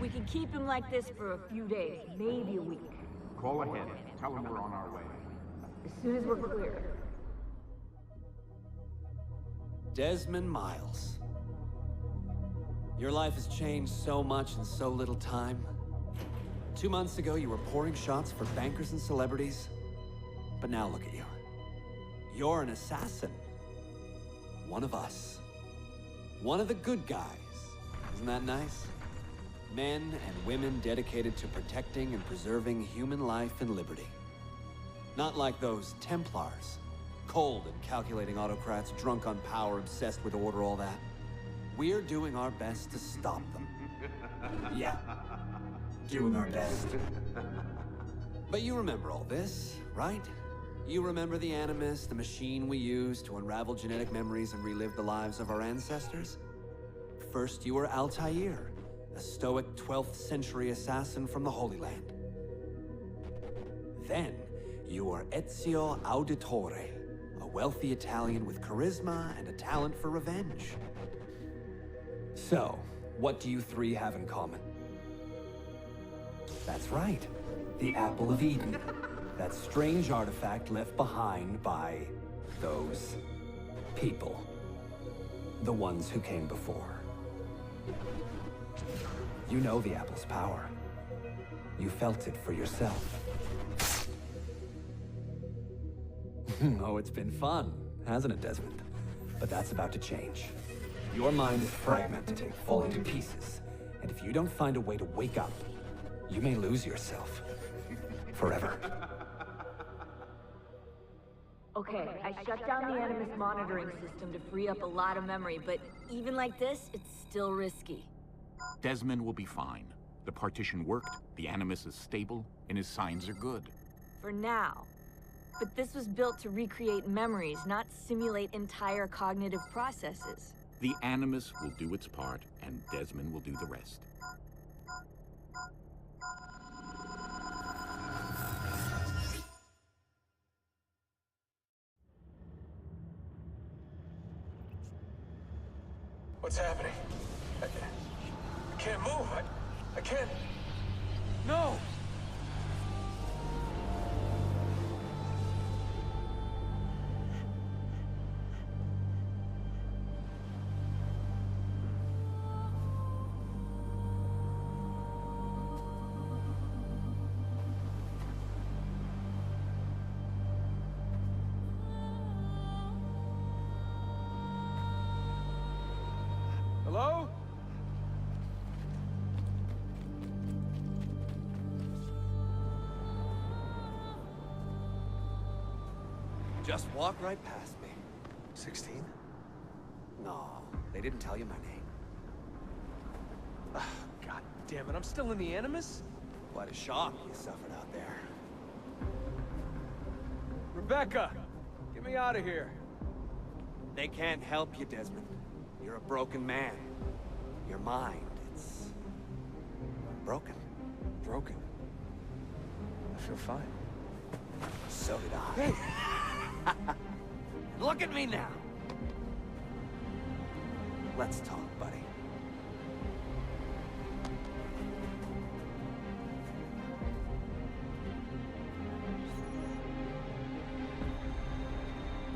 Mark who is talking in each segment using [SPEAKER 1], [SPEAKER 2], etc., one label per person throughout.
[SPEAKER 1] We can keep him like this for a few days, maybe a week.
[SPEAKER 2] Call ahead. Tell him we're on our way.
[SPEAKER 1] As soon as we're clear.
[SPEAKER 3] Desmond Miles. Your life has changed so much in so little time. 2 months ago, you were pouring shots for bankers and celebrities. But now look at you. You're an assassin. One of us. One of the good guys. Isn't that nice? Men and women dedicated to protecting and preserving human life and liberty. Not like those Templars. Cold and calculating autocrats, drunk on power, obsessed with order, all that. We're doing our best to stop them. Yeah. Doing our best. But you remember all this, right? You remember the Animus, the machine we used to unravel genetic memories and relive the lives of our ancestors? First, you were Altair, a stoic 12th century assassin from the Holy Land. Then, you were Ezio Auditore, a wealthy Italian with charisma and a talent for revenge. So, what do you three have in common? That's right, the Apple of Eden. That strange artifact left behind by those people. The ones who came before. You know the Apple's power. You felt it for yourself. Oh, it's been fun, hasn't it, Desmond? But that's about to change. Your mind is fragmented, falling to pieces. And if you don't find a way to wake up, you may lose yourself. Forever.
[SPEAKER 1] Okay, I shut down the Animus monitoring system to free up a lot of memory, but even like this, it's still risky.
[SPEAKER 2] Desmond will be fine. The partition worked, the Animus is stable, and his signs are good.
[SPEAKER 1] For now. But this was built to recreate memories, not simulate entire cognitive processes.
[SPEAKER 2] The Animus will do its part, and Desmond will do the rest.
[SPEAKER 4] What's happening? I can't move. I can't... No! Hello?
[SPEAKER 3] Just walk right past me.
[SPEAKER 4] 16?
[SPEAKER 3] No, they didn't tell you my name.
[SPEAKER 4] God damn it, I'm still in the Animus?
[SPEAKER 3] What a shock you suffered out there.
[SPEAKER 4] Rebecca! Get me out of here.
[SPEAKER 3] They can't help you, Desmond. You're a broken man. Your mind, it's... broken.
[SPEAKER 4] Broken. I feel fine.
[SPEAKER 3] So did I.
[SPEAKER 4] Hey!
[SPEAKER 3] Look at me now! Let's talk, buddy.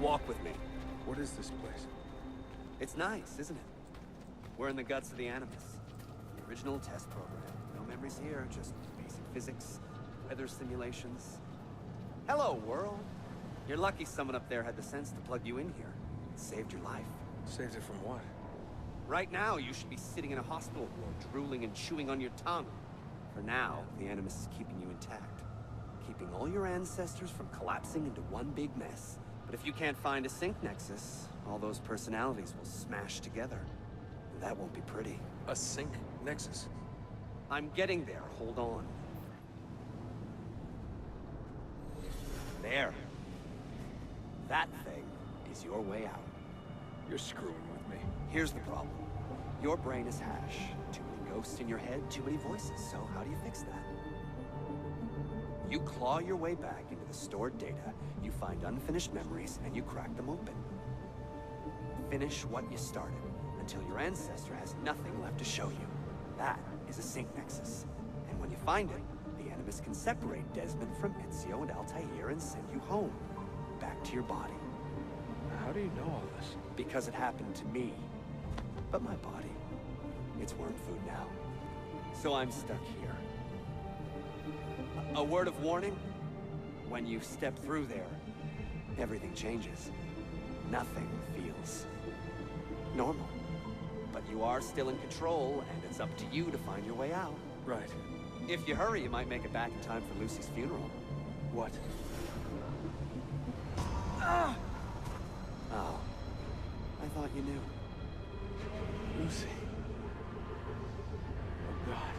[SPEAKER 3] Walk with me.
[SPEAKER 4] What is this place?
[SPEAKER 3] It's nice, isn't it? We're in the guts of the Animus. The original test program. No memories here, just basic physics, weather simulations. Hello, world. You're lucky someone up there had the sense to plug you in here. It saved your life.
[SPEAKER 4] Saved it from what?
[SPEAKER 3] Right now, you should be sitting in a hospital ward, drooling and chewing on your tongue. For now, the Animus is keeping you intact. Keeping all your ancestors from collapsing into one big mess. But if you can't find a sync nexus, all those personalities will smash together. And that won't be pretty.
[SPEAKER 4] A sync nexus?
[SPEAKER 3] I'm getting there, hold on. There. That thing is your way out.
[SPEAKER 4] You're screwing with me.
[SPEAKER 3] Here's the problem. Your brain is hash. Too many ghosts in your head, too many voices. So how do you fix that? You claw your way back into the stored data, you find unfinished memories, and you crack them open. Finish what you started, until your ancestor has nothing left to show you. That is a sync nexus. And when you find it, the Animus can separate Desmond from Ezio and Altair and send you home. Back to your body.
[SPEAKER 4] How do you know all this?
[SPEAKER 3] Because it happened to me. But my body, it's worm food now. So I'm stuck here. A word of warning? When you step through there, everything changes. Nothing feels normal. But you are still in control, and it's up to you to find your way out.
[SPEAKER 4] Right.
[SPEAKER 3] If you hurry, you might make it back in time for Lucy's funeral.
[SPEAKER 4] What?
[SPEAKER 3] Oh, I thought you knew.
[SPEAKER 4] Lucy. Oh, God.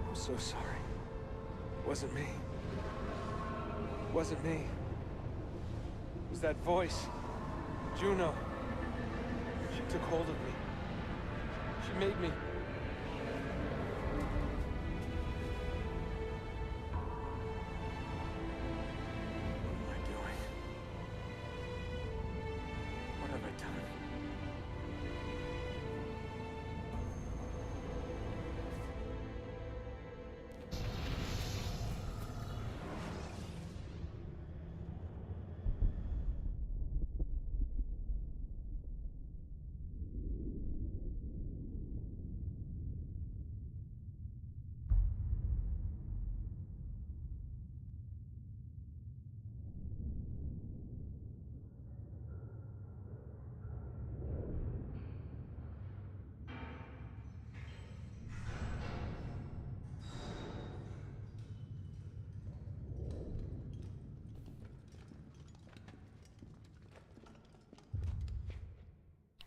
[SPEAKER 4] I'm so sorry. Wasn't me. Wasn't me. It was that voice. Juno. She took hold of me. She made me... What am I doing? What have I done?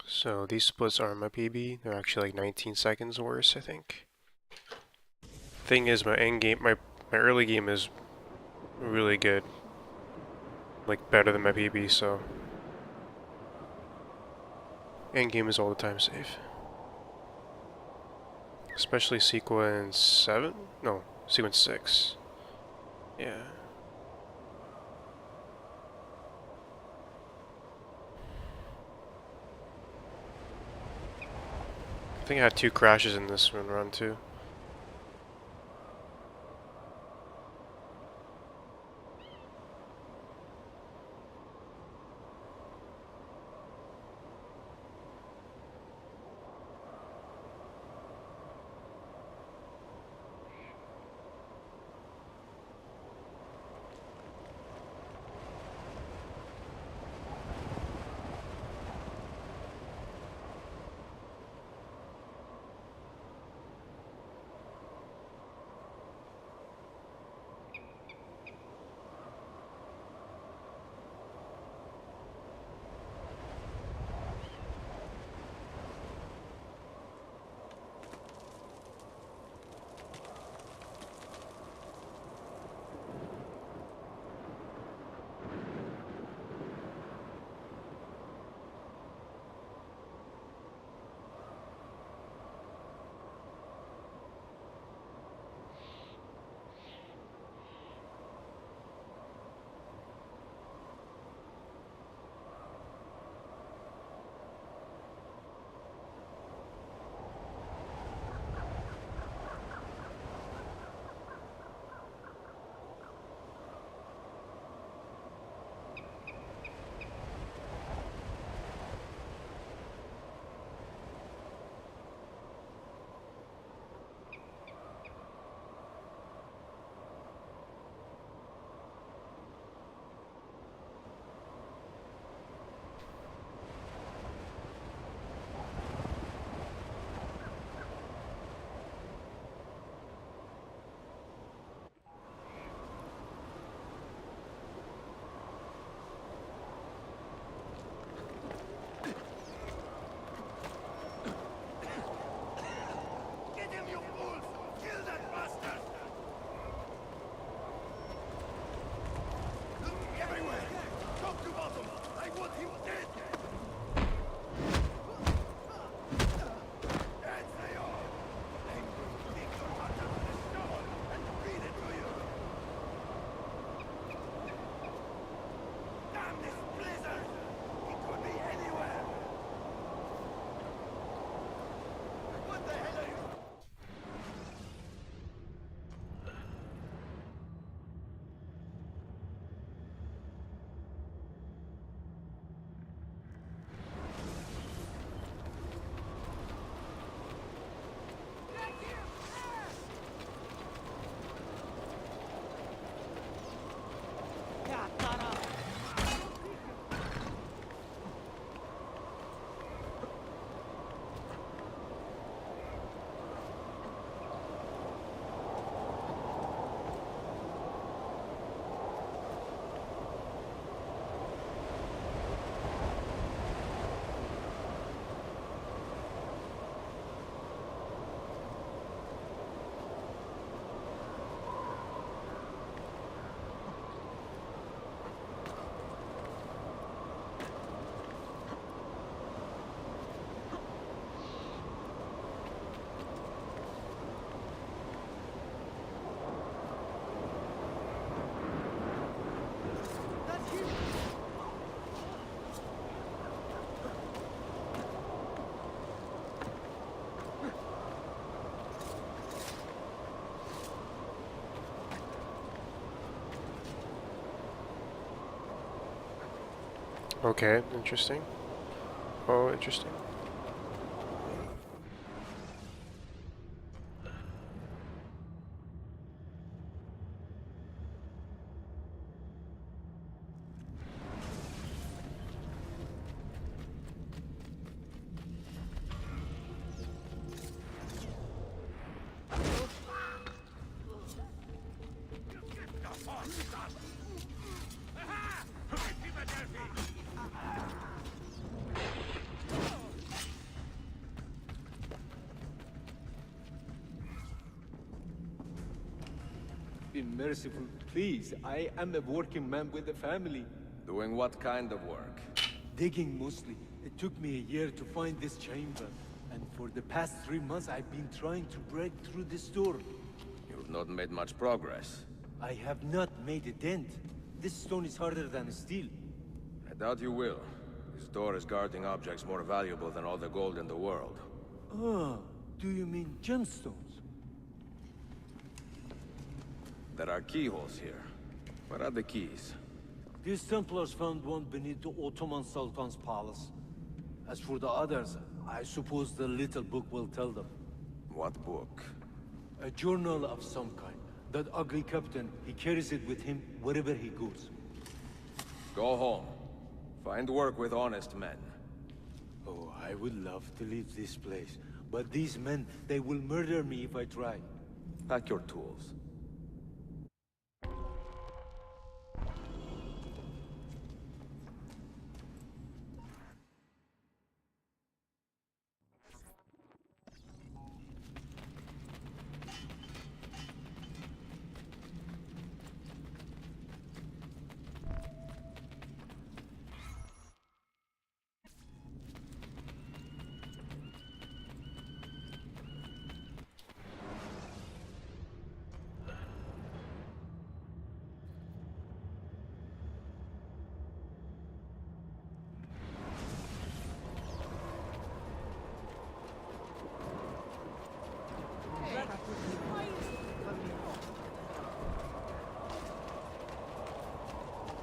[SPEAKER 5] So these splits are my PB. They're actually like 19 seconds worse, I think. Thing is, my end game, my early game is really good, like better than my PB. So end game is all the time safe, especially sequence 7. No, sequence 6. Yeah. I think I had 2 crashes in this run too. Okay, interesting. Oh, interesting.
[SPEAKER 4] Be merciful, please. I am a working man with a family.
[SPEAKER 6] Doing what kind of work?
[SPEAKER 4] Digging mostly. It took me a year to find this chamber. And for the past 3 months, I've been trying to break through this door.
[SPEAKER 6] You've not made much progress.
[SPEAKER 4] I have not made a dent. This stone is harder than steel.
[SPEAKER 6] I doubt you will. This door is guarding objects more valuable than all the gold in the world.
[SPEAKER 4] Ah, do you mean gemstones?
[SPEAKER 6] There are keyholes here. Where are the keys?
[SPEAKER 4] These Templars found one beneath the Ottoman Sultan's palace. As for the others, I suppose the little book will tell them.
[SPEAKER 6] What book?
[SPEAKER 4] A journal of some kind. That ugly captain, he carries it with him wherever he goes.
[SPEAKER 6] Go home. Find work with honest men.
[SPEAKER 4] Oh, I would love to leave this place. But these men, they will murder me if I try.
[SPEAKER 6] Pack your tools.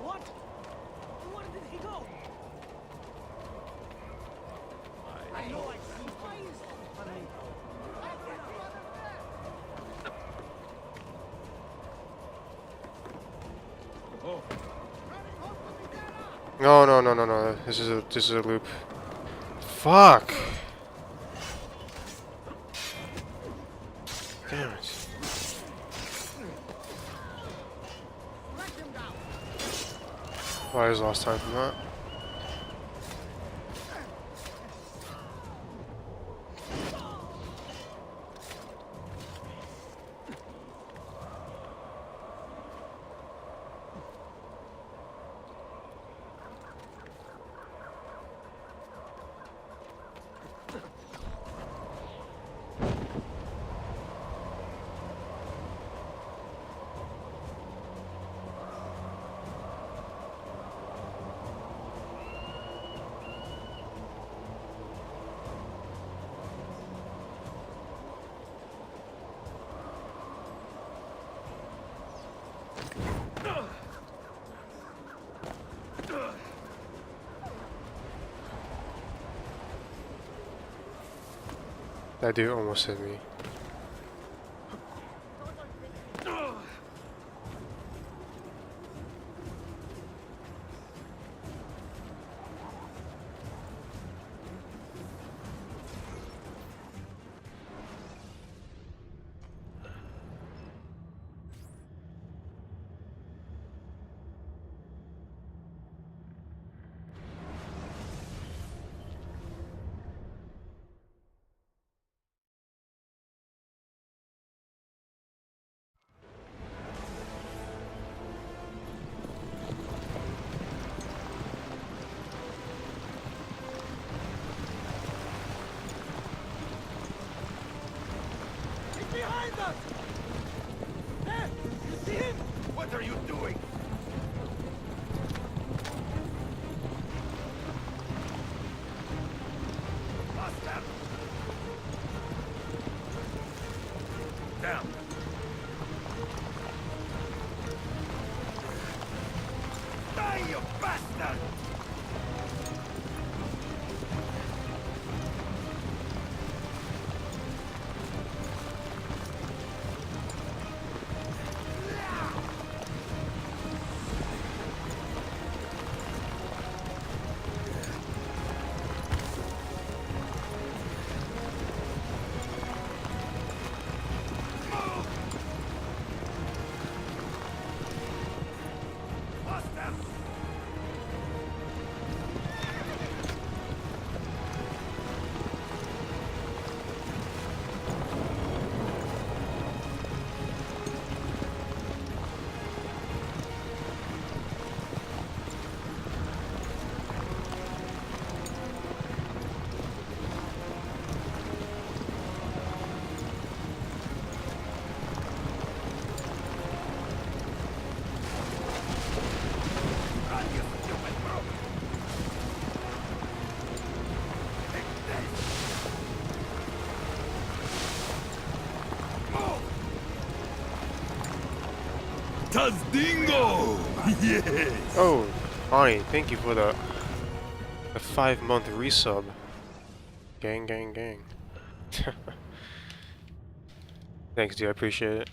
[SPEAKER 4] What? Where did he go? I know I see fires.
[SPEAKER 5] No, no, no, no, no. This is a loop. Fuck. Damn it. Well, I just lost time from that. That dude almost hit me.
[SPEAKER 7] Santa's dingo! Yes!
[SPEAKER 5] Oh, Bonnie, thank you for the 5-month resub. Gang, gang, gang. Thanks, dude. I appreciate it.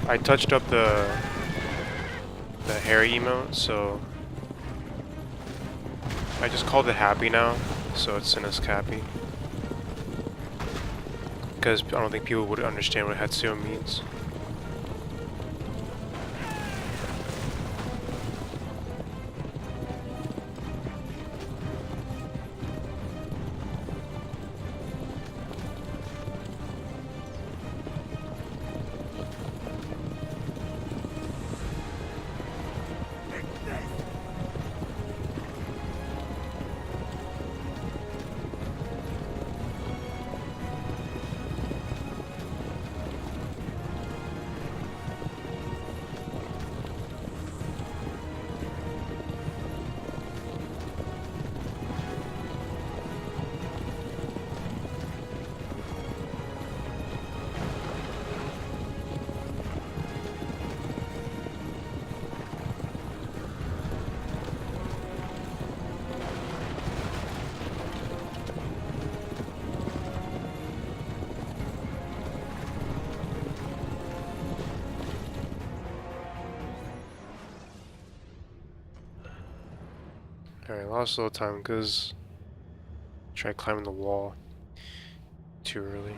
[SPEAKER 5] I touched up the hair emote, so I just called it happy now, so it's Cynaschism happy. Because I don't think people would understand what Hetsuo means. Alright, lost a little time because I tried climbing the wall too early.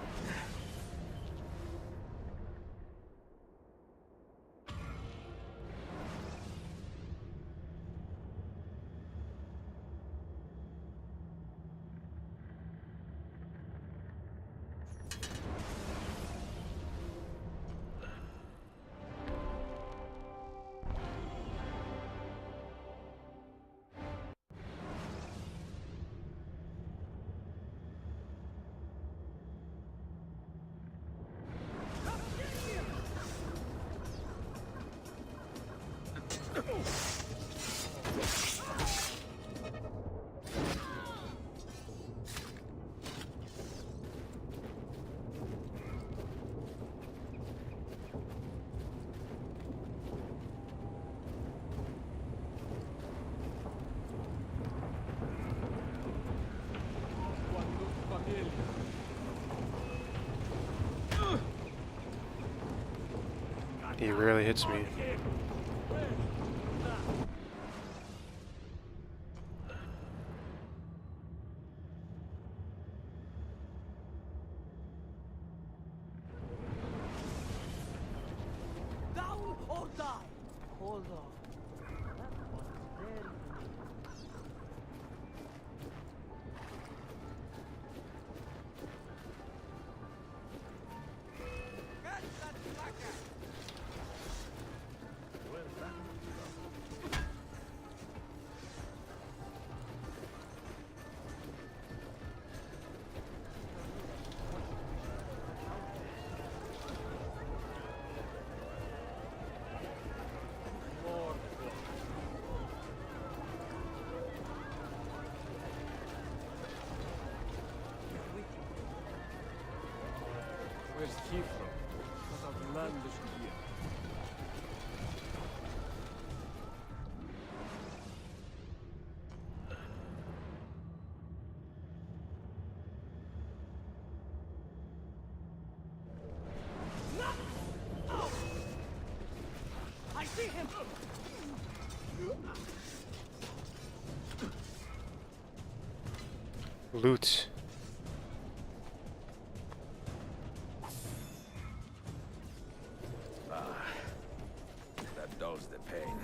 [SPEAKER 5] He rarely hits me.
[SPEAKER 8] Down or die. Hold on. That was very
[SPEAKER 4] Where's he from? What outlandish gear?
[SPEAKER 8] I see him!
[SPEAKER 5] Loot.
[SPEAKER 6] That dulls the pain.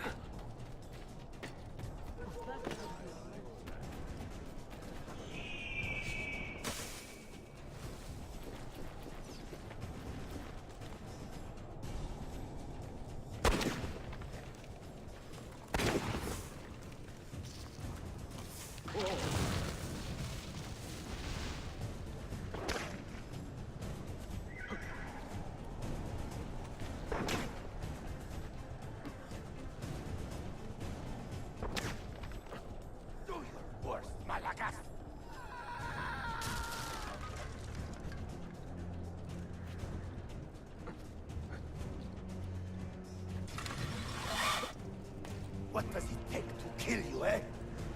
[SPEAKER 7] What does it take to kill you, eh?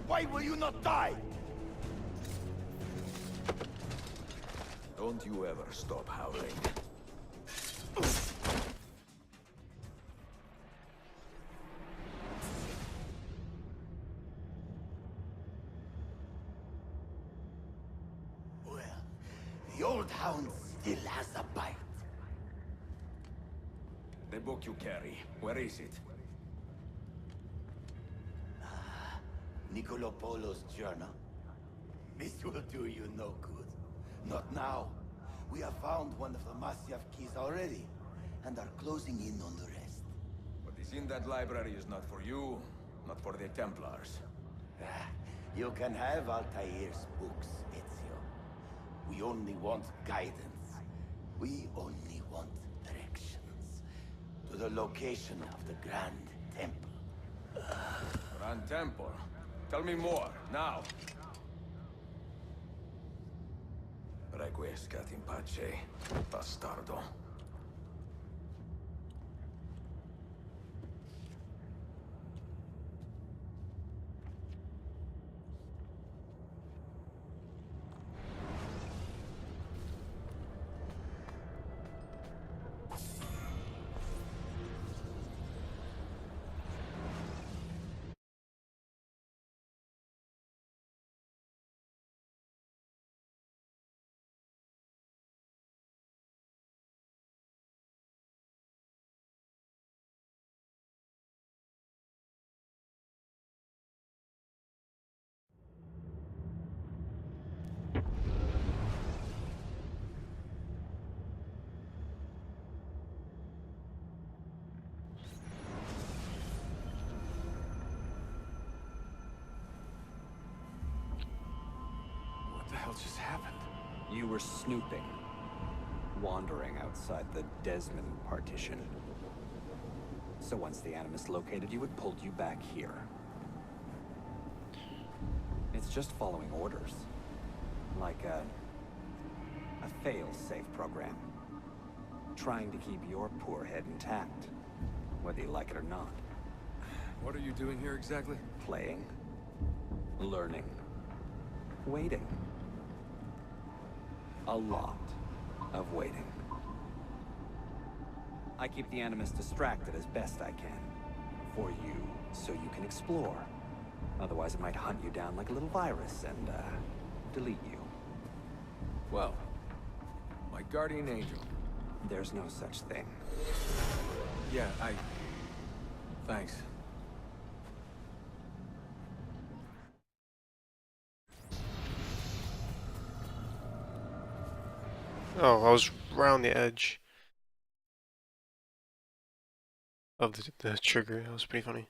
[SPEAKER 7] Why will you not die?
[SPEAKER 6] Don't you ever stop howling.
[SPEAKER 7] Well, the old hound still has a bite.
[SPEAKER 6] The book you carry, where is it?
[SPEAKER 7] Niccolo Polo's journal. This will do you no good. Not now. We have found one of the Masyaf keys already, and are closing in on the rest.
[SPEAKER 6] What is in that library is not for you, not for the Templars.
[SPEAKER 7] You can have Altair's books, Ezio. We only want guidance. We only want directions. To the location of the Grand Temple.
[SPEAKER 6] Grand Temple? Tell me more, now! Requiescat in pace, bastardo.
[SPEAKER 3] What the hell just happened? You were snooping. Wandering outside the Desmond partition. So once the Animus located you, it pulled you back here. It's just following orders. Like a fail-safe program. Trying to keep your poor head intact, whether you like it or not.
[SPEAKER 4] What are you doing here exactly?
[SPEAKER 3] Playing. Learning. Waiting. A lot of waiting. I keep the Animus distracted as best I can. For you, so you can explore. Otherwise it might hunt you down like a little virus and, delete you.
[SPEAKER 6] Well, my guardian angel.
[SPEAKER 3] There's no such thing.
[SPEAKER 4] Yeah, Thanks.
[SPEAKER 5] Oh, I was around the edge of the trigger. That was pretty funny.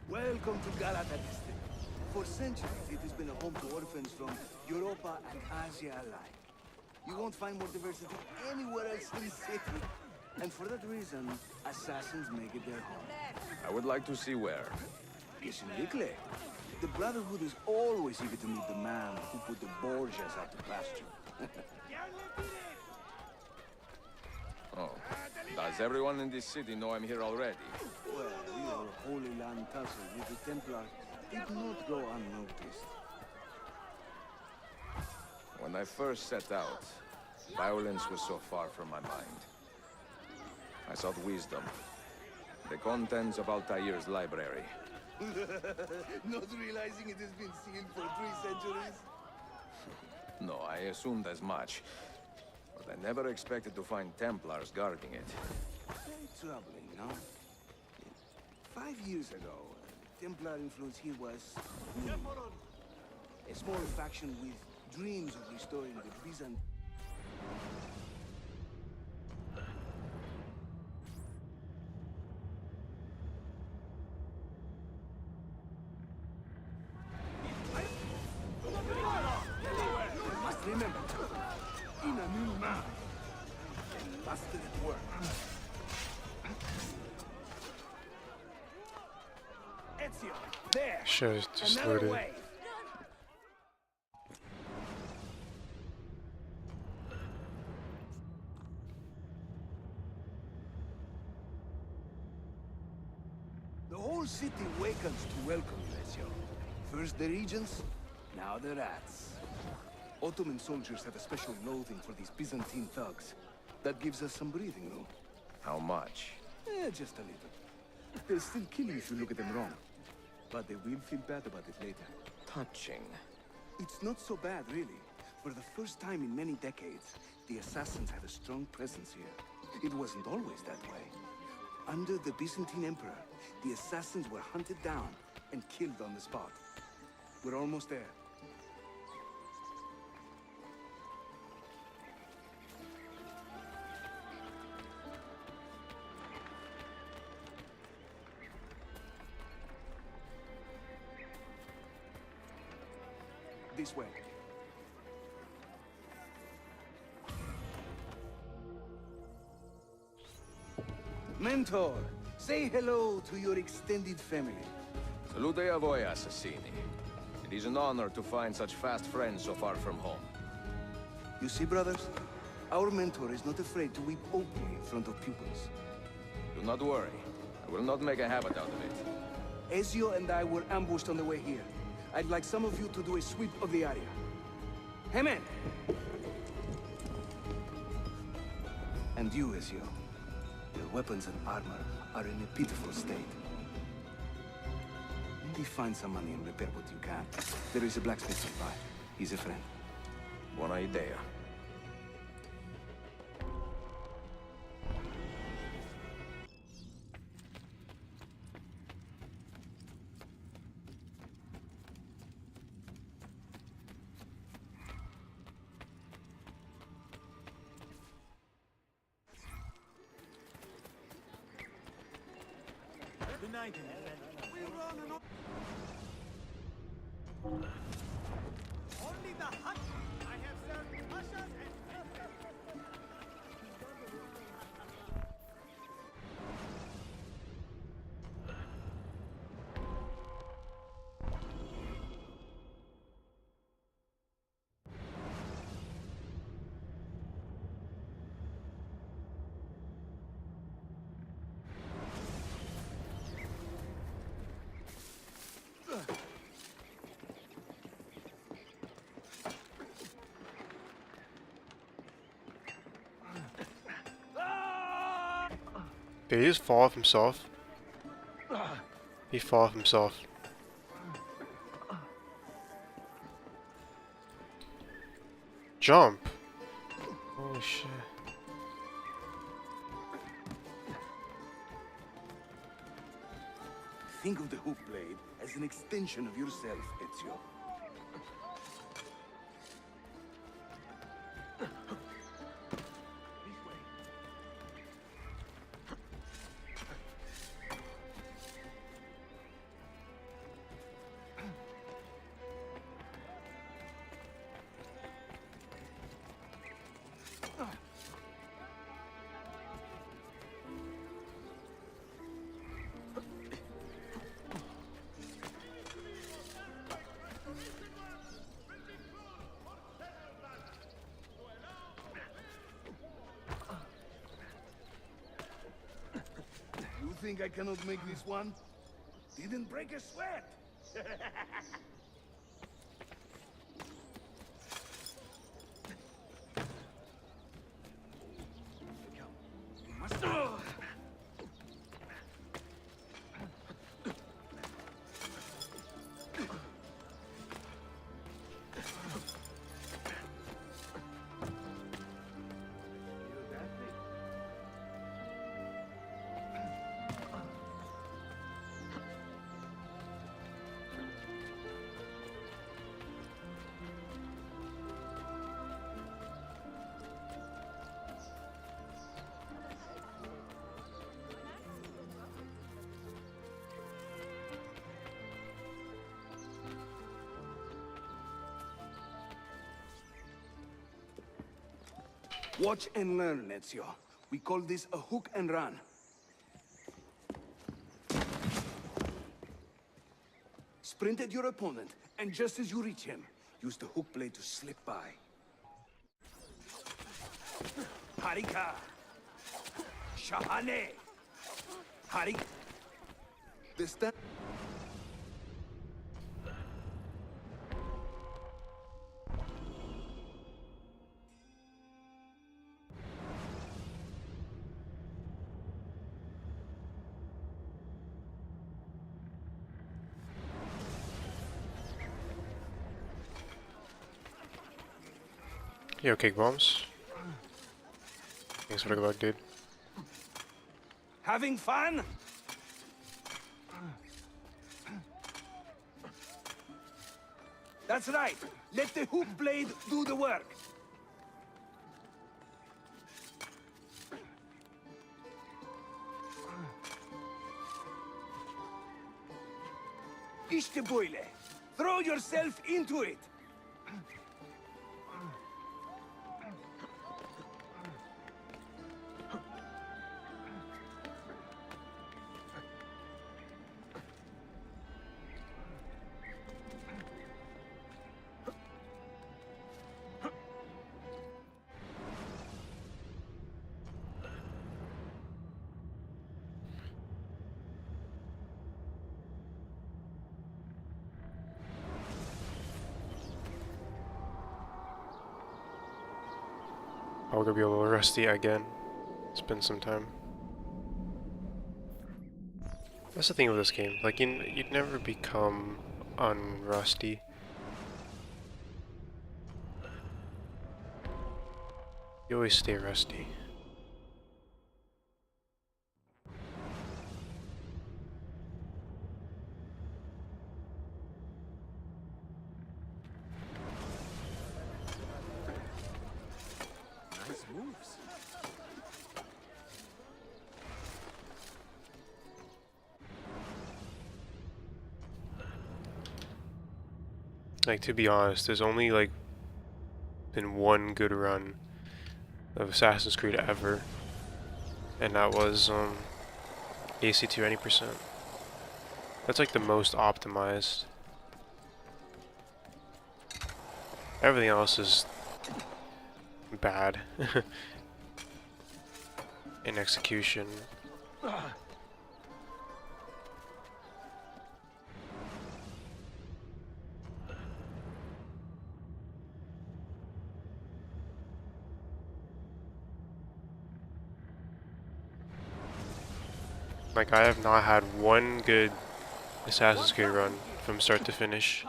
[SPEAKER 7] Welcome to Galata district. For centuries, it has been a home to orphans from Europa and Asia alike. You won't find more diversity anywhere else in the city. And for that reason, assassins make it their home.
[SPEAKER 6] I would like to see where.
[SPEAKER 7] Listen, Licle. The Brotherhood is always eager to meet the man who put the Borgias out to pasture.
[SPEAKER 6] Oh. Does everyone in this city know I'm here already?
[SPEAKER 7] Well, your Holy Land tussle with the Templars did not go unnoticed.
[SPEAKER 6] When I first set out, violence was so far from my mind. I sought wisdom. The contents of Altair's library.
[SPEAKER 7] Not realizing it has been sealed for 3 centuries?
[SPEAKER 6] No, I assumed as much. But I never expected to find Templars guarding it.
[SPEAKER 7] Very troubling, no? 5 years ago, Templar influence here was... a small faction with dreams of restoring the Byzantine... must remember, in a new man, and master at work. Ezio, there!
[SPEAKER 5] Should have just
[SPEAKER 7] Another
[SPEAKER 5] loaded.
[SPEAKER 7] way! The whole city wakens to welcome you, Ezio. First the regents, now the rats. Ottoman soldiers have a special loathing for these Byzantine thugs. That gives us some breathing room.
[SPEAKER 6] How much?
[SPEAKER 7] Just a little. They'll still kill you if you look at them wrong. But they will feel bad about it later.
[SPEAKER 6] Touching.
[SPEAKER 7] It's not so bad, really. For the first time in many decades, the assassins had a strong presence here. It wasn't always that way. Under the Byzantine Emperor, the assassins were hunted down and killed on the spot. We're almost there. This way. Mentor, say hello to your extended family.
[SPEAKER 6] Salute a voi, assassini. It is an honor to find such fast friends so far from home.
[SPEAKER 7] You see, brothers? Our mentor is not afraid to weep openly in front of pupils.
[SPEAKER 6] Do not worry. I will not make a habit out of it.
[SPEAKER 7] Ezio and I were ambushed on the way here. I'd like some of you to do a sweep of the area. Hey, men! And you, Ezio. Your weapons and armor are in a pitiful state. Maybe find some money and repair what you can. There is a blacksmith nearby. He's a friend.
[SPEAKER 6] Buona idea.
[SPEAKER 8] Only the hut. I have served ushers and
[SPEAKER 5] Did he just fall off himself? He fell off himself. Jump! Holy shit.
[SPEAKER 7] think of the hook blade as an extension of yourself, Ezio. You think I cannot make this one? Didn't break a sweat! Watch and learn, Ezio. We call this a hook and run. Sprint at your opponent, and just as you reach him, use the hook blade to slip by. Harika! Shahane! Harik! This time...
[SPEAKER 5] Yo, cake bombs. Thanks for the good luck, dude.
[SPEAKER 7] Having fun? That's right. Let the hook blade do the work. İşte böyle. Throw yourself into it.
[SPEAKER 5] I'm gonna be a little rusty again. It's been some time. That's the thing with this game. Like, you'd never become unrusty. You always stay rusty.
[SPEAKER 3] Nice moves.
[SPEAKER 5] Like, to be honest, there's only like been one good run of Assassin's Creed ever, and that was AC2 90%. That's like the most optimized. Everything else is bad in execution. Like, I have not had one good Assassin's Creed run from start to finish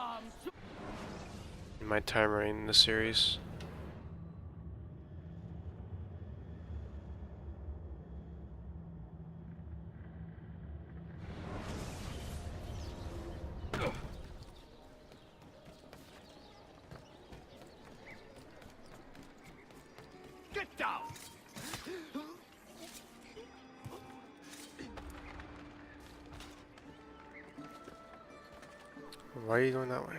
[SPEAKER 5] in my time running in the series.
[SPEAKER 7] Get down!
[SPEAKER 5] Why are you going that way?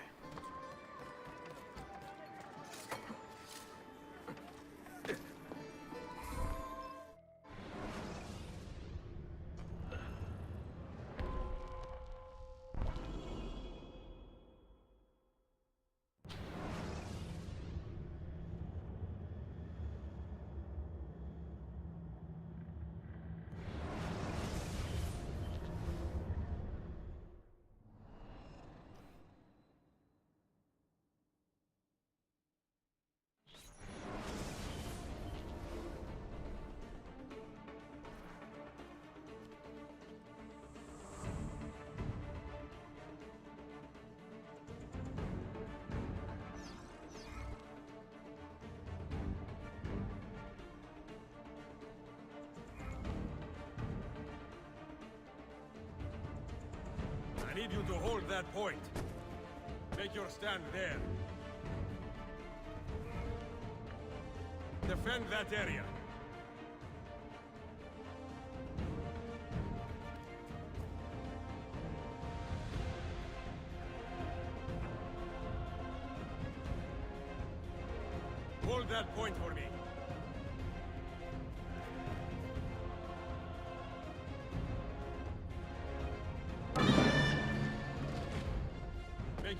[SPEAKER 4] I need you to hold that point. Make your stand there. Defend that area. Hold that point for me.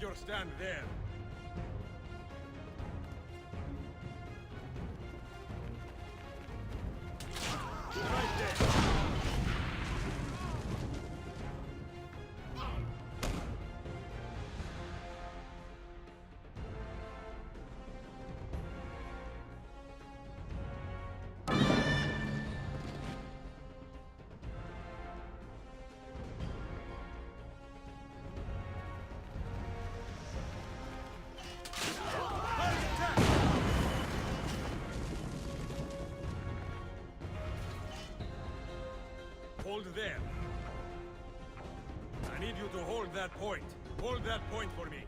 [SPEAKER 9] Make your stand there. Right there. Hold there. I need you to hold that point. Hold that point for me.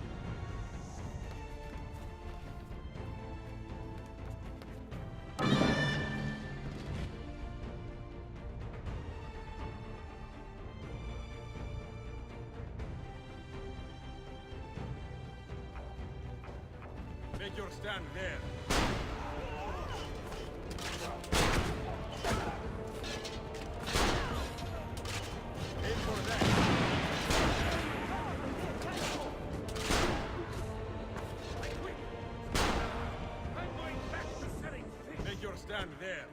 [SPEAKER 9] Make your stand there. Aim for that. Make your stand there.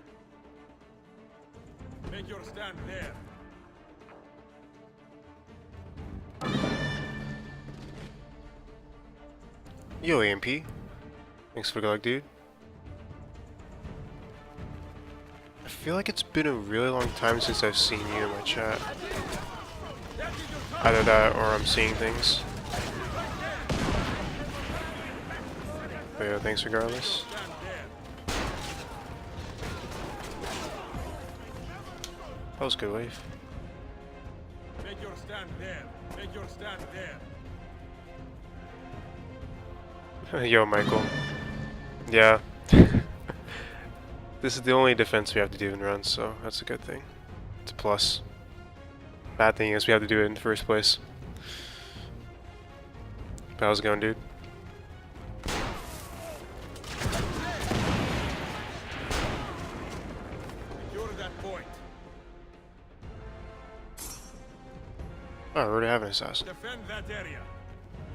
[SPEAKER 9] Make your stand there.
[SPEAKER 5] Yo, AMP. Thanks for the luck, dude. I feel like it's been a really long time since I've seen you in my chat. Either that or I'm seeing things. But yeah, thanks regardless. That was a good wave.
[SPEAKER 9] Make your stand there. Make your stand there.
[SPEAKER 5] Yo, Michael. Yeah. This is the only defense we have to do in runs, so that's a good thing. It's a plus. Bad thing is we have to do it in the first place. But how's it going, dude?
[SPEAKER 9] Secure that point.
[SPEAKER 5] Oh, I already have an assassin.
[SPEAKER 9] Defend that area.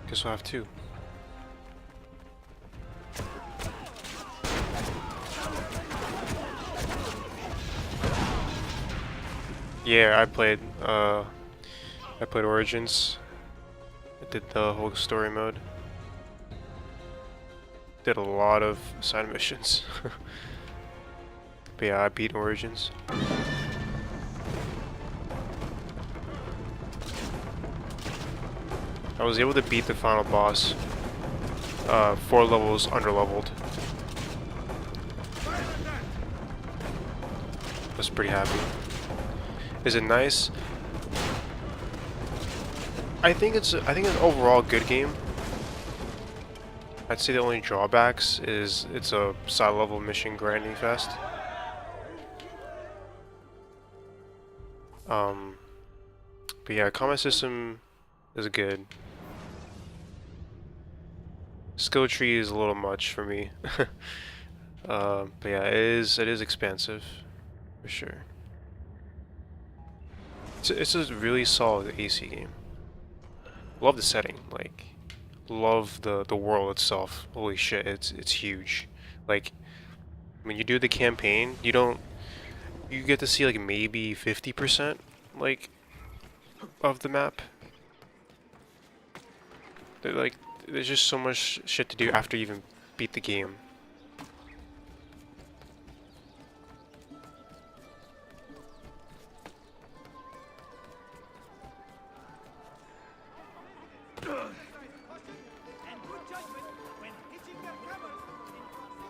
[SPEAKER 5] Guess we'll have two. Yeah, I played Origins. I did the whole story mode. Did a lot of side missions. But yeah, I beat Origins. I was able to beat the final boss 4 levels underleveled. I was pretty happy. Is it nice? I think it's an overall good game. I'd say the only drawbacks is it's a side level mission grinding fest. But yeah, combat system is good. Skill tree is a little much for me. But yeah, it is expansive for sure. It's a really solid AC game. Love the setting, like, love the world itself. Holy shit, it's huge. Like, when you do the campaign, you get to see like maybe 50% like of the map. There's just so much shit to do after you even beat the game.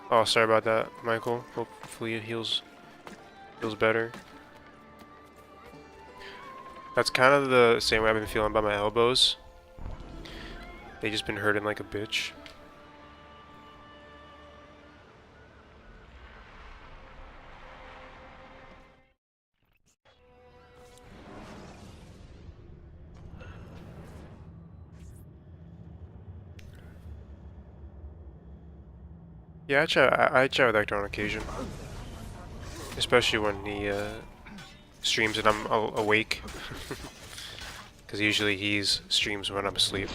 [SPEAKER 5] Oh, sorry about that, Michael. Hopefully it heals better. That's kind of the same way I've been feeling about my elbows. They just been hurting like a bitch. Yeah, I chat with Hector on occasion. Especially when he streams and I'm awake. Because usually he streams when I'm asleep.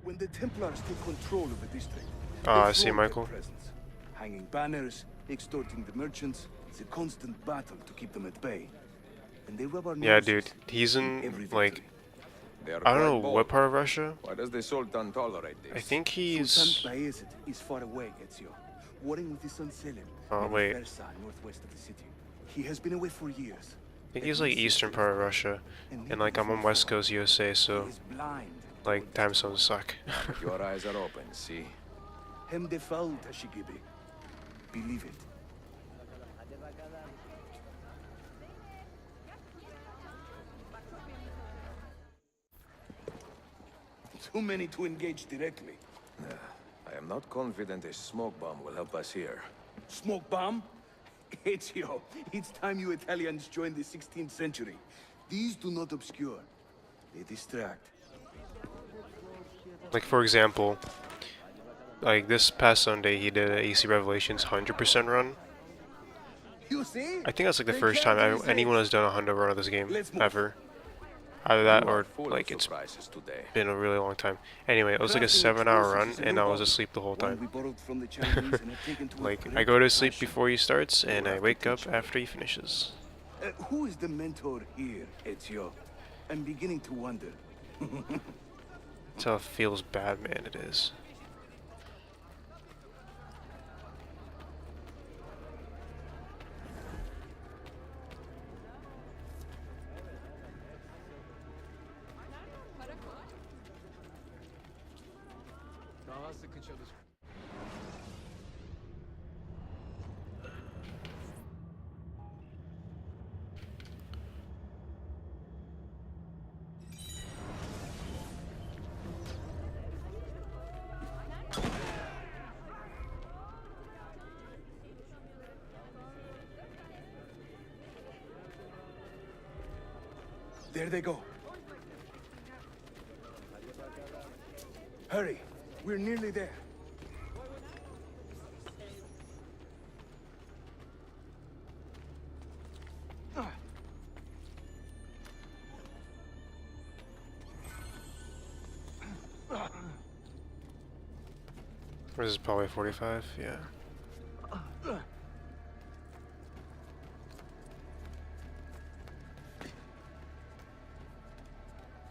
[SPEAKER 7] When the Templars take control of a district,
[SPEAKER 5] Ah,
[SPEAKER 7] they
[SPEAKER 5] I see,
[SPEAKER 7] flaunt their
[SPEAKER 5] Michael.
[SPEAKER 7] presence, hanging banners, extorting the merchants. It's a constant battle to keep them at bay. And they rub our
[SPEAKER 5] Yeah,
[SPEAKER 7] noses
[SPEAKER 5] dude. He's
[SPEAKER 7] in
[SPEAKER 5] in,
[SPEAKER 7] every
[SPEAKER 5] like,
[SPEAKER 7] victory.
[SPEAKER 6] They are
[SPEAKER 5] I don't
[SPEAKER 6] quite
[SPEAKER 5] know
[SPEAKER 6] bold.
[SPEAKER 5] what part of Russia.
[SPEAKER 6] Why does the Sultan tolerate this?
[SPEAKER 5] I think
[SPEAKER 7] Sultan
[SPEAKER 5] he's...
[SPEAKER 7] Bayezid is far away, Ezio, warring with his son Selim
[SPEAKER 5] Oh,
[SPEAKER 7] in
[SPEAKER 5] wait.
[SPEAKER 7] Versa, northwest of the city. He has been away for years.
[SPEAKER 5] I think he's, like, eastern part of Russia. And, like, I'm on West Coast USA, so,
[SPEAKER 7] He is blind.
[SPEAKER 5] like, time zones suck.
[SPEAKER 6] But your eyes are open, see?
[SPEAKER 7] Hem defal Tashigibi. Believe it. Too many to engage directly.
[SPEAKER 6] I am not confident a smoke bomb will help us here.
[SPEAKER 7] Smoke bomb? Ezio, it's time you Italians joined the 16th century. These do not obscure. They distract.
[SPEAKER 5] Like, for example, like, this past Sunday, he did an AC Revelations 100% run.
[SPEAKER 7] You see?
[SPEAKER 5] I think that's, like, the
[SPEAKER 7] They
[SPEAKER 5] first
[SPEAKER 7] can't
[SPEAKER 5] time
[SPEAKER 7] resist.
[SPEAKER 5] anyone has done a 100 run of this game,
[SPEAKER 7] Let's move.
[SPEAKER 5] ever. Either that
[SPEAKER 6] You are
[SPEAKER 5] or,
[SPEAKER 6] full
[SPEAKER 5] like,
[SPEAKER 6] of
[SPEAKER 5] it's
[SPEAKER 6] surprises today.
[SPEAKER 5] been a really long time. Anyway, it was like a 7-hour run, and I was asleep the whole
[SPEAKER 7] One we
[SPEAKER 5] time.
[SPEAKER 7] borrowed from the Chinese and have taken to a
[SPEAKER 5] Like, I
[SPEAKER 7] great
[SPEAKER 5] go to sleep
[SPEAKER 7] fashion.
[SPEAKER 5] before he starts, and I wake up after he finishes.
[SPEAKER 7] Who is the mentor here, Ezio? I'm beginning to wonder.
[SPEAKER 5] That's how it feels bad, man, it is.
[SPEAKER 7] There they go. Hurry, we're nearly there.
[SPEAKER 5] This is probably 45, yeah.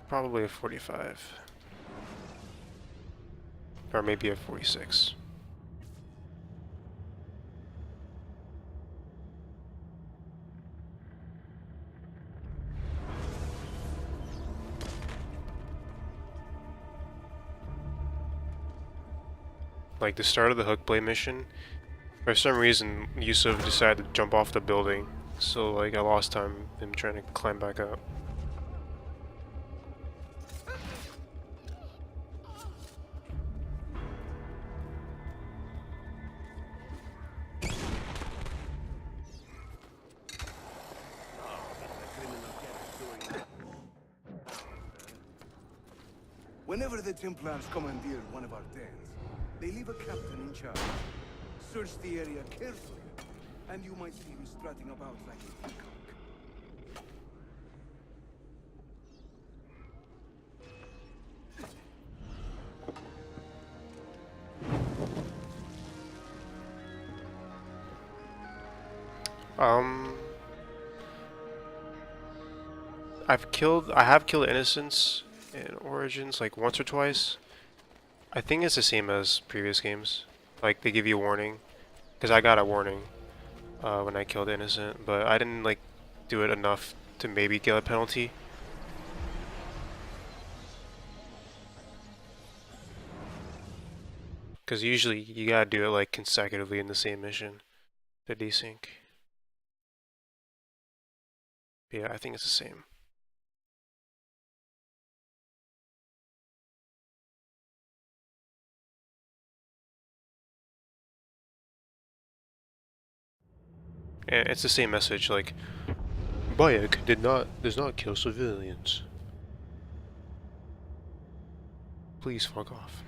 [SPEAKER 5] Probably a 45. Or maybe a 46. Like the start of the Hookblade mission, for some reason Yusuf decided to jump off the building, so like I lost time in trying to climb back up.
[SPEAKER 7] Whenever the Templars commandeer one of our dens, they leave a captain in charge. Search the area carefully, and you might see him strutting about like a peacock.
[SPEAKER 5] I have killed innocents in Origins like once or twice. I think it's the same as previous games. Like they give you a warning, because I got a warning when I killed innocent, but I didn't like do it enough to maybe get a penalty. Because usually you gotta do it like consecutively in the same mission to desync. Yeah, I think it's the same. And it's the same message, like Bayek does not kill civilians. Please fuck off.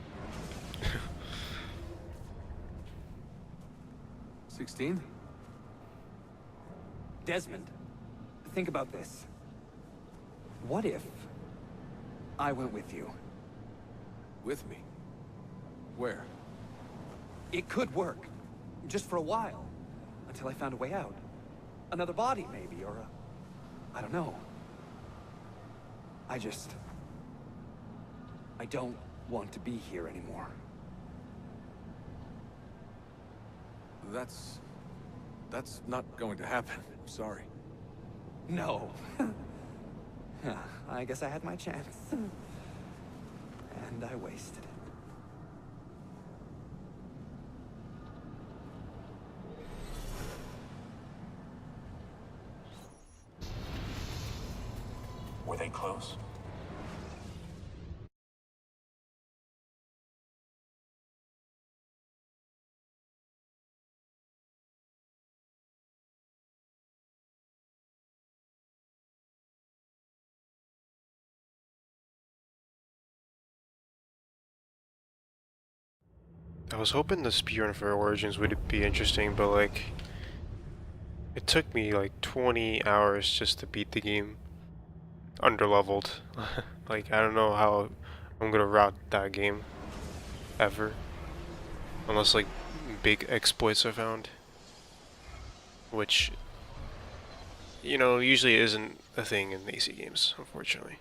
[SPEAKER 3] 16? Desmond, think about this. What if I went with you?
[SPEAKER 6] With me? Where?
[SPEAKER 3] It could work. Just for a while. Until I found a way out. Another body, maybe, or I don't know. I don't want to be here anymore.
[SPEAKER 6] That's not going to happen. I'm sorry.
[SPEAKER 3] No. I guess I had my chance. And I wasted it.
[SPEAKER 2] Were they close?
[SPEAKER 5] I was hoping the speedrun for Origins would be interesting, but like, it took me like 20 hours just to beat the game. Underleveled. Like, I don't know how I'm gonna route that game ever, unless like big exploits are found, which, you know, usually isn't a thing in AC games, unfortunately.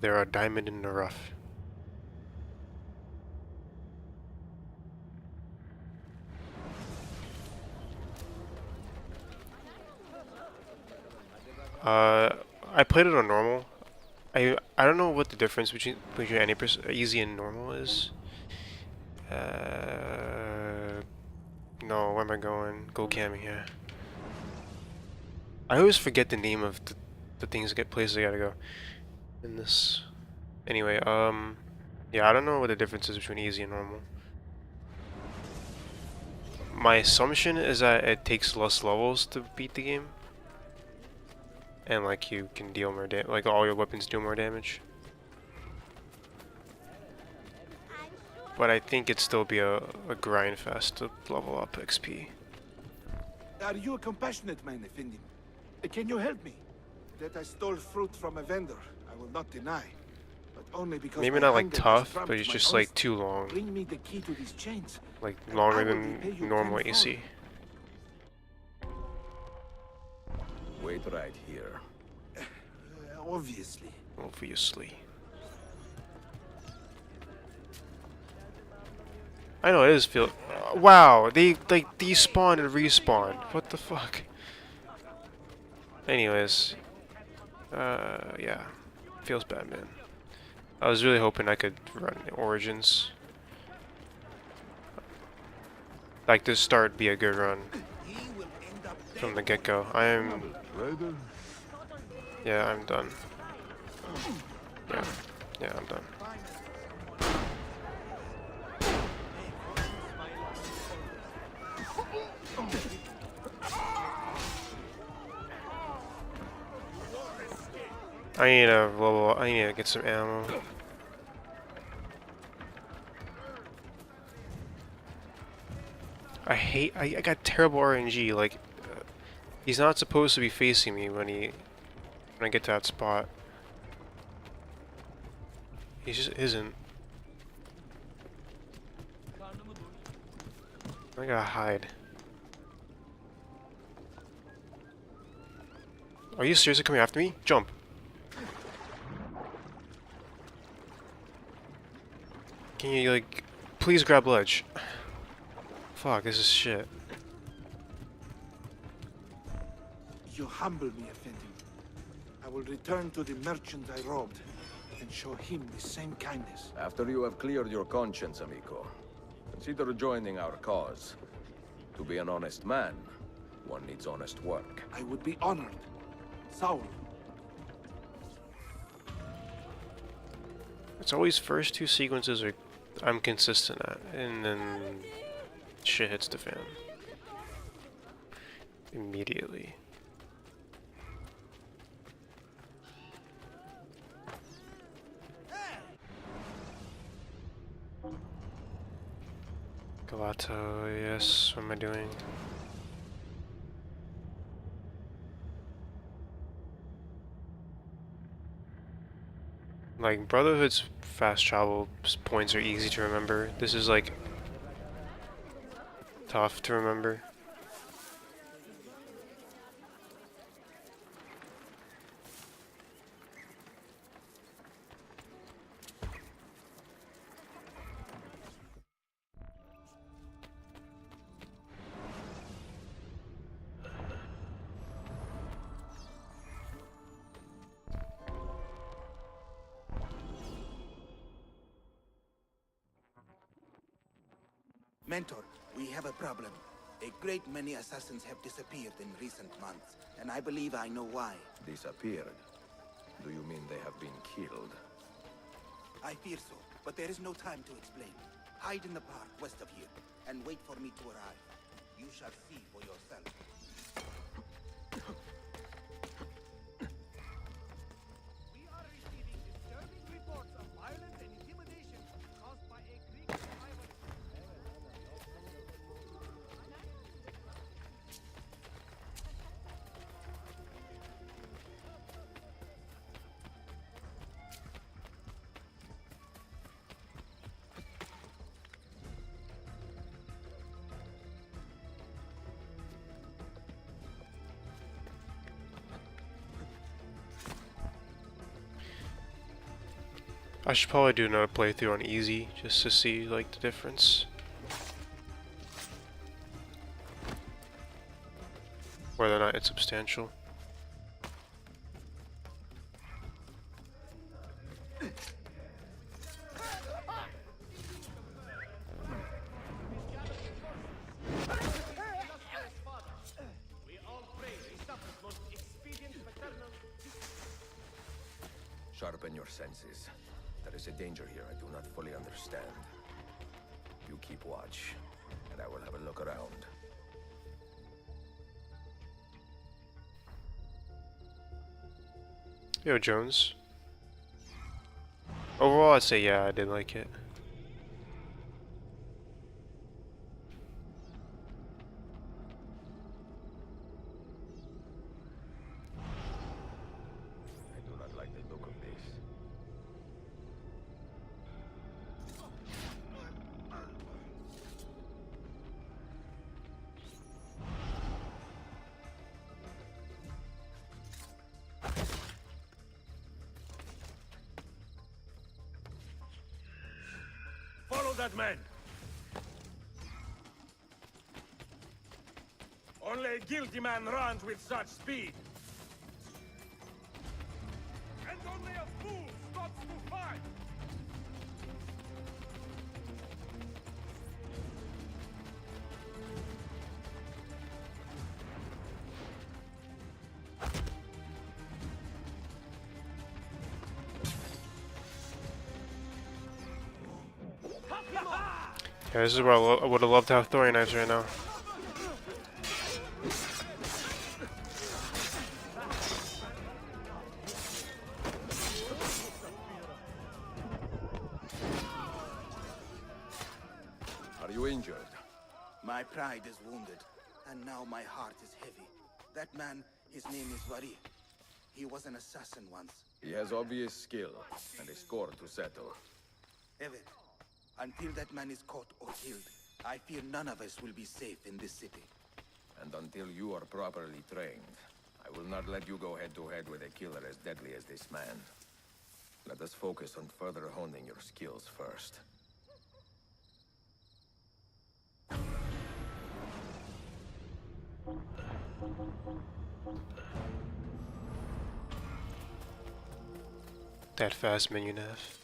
[SPEAKER 5] They're a diamond in the rough. I played it on normal. I don't know what the difference between any easy and normal is. No, where am I going? Go camming here. I always forget the name of the things that get places I gotta go. In this, anyway, yeah, I don't know what the difference is between easy and normal. My assumption is that it takes less levels to beat the game. And like you can deal more damage, like all your weapons do more damage. But I think it'd still be a grind fest to level up XP.
[SPEAKER 7] Are you a compassionate man, Effendi? Can you help me? That I stole fruit from a vendor, I will not deny. But only because
[SPEAKER 5] maybe
[SPEAKER 7] my
[SPEAKER 5] not like
[SPEAKER 7] hunger
[SPEAKER 5] tough,
[SPEAKER 7] has
[SPEAKER 5] but it's
[SPEAKER 7] trumped
[SPEAKER 5] just
[SPEAKER 7] my
[SPEAKER 5] like
[SPEAKER 7] honesty.
[SPEAKER 5] too long.
[SPEAKER 7] Bring me the key to these chains.
[SPEAKER 5] Like
[SPEAKER 7] and
[SPEAKER 5] longer
[SPEAKER 7] I will
[SPEAKER 5] than
[SPEAKER 7] repay you
[SPEAKER 5] normal
[SPEAKER 7] tenfold.
[SPEAKER 5] AC.
[SPEAKER 6] Wait right here.
[SPEAKER 7] Obviously.
[SPEAKER 5] Obviously. I know it is feel. Wow, they like despawn and respawn. What the fuck? Anyways, yeah, feels bad, man. I was really hoping I could run Origins. Like this start be a good run from the get-go. Yeah, I'm done. Yeah, I'm done. I need to get some ammo. I got terrible RNG, like, he's not supposed to be facing me when I get to that spot. He just isn't. I gotta hide. Are you seriously coming after me? Jump. Can you, like, please grab ledge? Fuck, this is shit.
[SPEAKER 7] You humble me, Effendi. I will return to the merchant I robbed and show him the same kindness.
[SPEAKER 6] After you have cleared your conscience, amico, consider joining our cause. To be an honest man, one needs honest work.
[SPEAKER 7] I would be honored. Saul.
[SPEAKER 5] It's always first two sequences are I'm consistent at, and then shit hits the fan. Immediately. Galato, yes, what am I doing? Like, Brotherhood's fast travel points are easy to remember. This is, like, tough to remember.
[SPEAKER 7] Mentor, we have a problem. A great many assassins have disappeared in recent months, and I believe I know why.
[SPEAKER 6] Disappeared? Do you mean they have been killed?
[SPEAKER 7] I fear so, but there is no time to explain. Hide in the park west of here, and wait for me to arrive. You shall see for yourself.
[SPEAKER 8] We are receiving disturbing reports of violence and intimidation caused by a Greek survivor.
[SPEAKER 5] I should probably do another playthrough on easy just to see like the difference. Whether or not it's substantial.
[SPEAKER 6] Sharpen your senses. There is a danger here I do not fully understand. You keep watch, and I will have a look around.
[SPEAKER 5] Yo, Jones. Overall, I'd say yeah, I did like it.
[SPEAKER 6] I do not like the look of this.
[SPEAKER 9] Follow that man! Only a guilty man runs with such speed! And only a fool stops to fight!
[SPEAKER 5] Yeah, this is where I would have loved to have throwing knives right now.
[SPEAKER 6] Are you injured?
[SPEAKER 7] My pride is wounded, and now my heart is heavy. That man, his name is Vari. He was an assassin once.
[SPEAKER 6] He has obvious skill, and a score to settle.
[SPEAKER 7] Evet, until that man is caught or killed, I fear none of us will be safe in this city.
[SPEAKER 6] And until you are properly trained, I will not let you go head-to-head with a killer as deadly as this man. Let us focus on further honing your skills first.
[SPEAKER 5] That fast menu nav.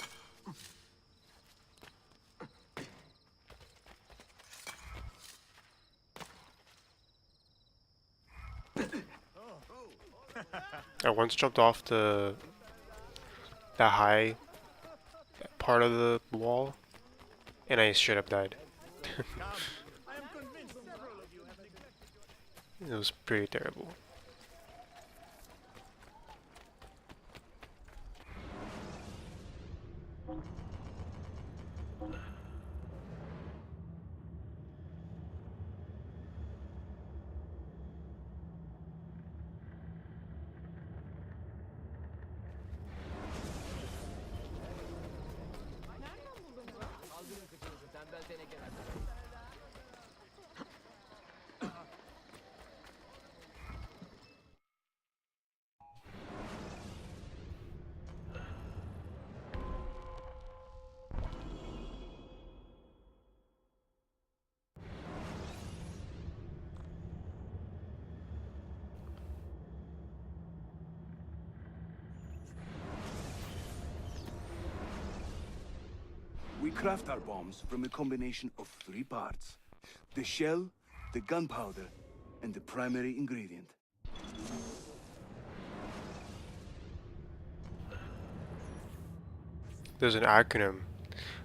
[SPEAKER 5] I once jumped off that high part of the wall, and I straight up died. It was pretty terrible.
[SPEAKER 7] We craft our bombs from a combination of 3 parts. The shell, the gunpowder, and the primary ingredient.
[SPEAKER 5] There's an acronym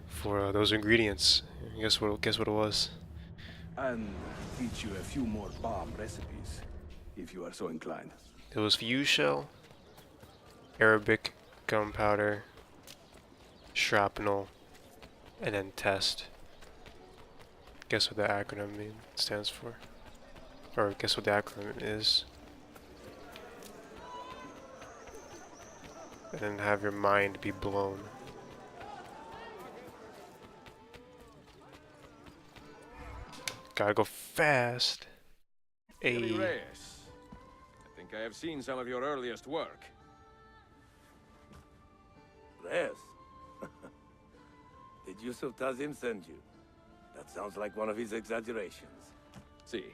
[SPEAKER 5] for those ingredients. Guess what it was?
[SPEAKER 7] And teach you a few more bomb recipes, if you are so inclined.
[SPEAKER 5] It was fuse shell, Arabic gunpowder, shrapnel, and then test. Guess what the acronym stands for? Or guess what the acronym is? And then have your mind be blown. Gotta go fast.
[SPEAKER 6] Billy
[SPEAKER 5] Ayy.
[SPEAKER 6] Reyes. I think I have seen some of your earliest work.
[SPEAKER 10] Reyes? Did Yusuf Tazim send you? That sounds like one of his exaggerations.
[SPEAKER 6] See,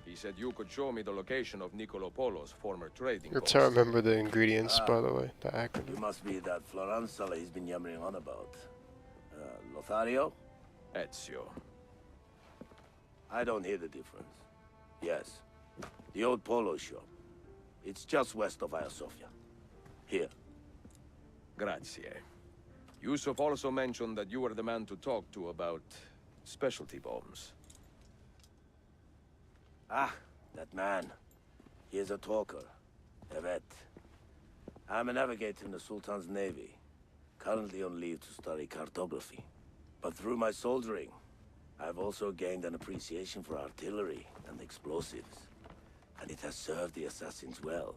[SPEAKER 6] he said you could show me the location of Nicolo Polo's former trading
[SPEAKER 5] That's
[SPEAKER 6] post.
[SPEAKER 5] how I remember the ingredients, by the way. The acronym.
[SPEAKER 10] You must be that Floranzola he's been yammering on about. Lothario?
[SPEAKER 6] Ezio.
[SPEAKER 10] I don't hear the difference. Yes, the old polo shop. It's just west of Hagia Sophia. Here.
[SPEAKER 6] Grazie. Yusuf also mentioned that you were the man to talk to about specialty bombs.
[SPEAKER 10] Ah, that man. He is a talker. A vet. I'm a navigator in the Sultan's Navy. Currently on leave to study cartography. But through my soldiering, I've also gained an appreciation for artillery and explosives. And it has served the assassins well.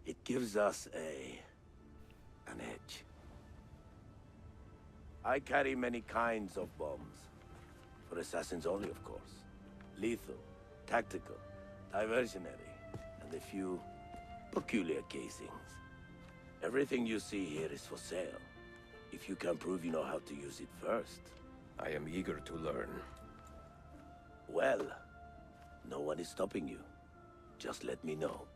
[SPEAKER 10] It gives us an edge. I carry many kinds of bombs. For assassins only, of course. Lethal, tactical, diversionary, and a few peculiar casings. Everything you see here is for sale. If you can prove you know how to use it first.
[SPEAKER 6] I am eager to learn.
[SPEAKER 10] Well, no one is stopping you. Just let me know.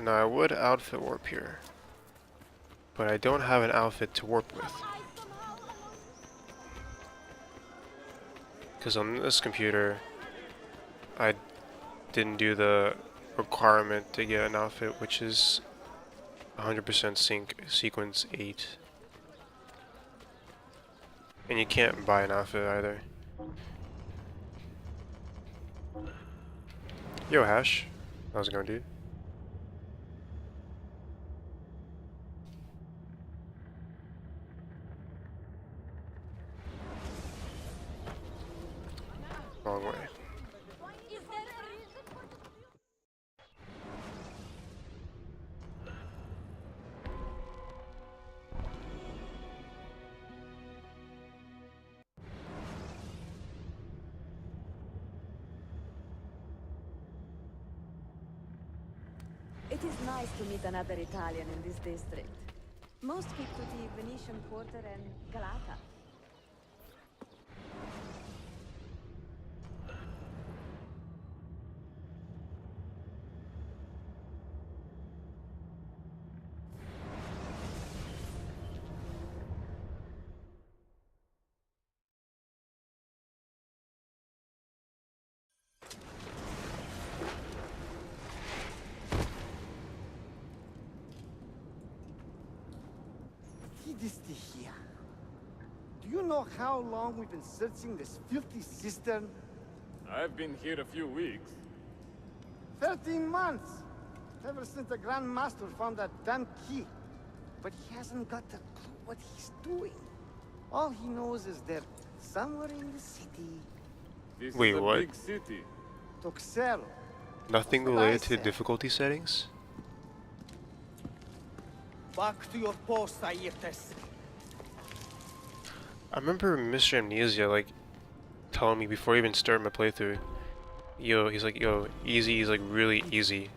[SPEAKER 5] Now I would outfit warp here, but I don't have an outfit to warp with. Because on this computer, I didn't do the requirement to get an outfit, which is 100% sync sequence 8. And you can't buy an outfit either. Yo, Hash. How's it going, dude? Wrong way.
[SPEAKER 11] It is nice to meet another Italian in this district. Most keep to the Venetian Quarter and Galata.
[SPEAKER 8] Here. Do you know how long we've been searching this filthy cistern?
[SPEAKER 9] I've been here a few weeks.
[SPEAKER 8] 13 months! Ever since the Grand Master found that damn key. But he hasn't got a clue what he's doing. All he knows is they're somewhere in the city.
[SPEAKER 9] This
[SPEAKER 5] Wait,
[SPEAKER 9] is a
[SPEAKER 5] what?
[SPEAKER 9] big city.
[SPEAKER 8] Toxero.
[SPEAKER 5] Nothing
[SPEAKER 8] That's what I
[SPEAKER 5] related to
[SPEAKER 8] said.
[SPEAKER 5] difficulty settings?
[SPEAKER 8] Back to your post, Ayrtes.
[SPEAKER 5] I remember Mr. Amnesia like telling me before I even started my playthrough, he's like, yo, easy is like really easy.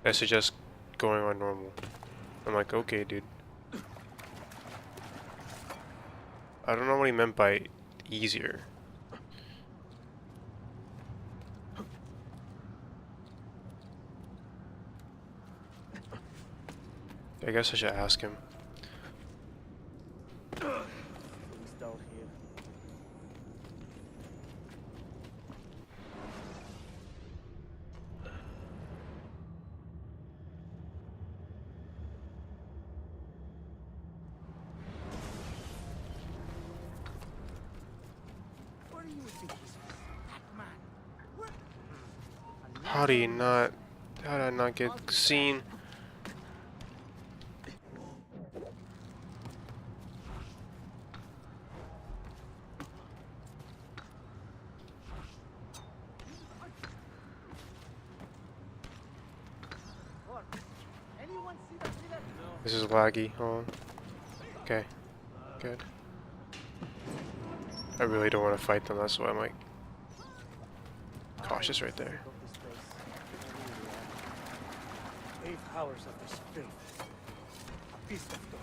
[SPEAKER 5] I suggest going on normal. I'm like, okay, dude. I don't know what he meant by easier. I guess I should ask him.
[SPEAKER 10] Things down here.
[SPEAKER 7] Where do you think he's from? That man. Where?
[SPEAKER 5] How do you not? How did I not get seen?
[SPEAKER 7] Anyone see that killer?
[SPEAKER 5] This is laggy. Hold on. Okay. Good. I really don't want to fight them. That's why I'm like cautious right there.
[SPEAKER 10] 8 hours of this filth. A piece of dog.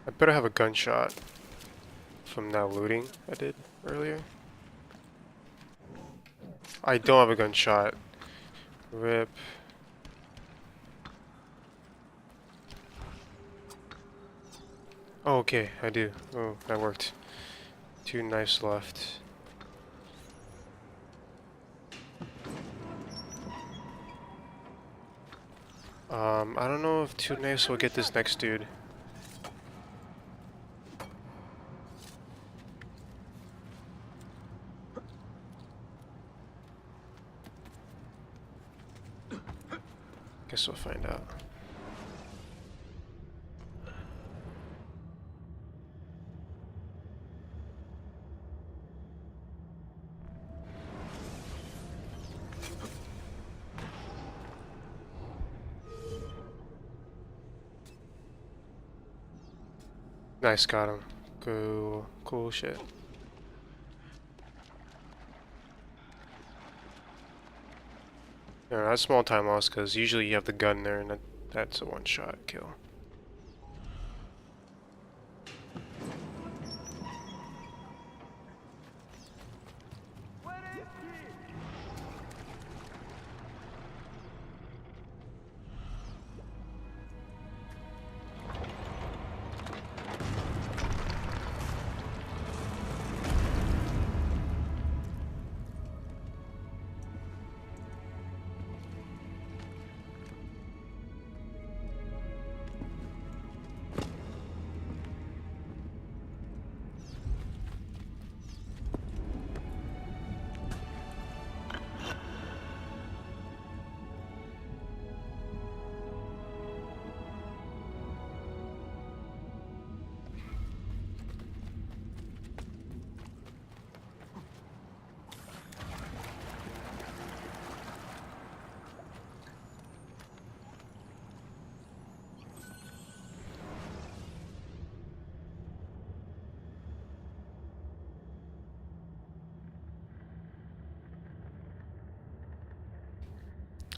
[SPEAKER 5] I better have a gunshot from that looting I did earlier. I don't have a gunshot. Rip. Oh, okay, I do. Oh, that worked. 2 knives left. I don't know if 2 knives will get this next dude. Guess we'll find out. Nice, got him. Cool, cool shit. No, that's small time loss because usually you have the gun there and that's a one-shot kill.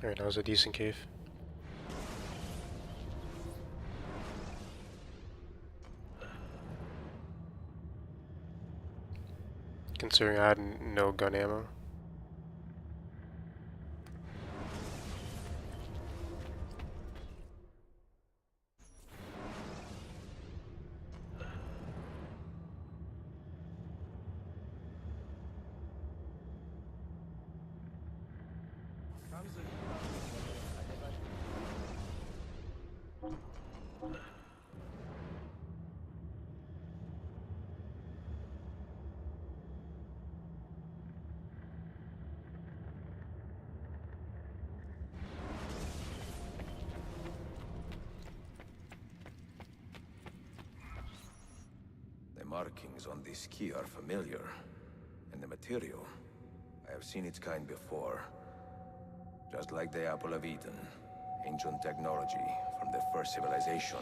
[SPEAKER 5] Alright, that was a decent cave. Considering I had no gun ammo.
[SPEAKER 6] The markings on this key are familiar, and the material. I have seen its kind before. Just like the Apple of Eden, ancient technology from the first civilization.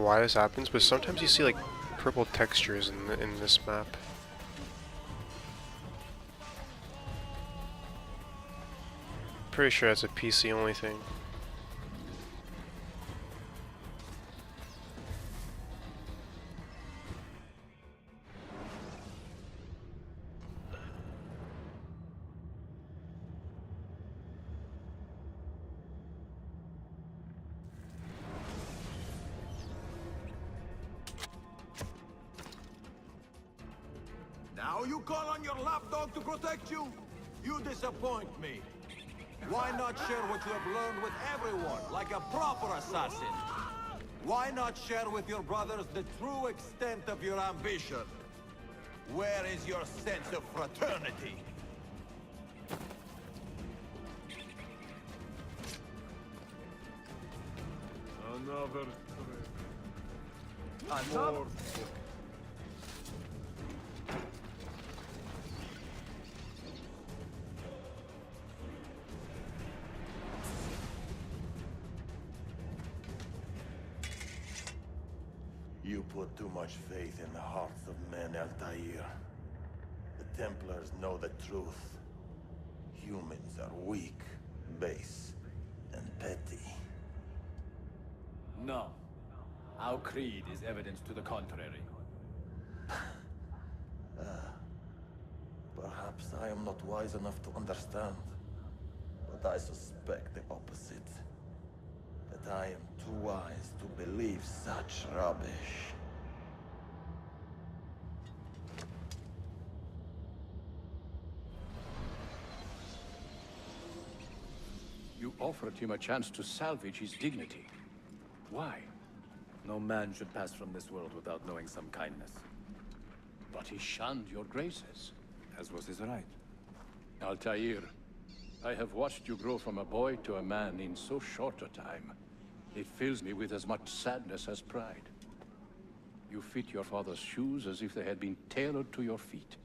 [SPEAKER 5] why this happens, but sometimes you see like purple textures in this map. Pretty sure that's a PC only thing.
[SPEAKER 6] Now you call on your lapdog to protect you? You disappoint me. Why not share what you have learned with everyone, like a proper assassin? Why not share with your brothers the true extent of your ambition? Where is your sense of fraternity?
[SPEAKER 9] Another
[SPEAKER 6] Another?
[SPEAKER 10] You put too much faith in the hearts of men, Altair. The Templars know the truth. Humans are weak, base, and petty.
[SPEAKER 12] No. Our creed is evidence to the contrary.
[SPEAKER 10] Perhaps I am not wise enough to understand, but I suspect the opposite. That I am too wise to believe such rubbish.
[SPEAKER 12] You offered him a chance to salvage his dignity. Why? No man should pass from this world without knowing some kindness. But he shunned your graces, as was his right. Altair, I have watched you grow from a boy to a man in so short a time. It fills me with as much sadness as pride. You fit your father's shoes as if they had been tailored to your feet.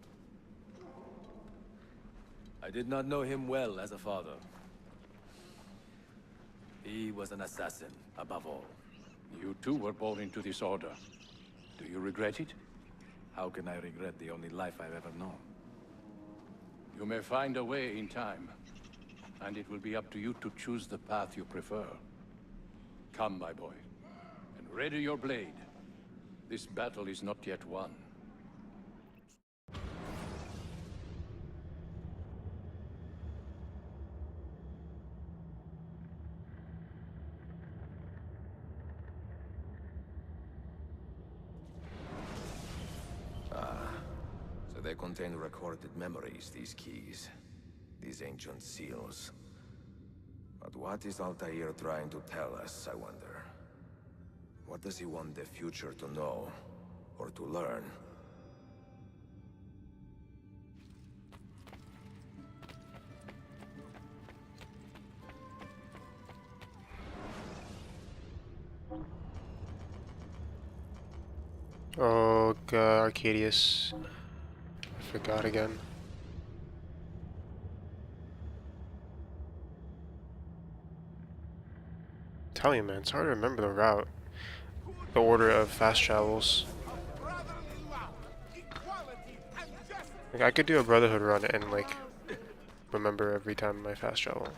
[SPEAKER 13] I did not know him well as a father. He was an assassin, above all.
[SPEAKER 12] You too were born into this order. Do you regret it?
[SPEAKER 13] How can I regret the only life I've ever known?
[SPEAKER 12] You may find a way in time, and it will be up to you to choose the path you prefer. Come, my boy, and ready your blade. This battle is not yet won.
[SPEAKER 6] So they contain recorded memories, these keys. These ancient seals. But what is Altair trying to tell us, I wonder? What does he want the future to know? Or to learn?
[SPEAKER 5] Oh god, Arcadius. I forgot again. Tell me, man, it's hard to remember the route. The order of fast travels. Like, I could do a Brotherhood run and, like, remember every time I fast travel.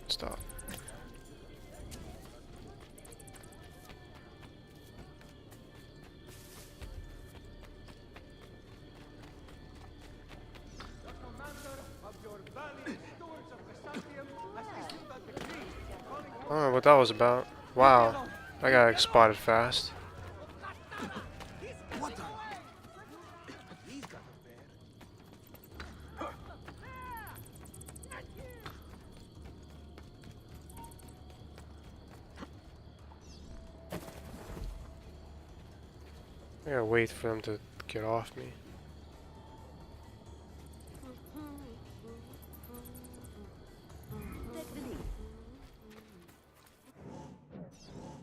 [SPEAKER 5] Stop. I don't know what that was about. Wow, I got spotted fast. I gotta wait for them to get off me.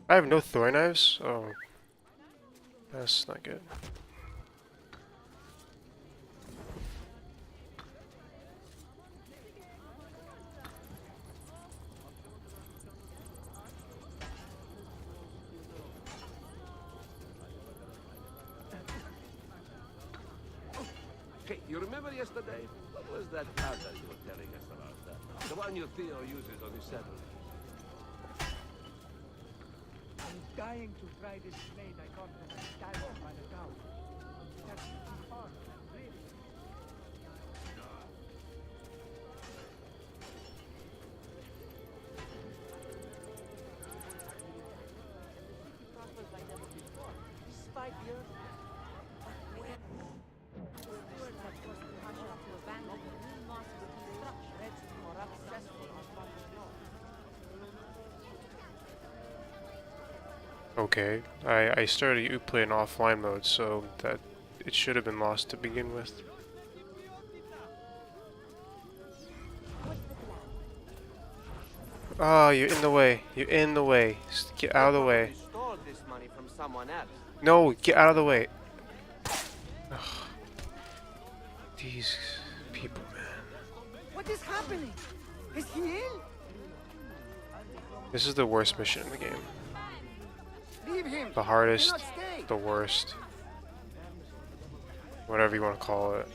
[SPEAKER 5] I have no Thor knives? Oh. That's not good.
[SPEAKER 14] Hey, you remember yesterday? What was that powder you were telling us about? The one your Theo uses on his saddle.
[SPEAKER 15] I'm dying to try this blade I got from the skyline by the tower. That's too far, really. This 5 years.
[SPEAKER 5] Okay, I started Uplay in offline mode, so that it should have been lost to begin with. Oh, you're in the way. You're in the way. Just get out of the way.
[SPEAKER 16] Stole this money from someone else.
[SPEAKER 5] No, get out of the way. Ugh. These people, man.
[SPEAKER 8] What is happening? Is he ill?
[SPEAKER 5] This is the worst mission in the game.
[SPEAKER 8] Leave him.
[SPEAKER 5] The hardest,
[SPEAKER 8] Do not stay.
[SPEAKER 5] the worst. Whatever you want to call it.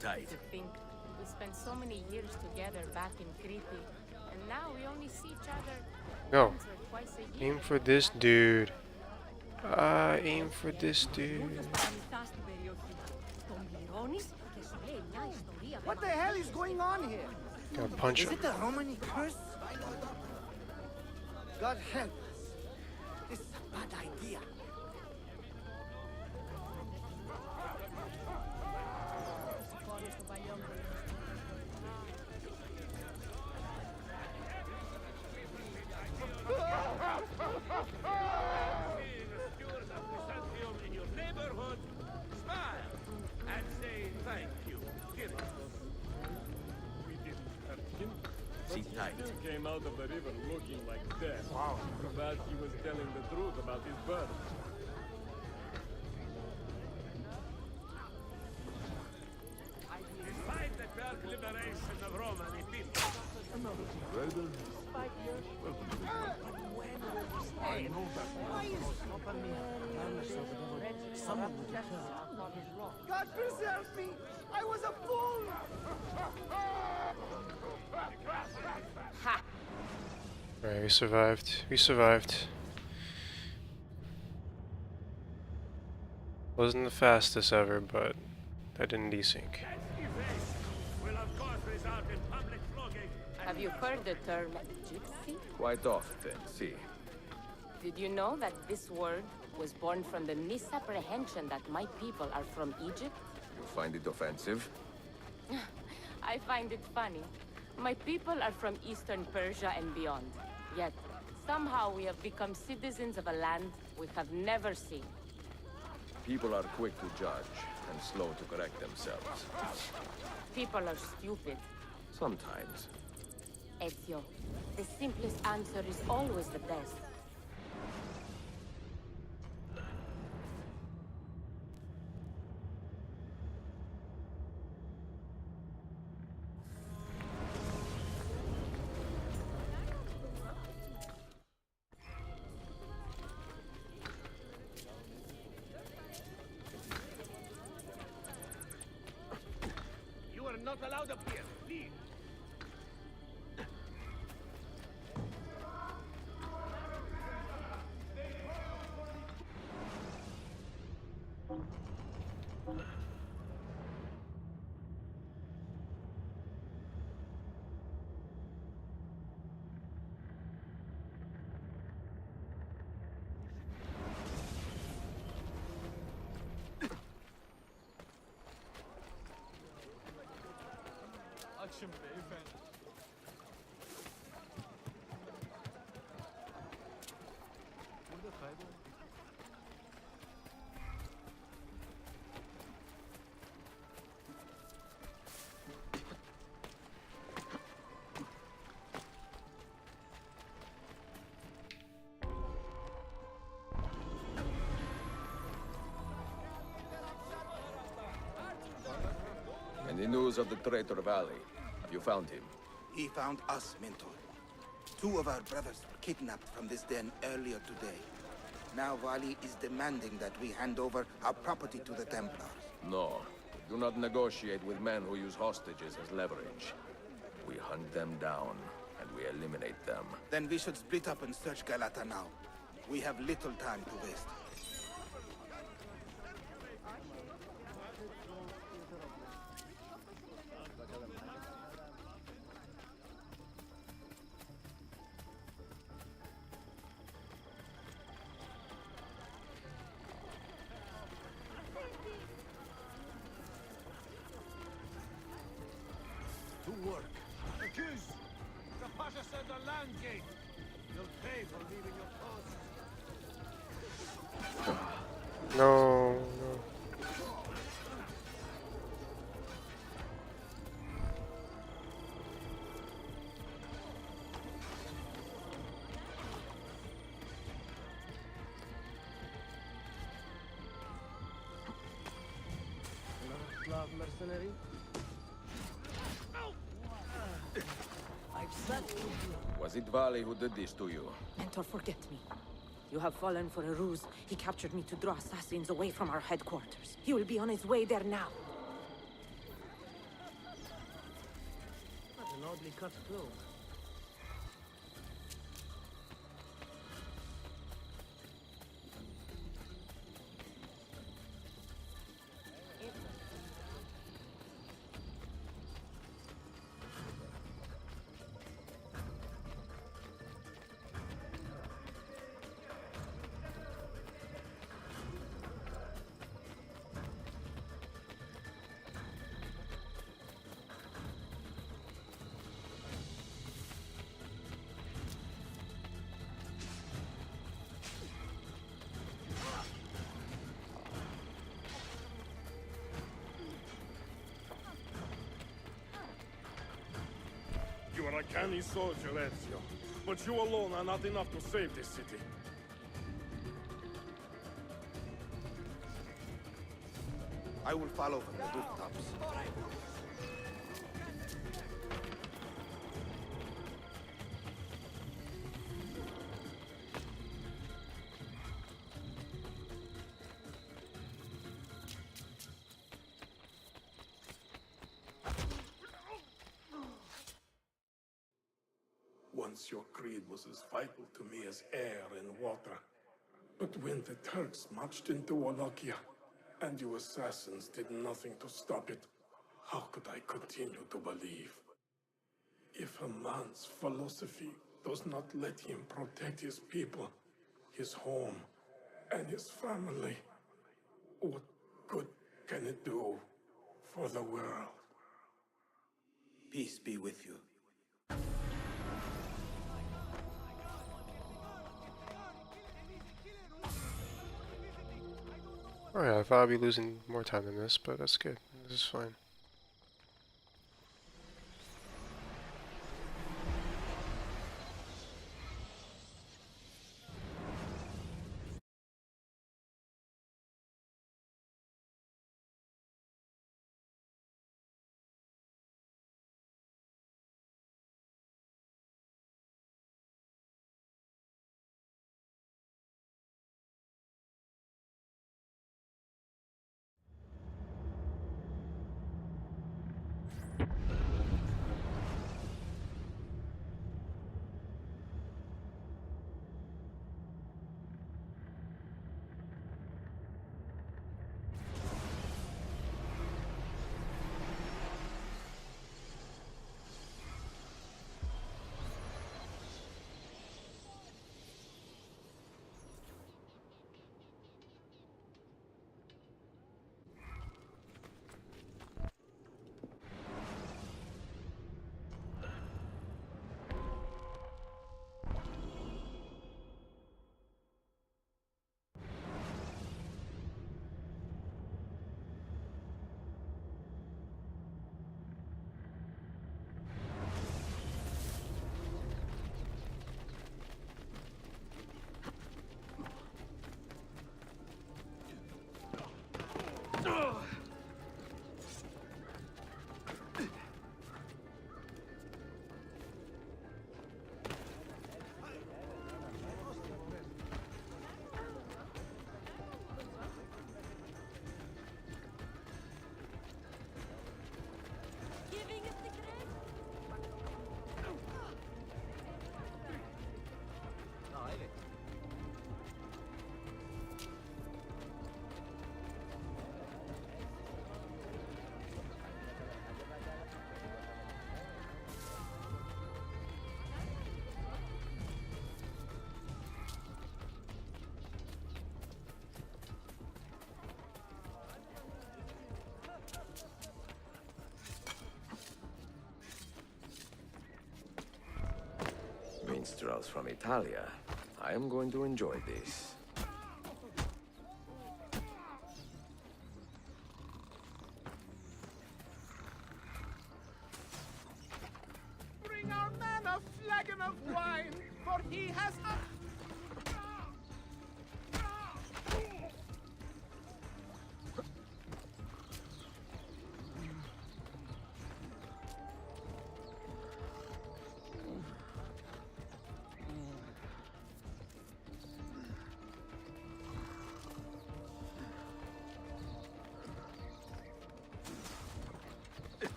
[SPEAKER 10] Tight.
[SPEAKER 17] To think we spent so many years together back in Crete, and now we only see each other
[SPEAKER 5] Go.
[SPEAKER 17] once or twice a year.
[SPEAKER 5] Aim for this dude. Aim for this dude.
[SPEAKER 8] What the hell is going on here?
[SPEAKER 5] Gotta punch
[SPEAKER 8] Is
[SPEAKER 5] him.
[SPEAKER 8] it the Romani curse? God help us. This is a bad idea.
[SPEAKER 9] He came out of the river looking like death. Wow. But he was telling the truth about his birth. Despite the dark liberation of Romani people.
[SPEAKER 15] 5 years.
[SPEAKER 8] Why is
[SPEAKER 15] Someone would return.
[SPEAKER 8] God preserve me! I was a fool!
[SPEAKER 17] Ha!
[SPEAKER 5] Alright, we survived. We survived. Wasn't the fastest ever, but that didn't desync.
[SPEAKER 17] Have you heard the term gypsy?
[SPEAKER 6] Quite often, see.
[SPEAKER 17] Did you know that this word was born from the misapprehension that my people are from Egypt?
[SPEAKER 6] You find it offensive?
[SPEAKER 17] I find it funny. My people are from Eastern Persia and beyond. Yet, somehow we have become citizens of a land we have never seen.
[SPEAKER 6] People are quick to judge and slow to correct themselves.
[SPEAKER 17] People are stupid.
[SPEAKER 6] Sometimes.
[SPEAKER 17] Ezio, the simplest answer is always the best.
[SPEAKER 14] You are not allowed up here. Leave.
[SPEAKER 4] açım beyefendi. Burada kayboldu.
[SPEAKER 6] Any news of the traitor Valley? Have you found him?
[SPEAKER 7] He found us, Mentor. 2 of our brothers were kidnapped from this den earlier today. Now Valley is demanding that we hand over our property to the Templars.
[SPEAKER 6] No. Do not negotiate with men who use hostages as leverage. We hunt them down, and we eliminate them.
[SPEAKER 7] Then we should split up and search Galata now. We have little time to waste.
[SPEAKER 15] To work. Accused! The Pasha said the land gate. You'll pay for leaving your post.
[SPEAKER 5] No, no.
[SPEAKER 15] Another Slav mercenary?
[SPEAKER 1] I've slept with you.
[SPEAKER 6] Was it Valley who did this to you?
[SPEAKER 1] Mentor, forget me. You have fallen for a ruse. He captured me to draw assassins away from our headquarters. He will be on his way there now.
[SPEAKER 15] That's an oddly cut cloak.
[SPEAKER 9] You are a canny soldier, Ezio. But you alone are not enough to save this city.
[SPEAKER 7] I will follow from the rooftops.
[SPEAKER 9] Once your creed was as vital to me as air and water. But when the Turks marched into Wallachia, and you assassins did nothing to stop it, how could I continue to believe? If a man's philosophy does not let him protect his people, his home, and his family, what good can it do for the world?
[SPEAKER 7] Peace be with you.
[SPEAKER 5] Alright, I thought I'd be losing more time than this, but that's good. This is fine.
[SPEAKER 6] minstrels from Italia. I am going to enjoy this.
[SPEAKER 15] Bring our man a flagon of wine, for he has a...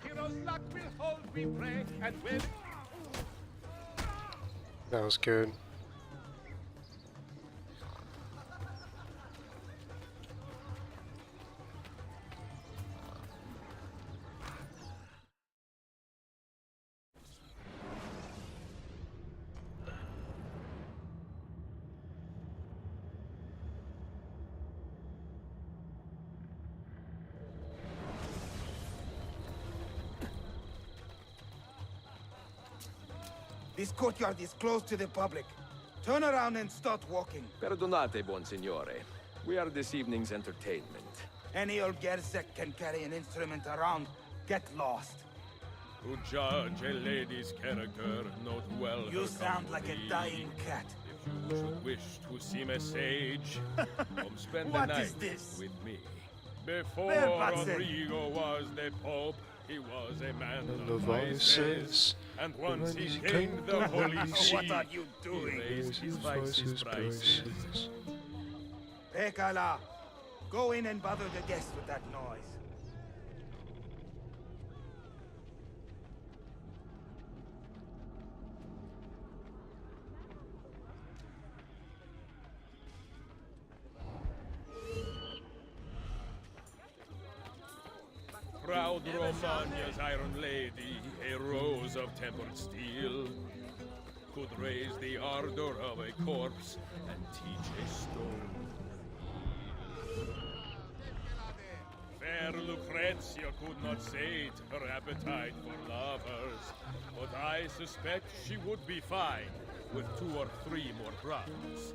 [SPEAKER 15] Hero's luck will hold, we pray, and will...
[SPEAKER 5] That was good.
[SPEAKER 7] This courtyard is closed to the public. Turn around and start walking.
[SPEAKER 6] Perdonate, buon signore. We are this evening's entertainment.
[SPEAKER 7] Any old Gerzek can carry an instrument around. Get lost.
[SPEAKER 18] To judge a lady's character, note well
[SPEAKER 7] You
[SPEAKER 18] her
[SPEAKER 7] sound like a
[SPEAKER 18] company.
[SPEAKER 7] dying cat.
[SPEAKER 18] If you should wish to seem a sage, come spend the
[SPEAKER 7] What
[SPEAKER 18] night
[SPEAKER 7] is this?
[SPEAKER 18] with me. Before
[SPEAKER 7] Verbatim.
[SPEAKER 18] Rodrigo was the Pope, he was a man
[SPEAKER 5] The
[SPEAKER 18] of vices. And once he gained the Holy See,
[SPEAKER 7] What are you doing?
[SPEAKER 18] he raised his vices prices.
[SPEAKER 7] Pekala, go in and bother the guests with that noise.
[SPEAKER 18] Proud Romagna's iron lady, a rose of tempered steel, could raise the ardor of a corpse and teach a stone. Fair Lucrezia could not sate her appetite for lovers, but I suspect she would be fine with 2 or 3 more brothers.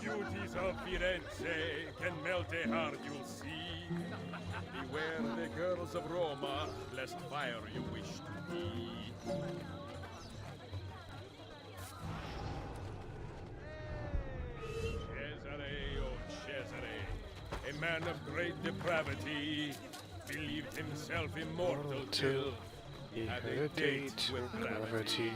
[SPEAKER 18] Beauties of Firenze can melt a heart, you'll see. Beware the girls of Roma, lest fire you wish to be. Cesare, oh Cesare, a man of great depravity, believed himself immortal till he had a date with gravity.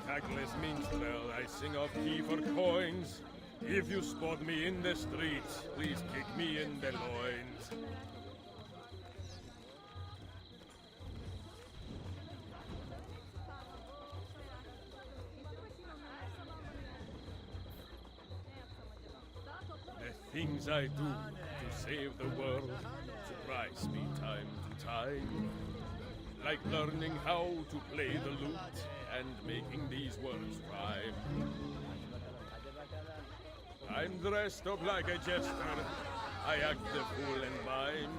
[SPEAKER 18] Tactless minstrel, I sing off key for coins. If you spot me in the streets, please kick me in the loins. The things I do to save the world surprise me time to time. Like learning how to play the lute and making these words rhyme. I'm dressed up like a jester, I act the fool and mime.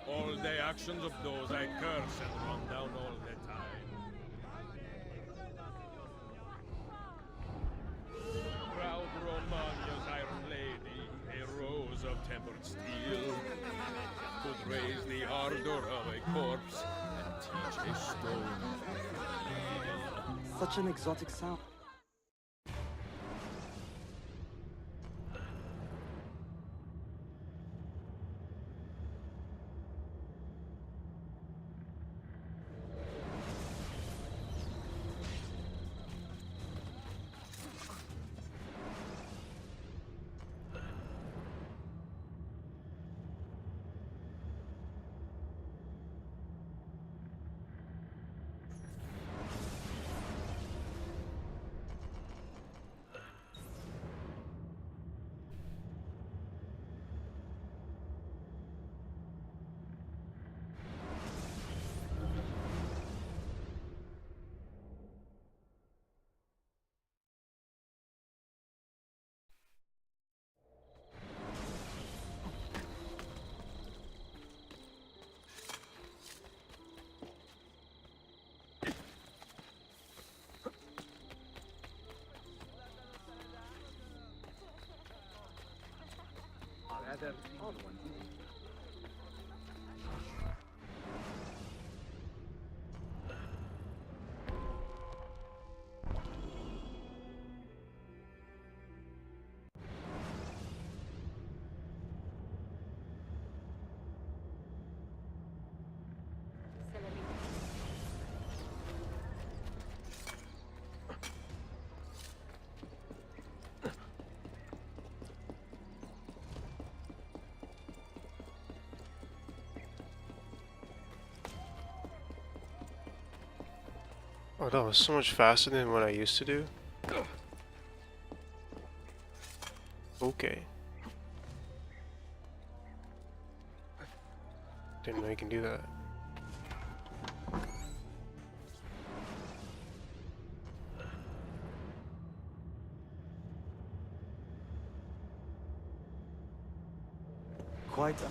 [SPEAKER 18] All the actions of those I curse and run down all the time. Proud Romagna's iron lady, a rose of tempered steel, could raise the ardor of a corpse and teach a stone.
[SPEAKER 3] Such an exotic sound.
[SPEAKER 15] Rather odd one.
[SPEAKER 5] Oh, that was so much faster than what I used to do. Okay. Didn't know you can do that.
[SPEAKER 3] Quite a...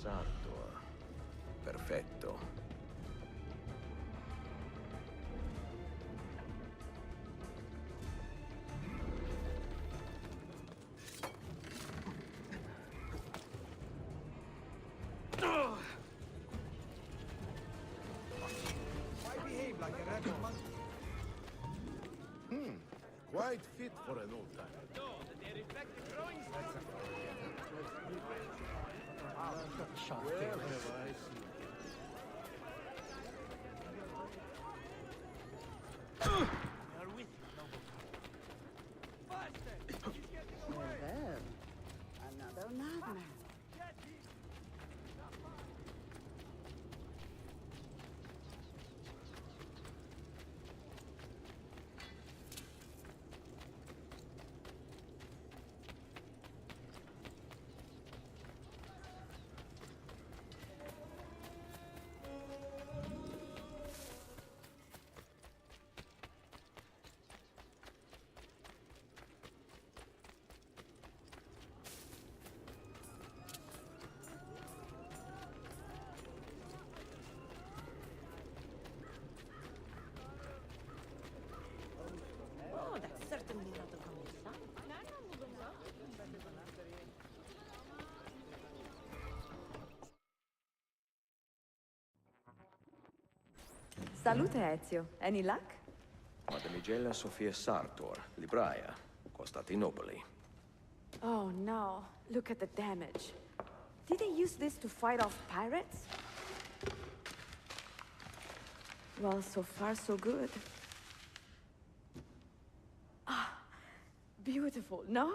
[SPEAKER 6] Santo. Perfetto.
[SPEAKER 7] Why behave like a rabid monkey?
[SPEAKER 14] Quite fit for an old timer. Where have I seen
[SPEAKER 11] Another madman. Salute, Ezio. Any luck?
[SPEAKER 6] Mademoiselle Sophia Sartor, Libraia, Costantinopoli.
[SPEAKER 11] Oh no, look at the damage. Did they use this to fight off pirates? Well, so far so good. Ah, beautiful, no?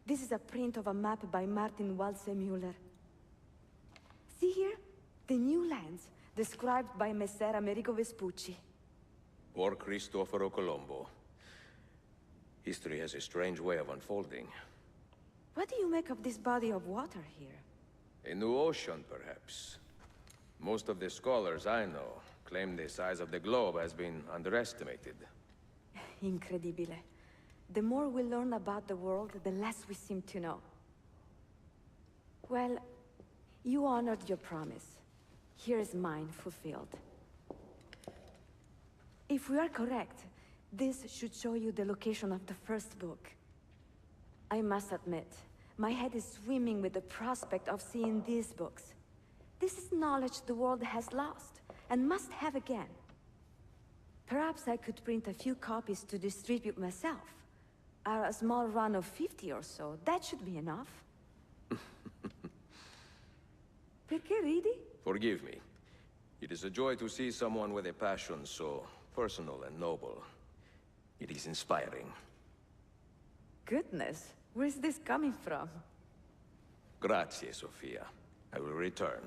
[SPEAKER 11] This is a print of a map by Martin Waldseemüller. See here? The new lands, described by Messer Amerigo Vespucci.
[SPEAKER 6] Or Cristoforo Colombo. History has a strange way of unfolding.
[SPEAKER 11] What do you make of this body of water here?
[SPEAKER 6] A new ocean, perhaps. Most of the scholars I know claim the size of the globe has been underestimated.
[SPEAKER 11] Incredibile. The more we learn about the world, the less we seem to know. Well, you honored your promise. Here is mine fulfilled. If we are correct, this should show you the location of the first book. I must admit, my head is swimming with the prospect of seeing these books. This is knowledge the world has lost, and must have again. Perhaps I could print a few copies to distribute myself. A small run of 50 or so, that should be enough. Perché ridi?
[SPEAKER 6] Forgive me. It is a joy to see someone with a passion so personal and noble. It is inspiring.
[SPEAKER 11] Goodness, where's this coming from?
[SPEAKER 6] Grazie, Sophia. I will return.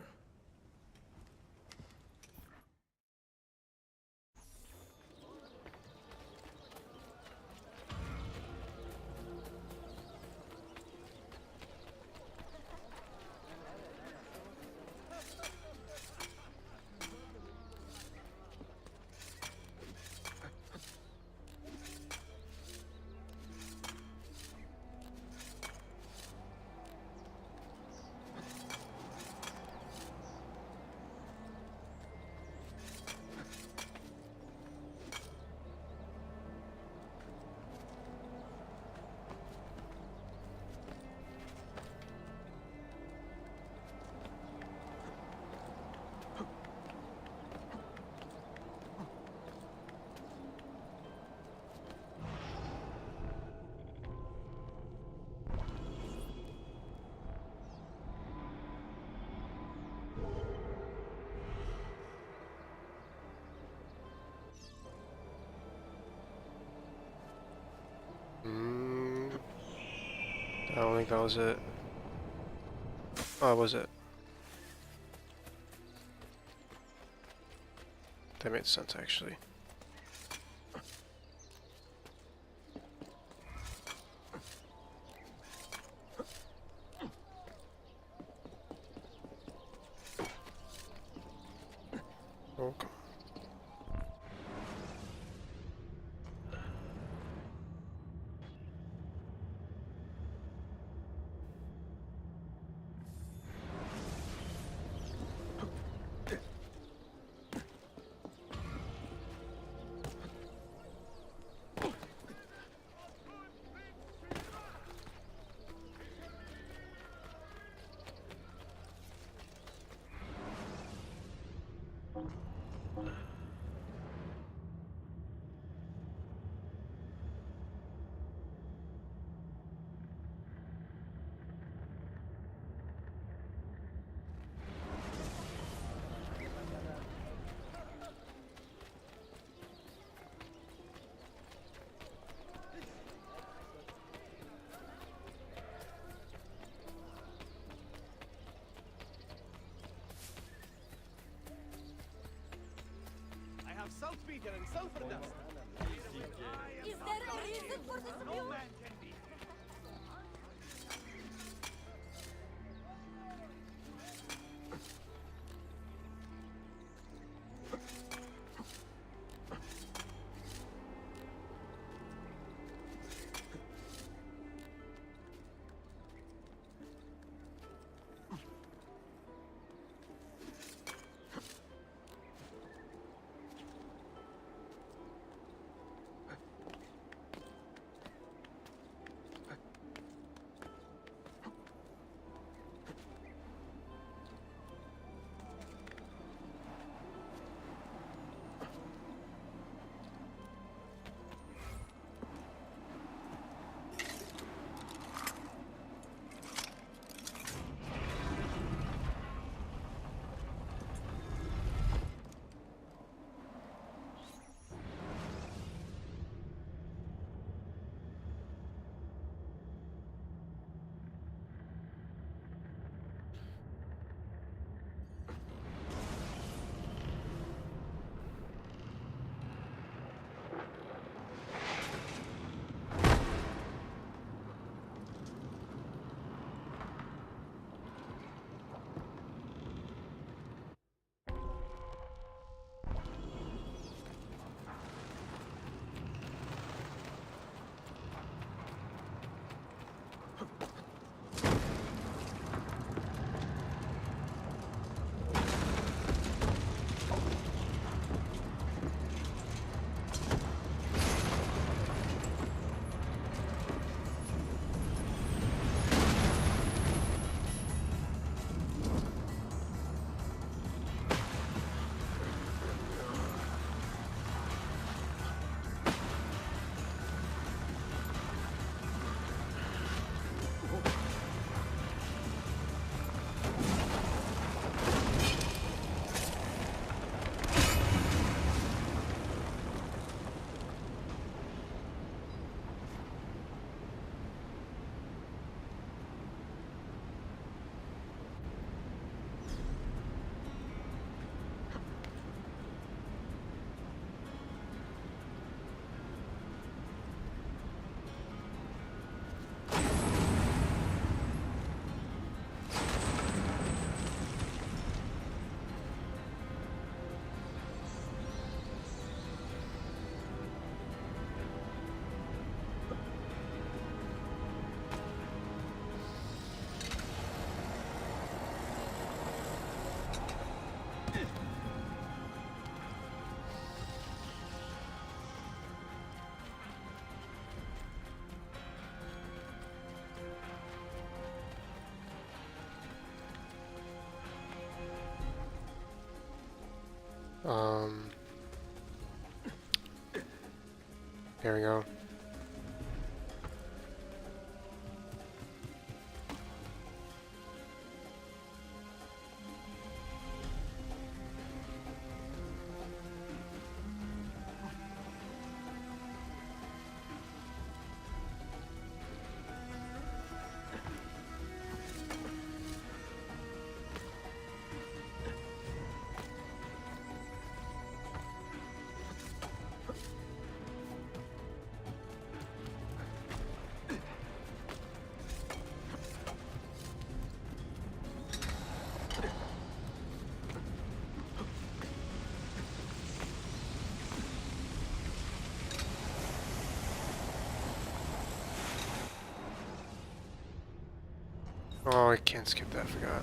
[SPEAKER 5] I don't think that was it. Oh, was it? That made sense, actually. Okay.
[SPEAKER 15] Saltpeter and sulfur dust.
[SPEAKER 1] Is there a reason for this
[SPEAKER 15] No
[SPEAKER 1] abuse?
[SPEAKER 15] man can be.
[SPEAKER 5] There we go. Oh, I can't skip that, I forgot.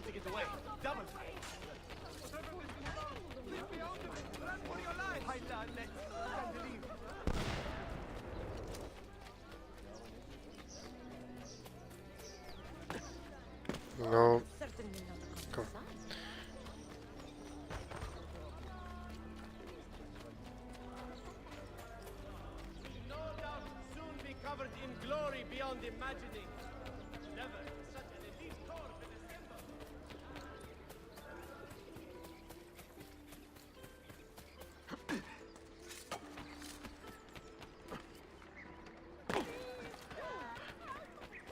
[SPEAKER 7] To get away. Double time. Run for your life. Let's leave.
[SPEAKER 5] No. Go.
[SPEAKER 7] No doubt soon be covered in glory beyond imagining. Never such an elite corps been assembled.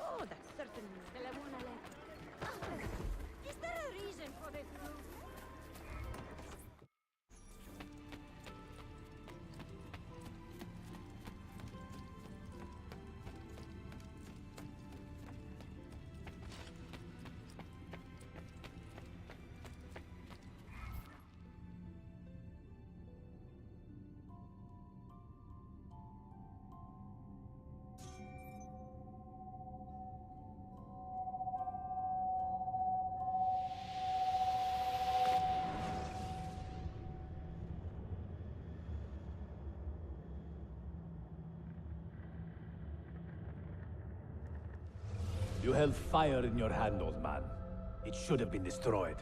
[SPEAKER 11] Oh, that's certainly.
[SPEAKER 12] held fire in your hand, old man. It should have been destroyed.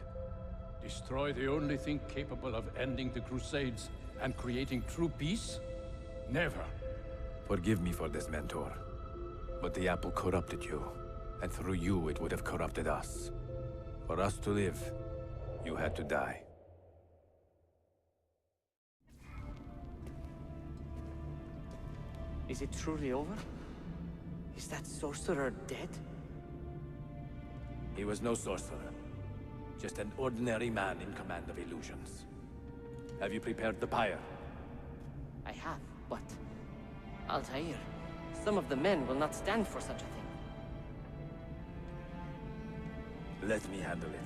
[SPEAKER 18] Destroy the only thing capable of ending the Crusades and creating true peace? Never.
[SPEAKER 13] Forgive me for this, Mentor. But the apple corrupted you. And through you, it would have corrupted us. For us to live, you had to die.
[SPEAKER 16] Is it truly over? Is that sorcerer dead?
[SPEAKER 13] He was no sorcerer. Just an ordinary man in command of illusions. Have you prepared the pyre?
[SPEAKER 16] I have, but... Altair, some of the men will not stand for such a thing.
[SPEAKER 13] Let me handle it.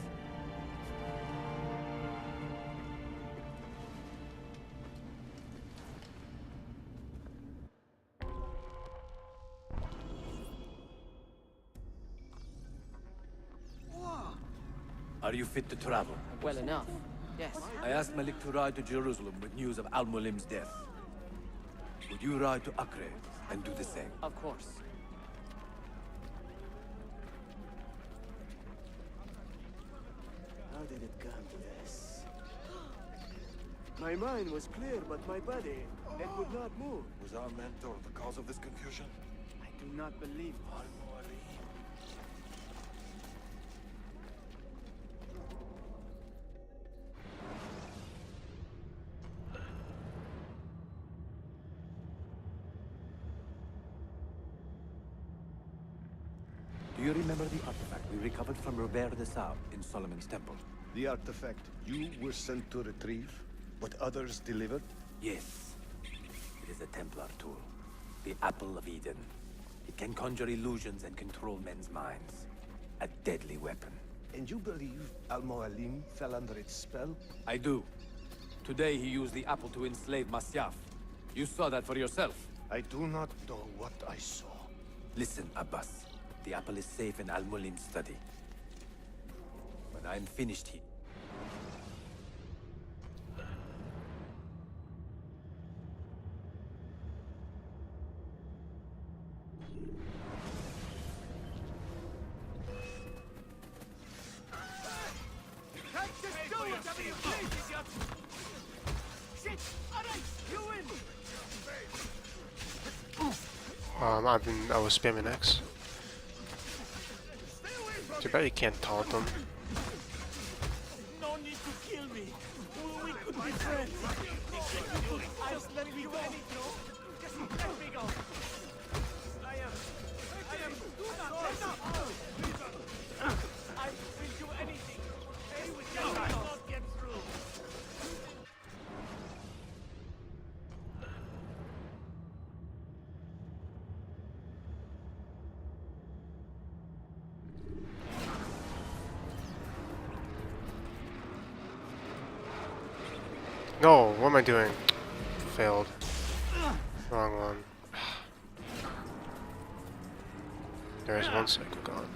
[SPEAKER 13] Are you fit to travel?
[SPEAKER 16] Well enough, yes.
[SPEAKER 13] I asked Malik to ride to Jerusalem with news of Al-Mulim's death. Would you ride to Acre and do the same?
[SPEAKER 16] Of course.
[SPEAKER 7] How did it come to this? My mind was clear, but my body, it would not move.
[SPEAKER 6] Was our mentor the cause of this confusion?
[SPEAKER 7] I do not believe it.
[SPEAKER 13] Do you remember the artifact we recovered from Robert de Sau in Solomon's temple?
[SPEAKER 7] The artifact you were sent to retrieve, but others delivered?
[SPEAKER 13] Yes. It is a Templar tool. The Apple of Eden. It can conjure illusions and control men's minds. A deadly weapon.
[SPEAKER 7] And you believe Al-Mualim fell under its spell?
[SPEAKER 13] I do. Today he used the apple to enslave Masyaf. You saw that for yourself.
[SPEAKER 7] I do not know what I saw.
[SPEAKER 13] Listen, Abbas. The apple is safe in Al-Mulim's study. When I'm finished here...
[SPEAKER 5] I was spamming X. Too bad you can't taunt them.
[SPEAKER 15] No need to kill me. We could be friends. Just let me go. Just let me go. I am. I will do anything. We cannot get through.
[SPEAKER 5] No, what am I doing? Failed. Wrong one. There's one cycle gone.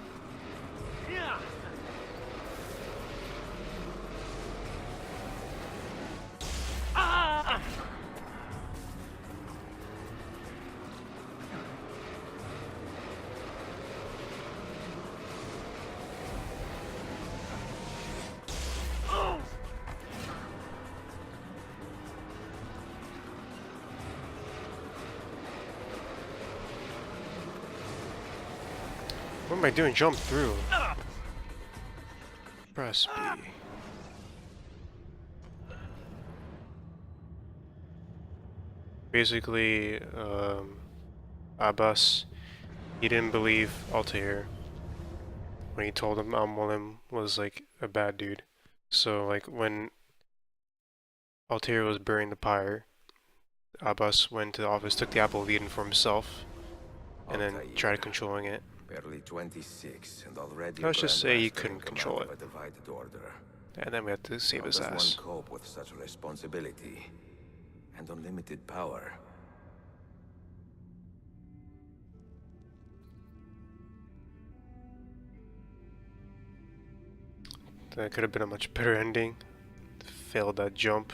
[SPEAKER 5] What am I doing? Jump through. Press B. Basically, Abbas, he didn't believe Altair when he told him Al-Mulim was like a bad dude. So like when Altair was burying the pyre, Abbas went to the office, took the Apple of Eden for himself, and then tried controlling it.
[SPEAKER 6] Barely 26, and already
[SPEAKER 5] Let's just say he
[SPEAKER 6] Grandmaster
[SPEAKER 5] couldn't
[SPEAKER 6] in
[SPEAKER 5] control
[SPEAKER 6] command
[SPEAKER 5] it.
[SPEAKER 6] of a divided order.
[SPEAKER 5] And then we had to save
[SPEAKER 6] How
[SPEAKER 5] his
[SPEAKER 6] does
[SPEAKER 5] ass.
[SPEAKER 6] one cope with such responsibility and unlimited power?
[SPEAKER 5] That could have been a much better ending. Failed that jump.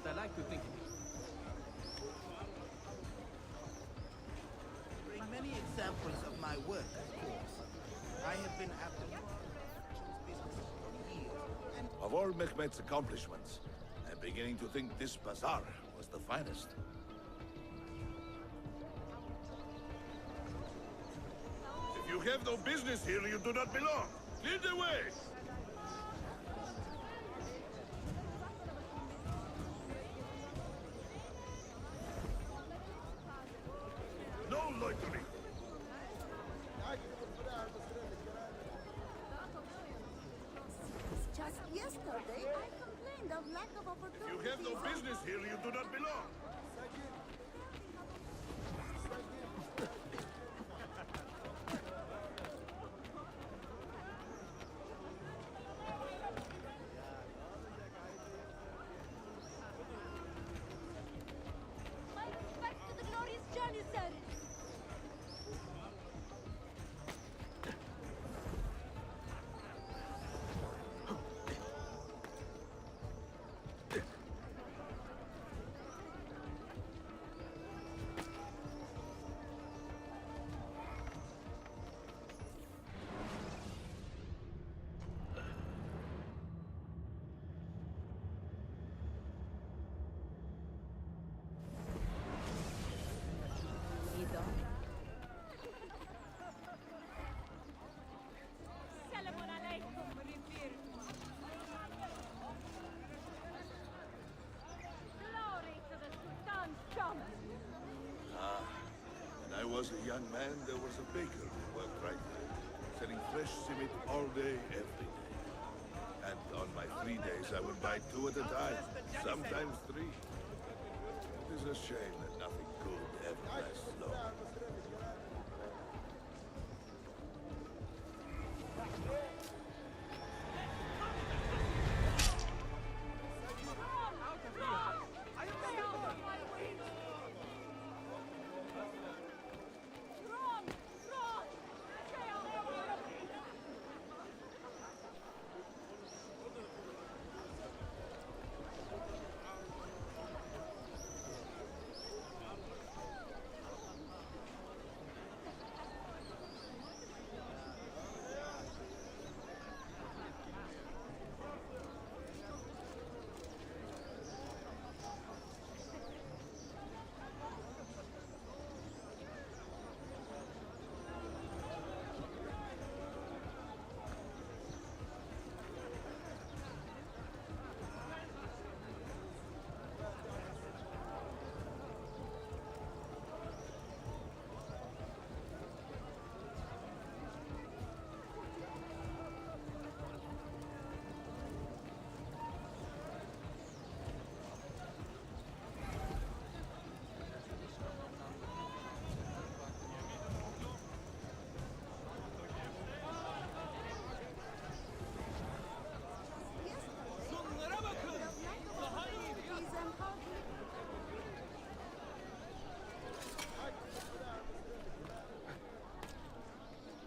[SPEAKER 15] But I like to think
[SPEAKER 7] Bring many examples of my work, of course. I have been at the business for years, and
[SPEAKER 19] Of all Mehmet's accomplishments, I'm beginning to think this bazaar was the finest. If you have no business here, you do not belong. Clear the way! No loitering!
[SPEAKER 20] Just yesterday, I complained of lack of
[SPEAKER 19] If
[SPEAKER 20] opportunities.
[SPEAKER 19] you have no business here, you do not belong.
[SPEAKER 20] My respect to the glorious Janissaries.
[SPEAKER 15] Selamun alaikum, Rivir. Glory to the Sultan's Shaman.
[SPEAKER 19] Ah, when I was a young man, there was a baker who worked right there, selling fresh simit all day, every day. And on my 3 days, I would buy 2 at a time, sometimes 3. It is a shame that nothing good ever lasts long.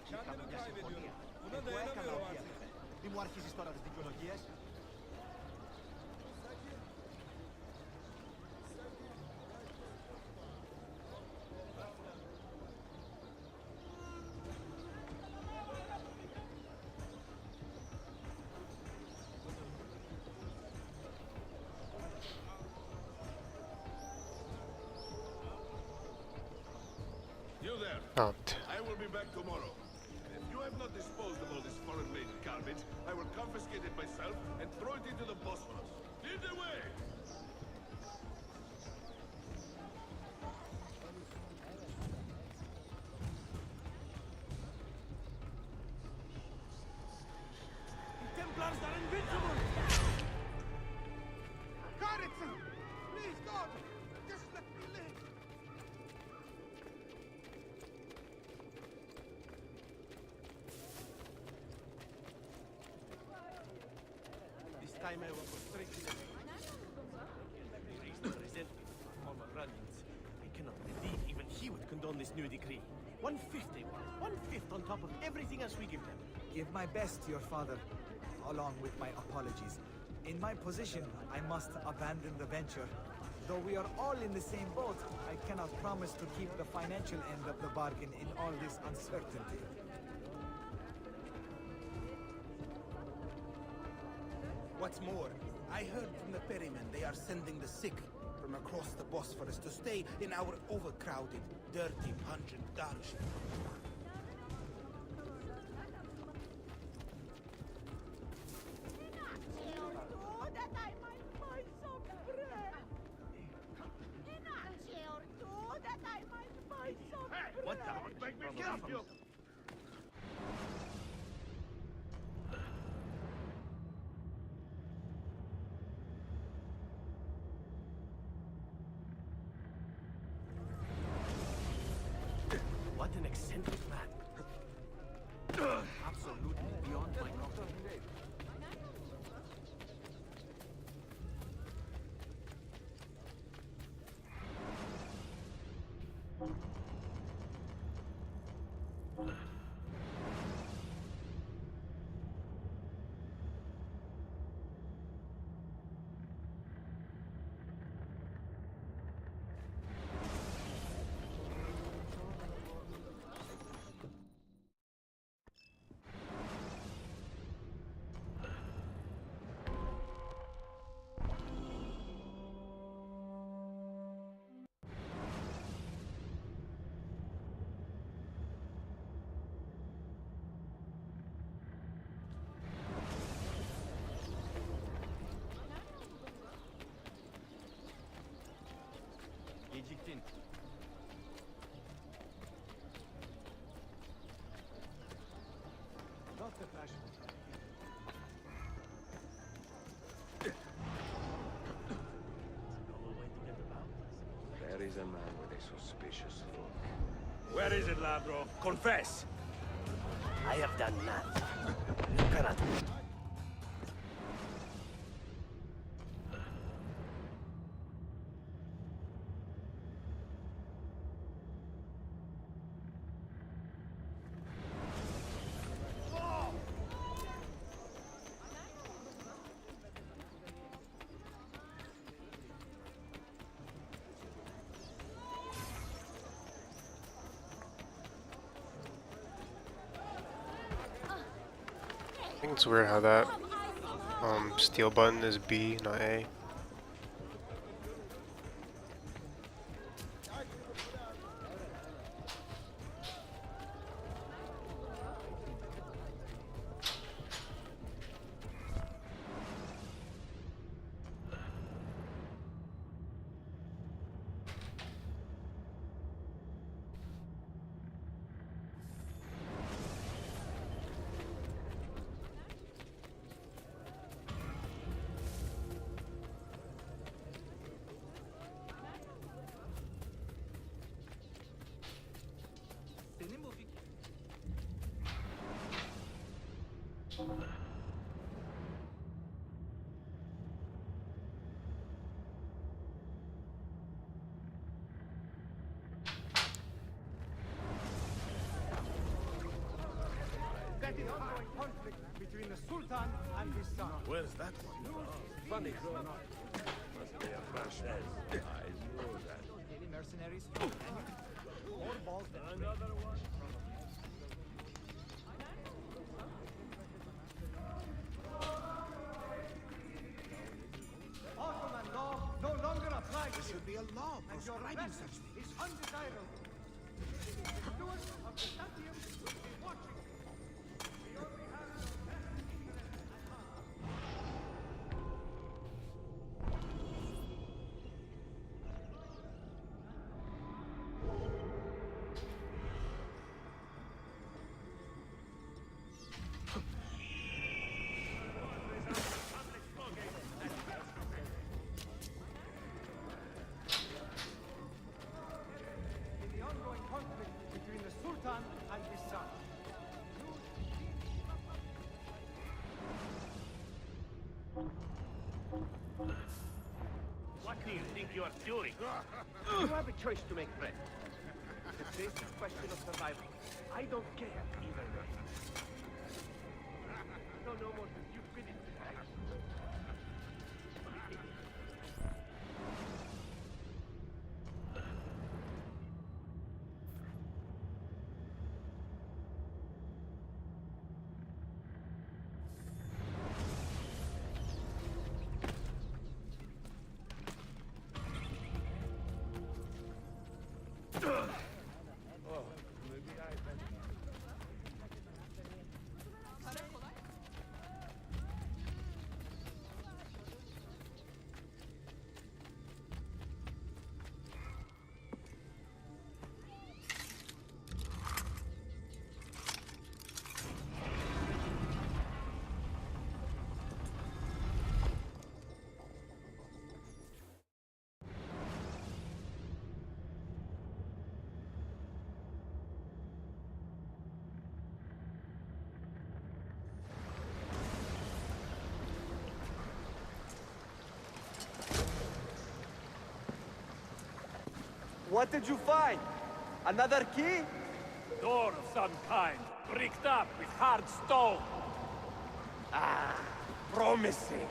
[SPEAKER 15] Kendimi kaybediyorum. Buna dayanamıyorum artık.
[SPEAKER 7] Μη μου αρχίζεις τώρα τις δικαιολογίες.
[SPEAKER 19] You there.
[SPEAKER 5] Not.
[SPEAKER 19] I will be back tomorrow. And if you have not disposed of salvage, I will confiscate it myself and throw it into the Bosphorus. Lead the way!
[SPEAKER 15] Templars are invincible!
[SPEAKER 7] Garrison! Please, God! Just let me live!
[SPEAKER 15] This time I will go straight to the veins. They raised the resentment of former run-ins. I cannot believe even he would condone this new decree. 1/5 they want. 1/5 on top of everything else we give them.
[SPEAKER 21] Give my best to your father, along with my apologies. In my position, I must abandon the venture. Though we are all in the same boat, I cannot promise to keep the financial end of the bargain in all this uncertainty.
[SPEAKER 22] What's more, I heard from the ferrymen they are sending the sick from across the Bosphorus to stay in our overcrowded, dirty pungent Darsh.
[SPEAKER 15] What the? Make me kill you! What an eccentric man. Absolutely beyond my comprehension. Geciktin.
[SPEAKER 21] Not the passion.
[SPEAKER 14] There is a man with a suspicious look. Where is it, Labro? Confess!
[SPEAKER 15] I have done nothing. You cannot.
[SPEAKER 5] I think it's weird how that steel button is B, not A.
[SPEAKER 21] That is ongoing conflict between the Sultan and his son.
[SPEAKER 14] Where's that one? Funny. Must be a flash. I know that.
[SPEAKER 21] Daily mercenaries from more balls than
[SPEAKER 14] Another one.
[SPEAKER 21] Ottoman law no longer applies.
[SPEAKER 22] There should be a law proscribing such things.
[SPEAKER 21] Is undesirable. The stewards of the stadium will be watching. We only have
[SPEAKER 15] What do you think you're doing? You have a choice to make, friend. It's a basic question of survival. I don't care either way. No more stupidity.
[SPEAKER 4] What did you find? Another key?
[SPEAKER 15] Door of some kind, bricked up with hard stone.
[SPEAKER 4] Ah, promising.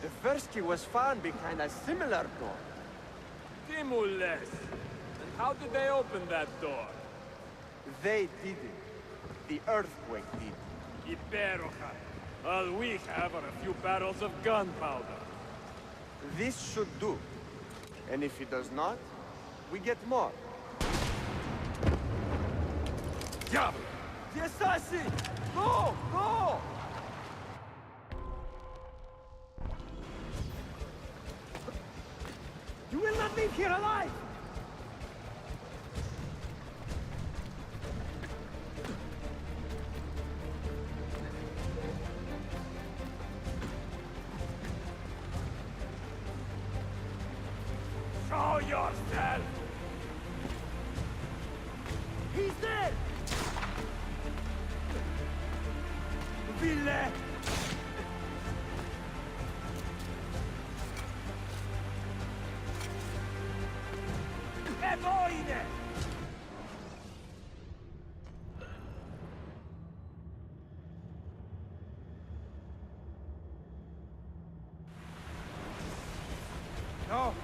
[SPEAKER 4] The first key was found behind a similar door.
[SPEAKER 15] Timules. And how did they open that door?
[SPEAKER 4] They didn't. The earthquake did.
[SPEAKER 15] Iberoja. All we have are a few barrels of gunpowder.
[SPEAKER 4] This should do. And if it does not, we get more.
[SPEAKER 15] Diablo!
[SPEAKER 4] The assassin! Go! Go! You will not leave here alive!
[SPEAKER 15] Show yourself!
[SPEAKER 4] He's dead! Ville!
[SPEAKER 15] Evoide!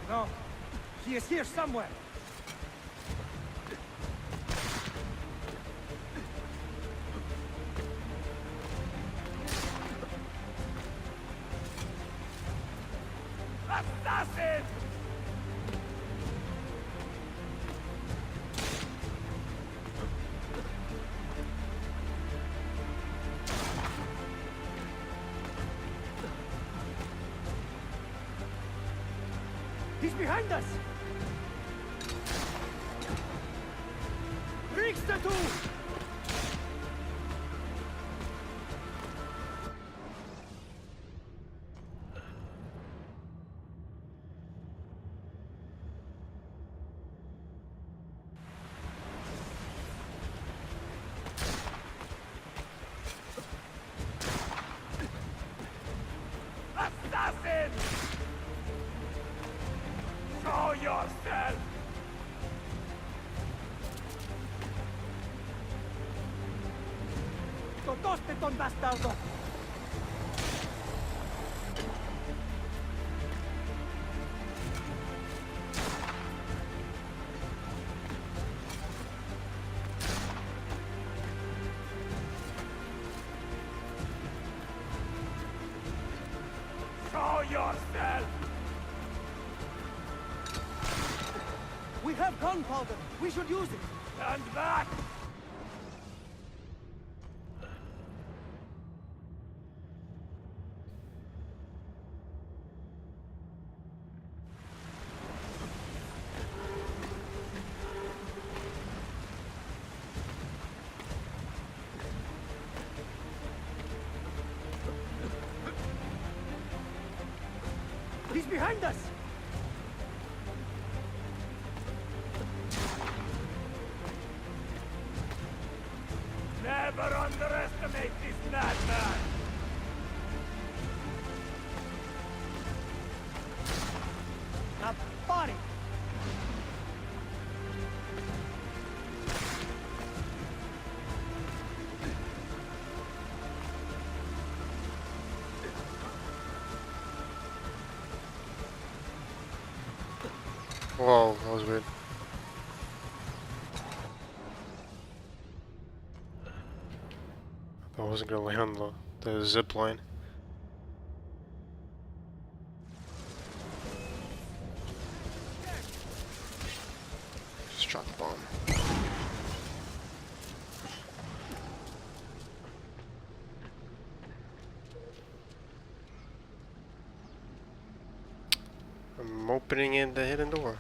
[SPEAKER 4] No. He is here somewhere.
[SPEAKER 15] Assassin!
[SPEAKER 4] He's behind us! Reach the two!
[SPEAKER 15] Assassin! Show yourself!
[SPEAKER 4] ¡Totoste, ton bastardo!
[SPEAKER 15] Show yourself!
[SPEAKER 4] We have gunpowder! We should use it!
[SPEAKER 15] Stand back!
[SPEAKER 4] He's behind us!
[SPEAKER 15] Never underestimate this madman!
[SPEAKER 5] Whoa, that was weird. I wasn't gonna land on the zip line. Just drop the bomb. I'm opening in the hidden door.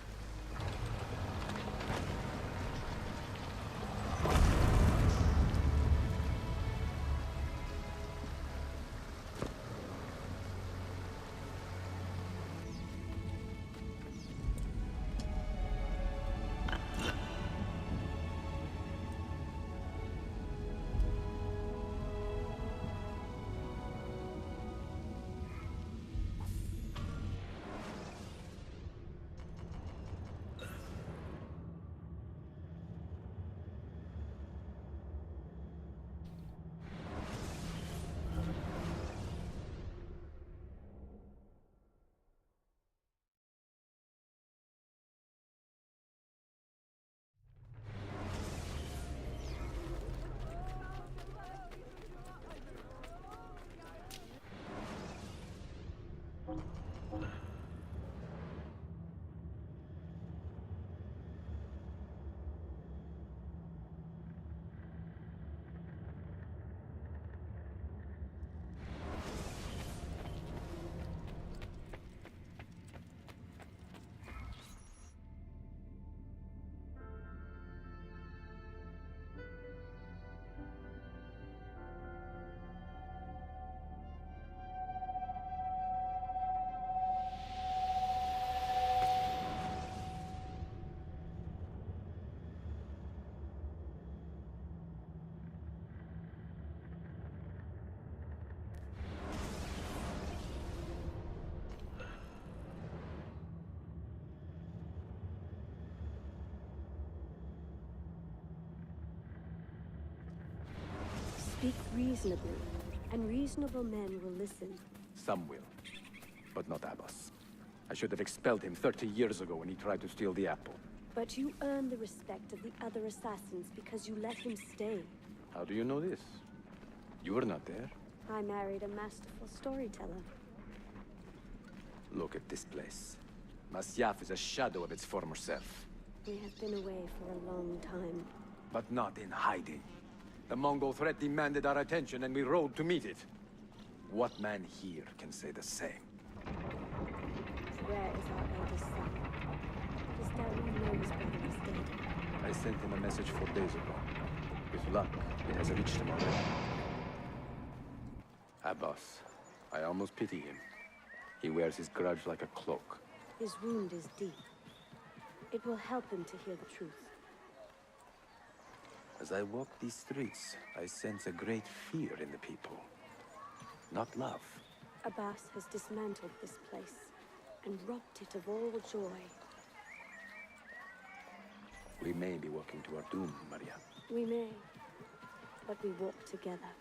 [SPEAKER 2] Speak reasonably, and reasonable men will listen.
[SPEAKER 12] Some will, but not Abbas. I should have expelled him 30 years ago when he tried to steal the apple.
[SPEAKER 2] But you earn the respect of the other assassins because you let him stay.
[SPEAKER 12] How do you know this? You were not there.
[SPEAKER 2] I married a masterful storyteller.
[SPEAKER 12] Look at this place. Masyaf is a shadow of its former self.
[SPEAKER 2] We have been away for a long time.
[SPEAKER 12] But not in hiding. The Mongol threat demanded our attention and we rode to meet it. What man here can say the same?
[SPEAKER 2] Where is our eldest son? Does Darwin know his brother is dead?
[SPEAKER 12] I sent him a message 4 days ago. With luck, it has reached him already. Abbas, I almost pity him. He wears his grudge like a cloak.
[SPEAKER 2] His wound is deep. It will help him to hear the truth.
[SPEAKER 12] As I walk these streets, I sense a great fear in the people. Not love.
[SPEAKER 2] Abbas has dismantled this place and robbed it of all joy.
[SPEAKER 12] We may be walking to our doom, Maria.
[SPEAKER 2] We may, but we walk together.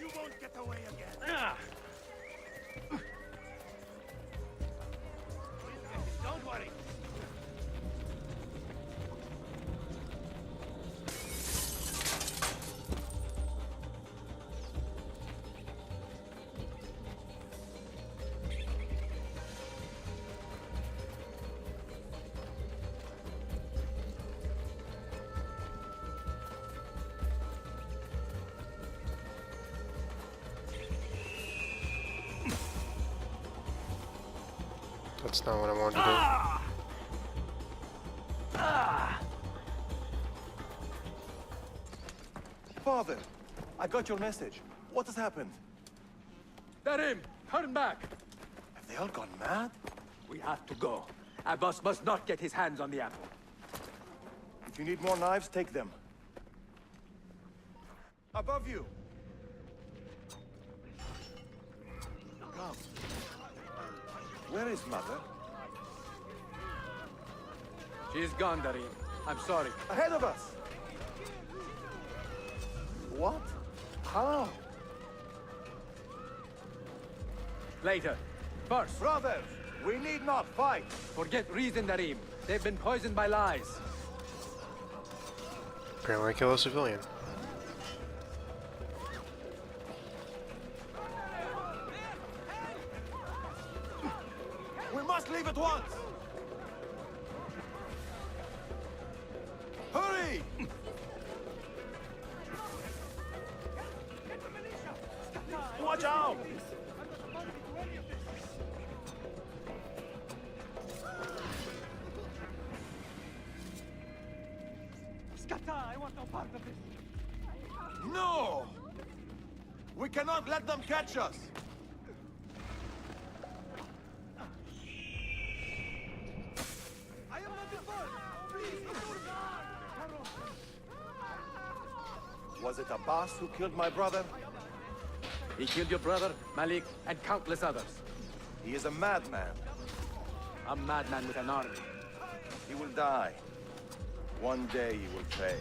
[SPEAKER 22] You won't get away again. Don't worry.
[SPEAKER 5] That's not what I wanted to do.
[SPEAKER 22] Father, I got your message. What has happened?
[SPEAKER 12] They're him! Turn back!
[SPEAKER 22] Have they all gone mad?
[SPEAKER 12] We have to go. Abbas must not get his hands on the apple.
[SPEAKER 22] If you need more knives, take them. Above you! Look out.
[SPEAKER 7] Where is Mother?
[SPEAKER 13] She's gone, Darim. I'm sorry.
[SPEAKER 7] Ahead of us! What? How?
[SPEAKER 13] Later. First.
[SPEAKER 7] Brothers, we need not fight.
[SPEAKER 13] Forget reason, Darim. They've been poisoned by lies.
[SPEAKER 5] Apparently I kill a civilian.
[SPEAKER 7] We must leave at once! Hurry! Watch out!
[SPEAKER 15] I want no part of this.
[SPEAKER 7] No! We cannot let them catch us!
[SPEAKER 15] I am not involved! Please,
[SPEAKER 7] Was it Abbas who killed my brother?
[SPEAKER 13] He killed your brother, Malik, and countless others.
[SPEAKER 7] He is a madman.
[SPEAKER 13] A madman with an army.
[SPEAKER 7] He will die. One day he will pay.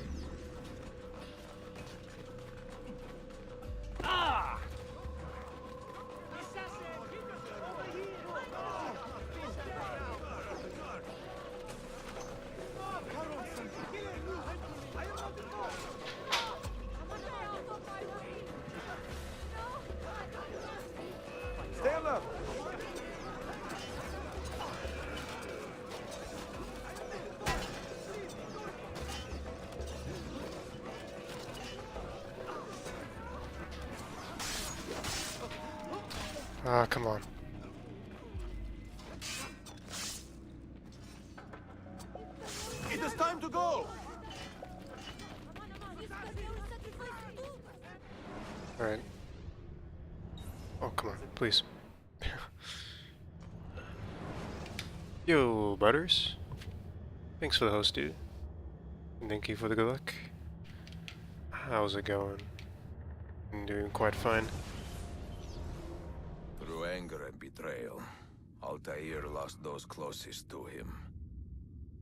[SPEAKER 15] Ah!
[SPEAKER 7] Stand up!
[SPEAKER 5] Ah, come on.
[SPEAKER 7] It is time to go!
[SPEAKER 5] Alright. Oh, come on, please. Yo, Butters. Thanks for the host, dude. And thank you for the good luck. How's it going? I'm doing quite fine.
[SPEAKER 6] Through anger and betrayal, Altair lost those closest to him.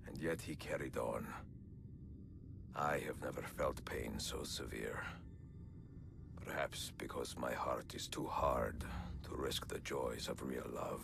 [SPEAKER 6] And yet he carried on. I have never felt pain so severe. Perhaps because my heart is too hard to risk the joys of real love.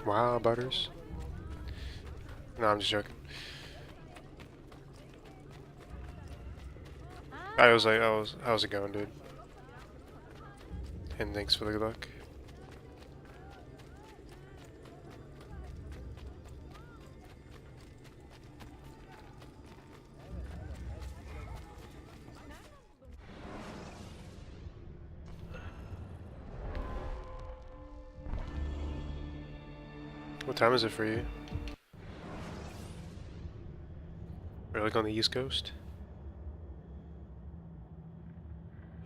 [SPEAKER 5] Wow, Butters. No, I'm just joking. How's it going, dude? And thanks for the good luck. What time is it for you? We're like on the East Coast?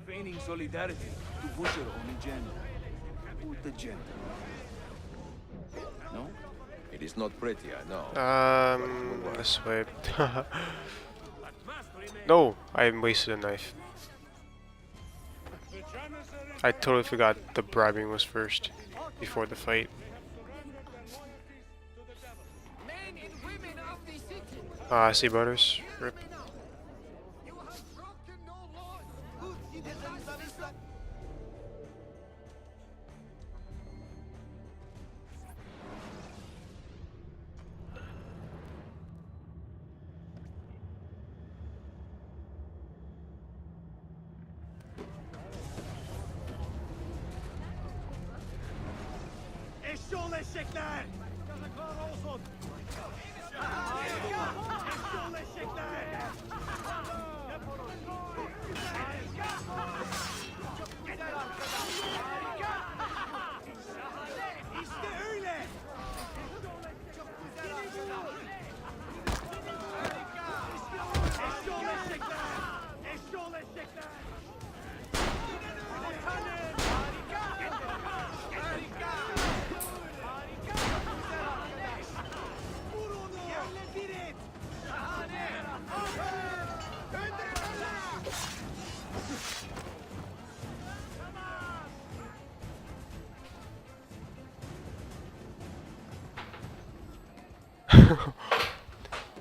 [SPEAKER 7] Feigning solidarity to push your own agenda. What agenda?
[SPEAKER 6] No? It is not pretty, I know.
[SPEAKER 5] This way. No, I wasted a knife. I totally forgot the bribing was first, before the fight. I see, Butters. Rip.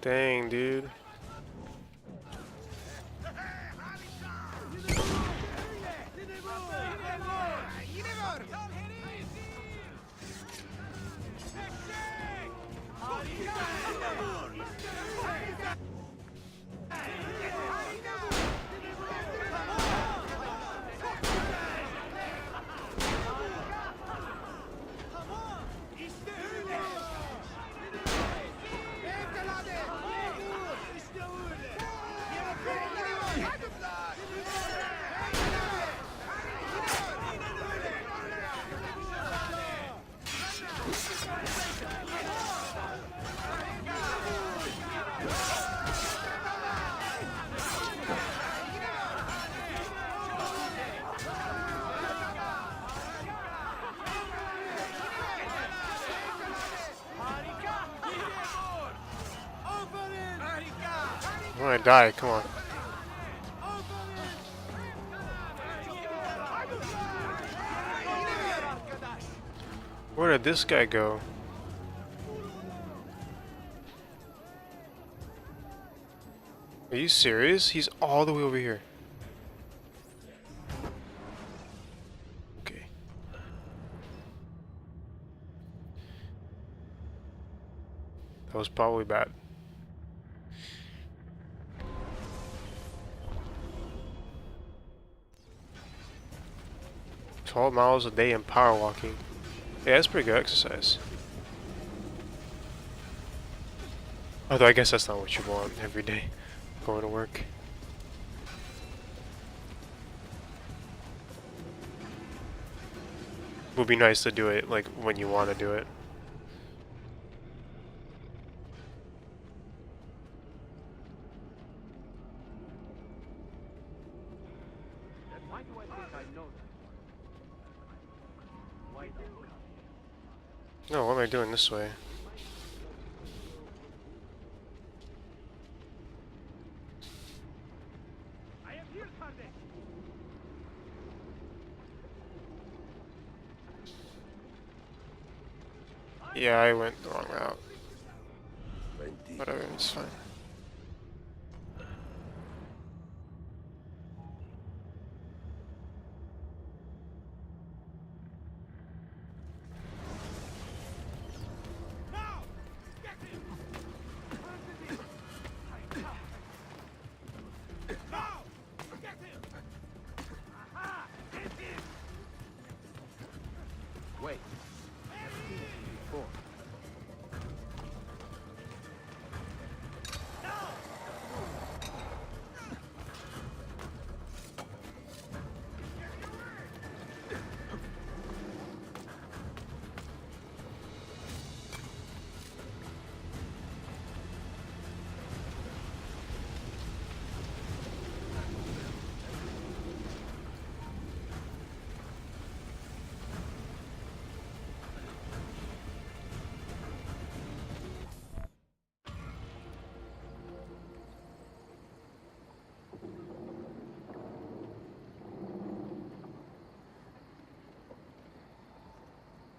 [SPEAKER 5] Dang, dude. I'm gonna die, come on. Where did this guy go? Are you serious? He's all the way over here. Okay. That was probably bad. 12 miles a day in power walking. Yeah, that's pretty good exercise. Although I guess that's not what you want every day going to work. It would be nice to do it like when you want to do it.
[SPEAKER 14] Why do I think I know that? Why
[SPEAKER 5] No, what am I doing this way? Yeah, I went the wrong route. Whatever, it's fine.
[SPEAKER 14] Wait. Before.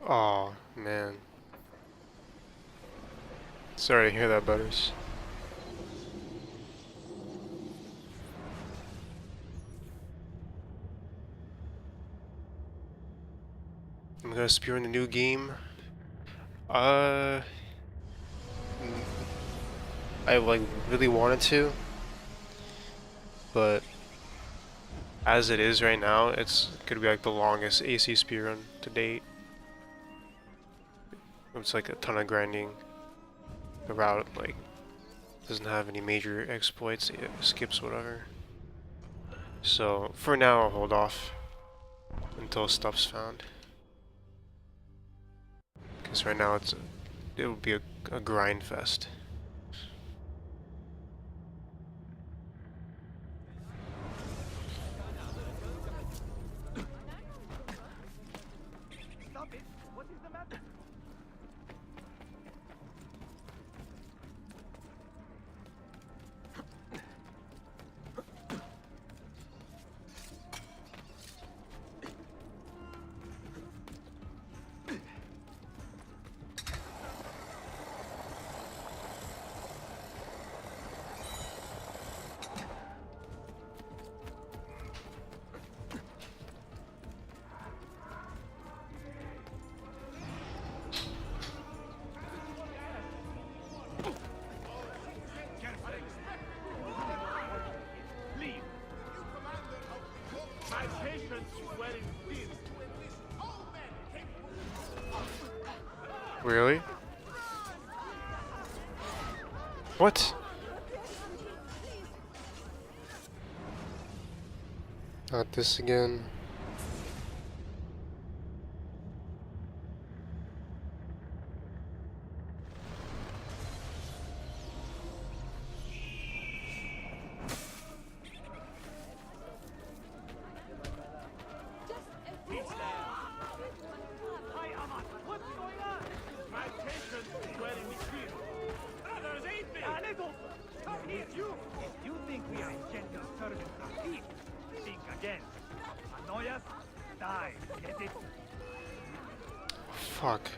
[SPEAKER 5] Aw, man. Sorry to hear that, Butters. I'm gonna spear in the new game. I like really wanted to, but as it is right now, it's gonna be like the longest AC speedrun to date. It's like a ton of grinding. The route like doesn't have any major exploits. It skips whatever. So for now, I'll hold off until stuff's found. Because right now it would be a grind fest.
[SPEAKER 15] Stop it! What is the matter?
[SPEAKER 5] Really? What? Not this again. Fuck.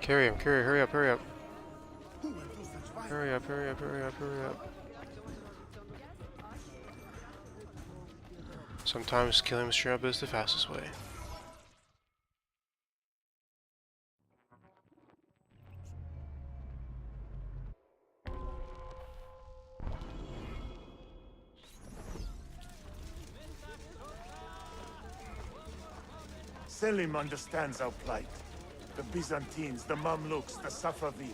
[SPEAKER 5] Carry him, hurry up, hurry up. Hurry up, hurry up, hurry up, hurry up. Sometimes killing him straight up is the fastest way.
[SPEAKER 8] Selim understands our plight. The Byzantines, the Mamluks, the Safavid.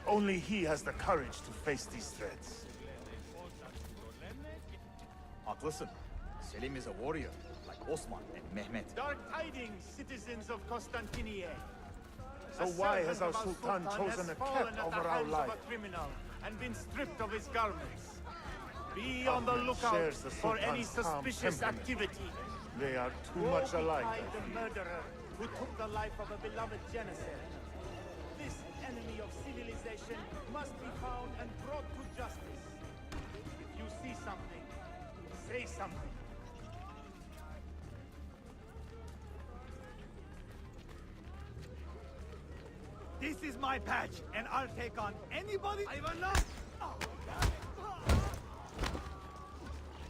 [SPEAKER 8] Only he has the courage to face these threats.
[SPEAKER 10] Haklısın. Selim is a warrior, like Osman and Mehmet.
[SPEAKER 21] Dark tidings, citizens of Constantinople.
[SPEAKER 8] So why has our Sultan chosen a cap over our life?
[SPEAKER 21] And been stripped of his garments. Be on the lookout for any suspicious activity.
[SPEAKER 8] They are too much alike.
[SPEAKER 21] Behind the murderer who took the life of a beloved Janissary. This enemy of civilization must be found and brought to justice. If you see something, say something. This is my patch, and I'll take on anybody I will not.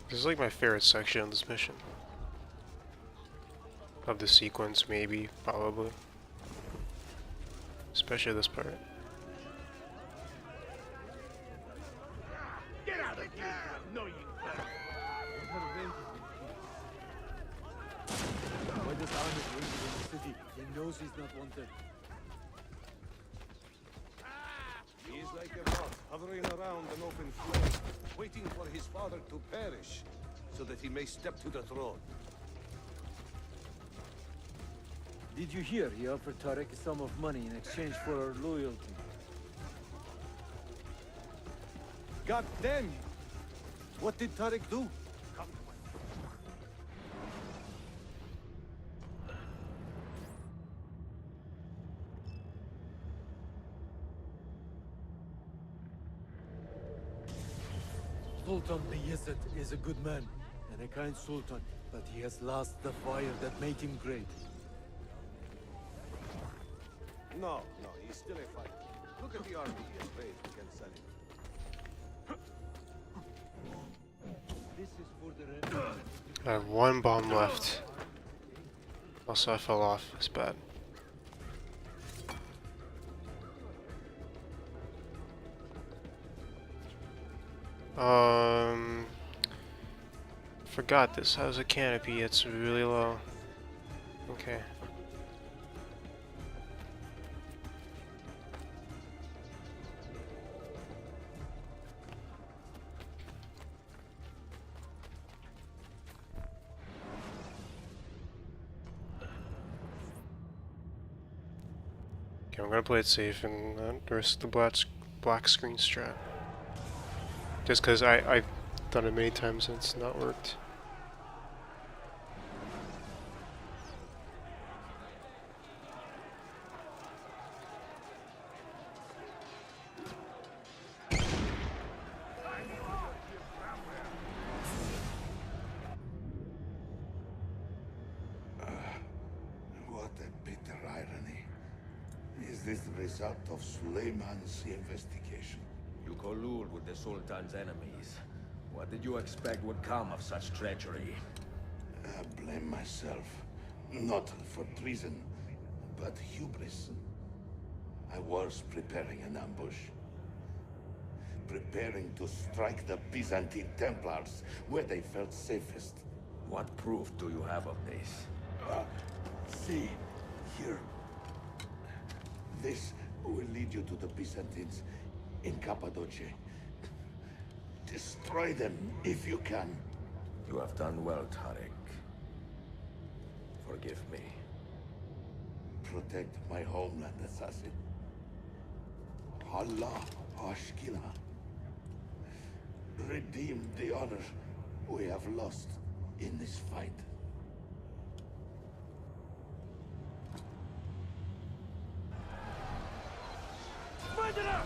[SPEAKER 5] This is like my favorite section of this mission. Of the sequence, maybe, probably. Especially this part.
[SPEAKER 21] Get out of here, annoying bird.
[SPEAKER 23] Why does Ahmed wait in the city? He knows he's not wanted.
[SPEAKER 14] He is like a moth hovering around an open flame, waiting for his father to perish, so that he may step to the throne.
[SPEAKER 23] Did you hear he offered Tarek a sum of money in exchange for our loyalty?
[SPEAKER 14] God damn you! What did Tarek do?
[SPEAKER 23] Sultan Bayezid is a good man and a kind sultan, but he has lost the fire that made him great.
[SPEAKER 14] No, he's still a fighter. Look at the army he has raised against Salim.
[SPEAKER 23] This is for the
[SPEAKER 5] I have one bomb left. Also, I fell off. It's bad. Forgot this. How's a canopy? It's really low. Okay. Okay, I'm gonna play it safe and not risk the black screen strat. Just because I've done it many times and it's not worked.
[SPEAKER 19] is the result of Suleiman's investigation.
[SPEAKER 6] You collude with the Sultan's enemies. What did you expect would come of such treachery?
[SPEAKER 19] I blame myself. Not for treason, but hubris. I was preparing an ambush. Preparing to strike the Byzantine Templars where they felt safest.
[SPEAKER 6] What proof do you have of this?
[SPEAKER 19] See, here. This will lead you to the Byzantines in Cappadocia. Destroy them if you can.
[SPEAKER 6] You have done well, Tariq. Forgive me.
[SPEAKER 19] Protect my homeland, assassin. Allah Ashkina. Redeem the honor we have lost in this fight.
[SPEAKER 14] Murderer!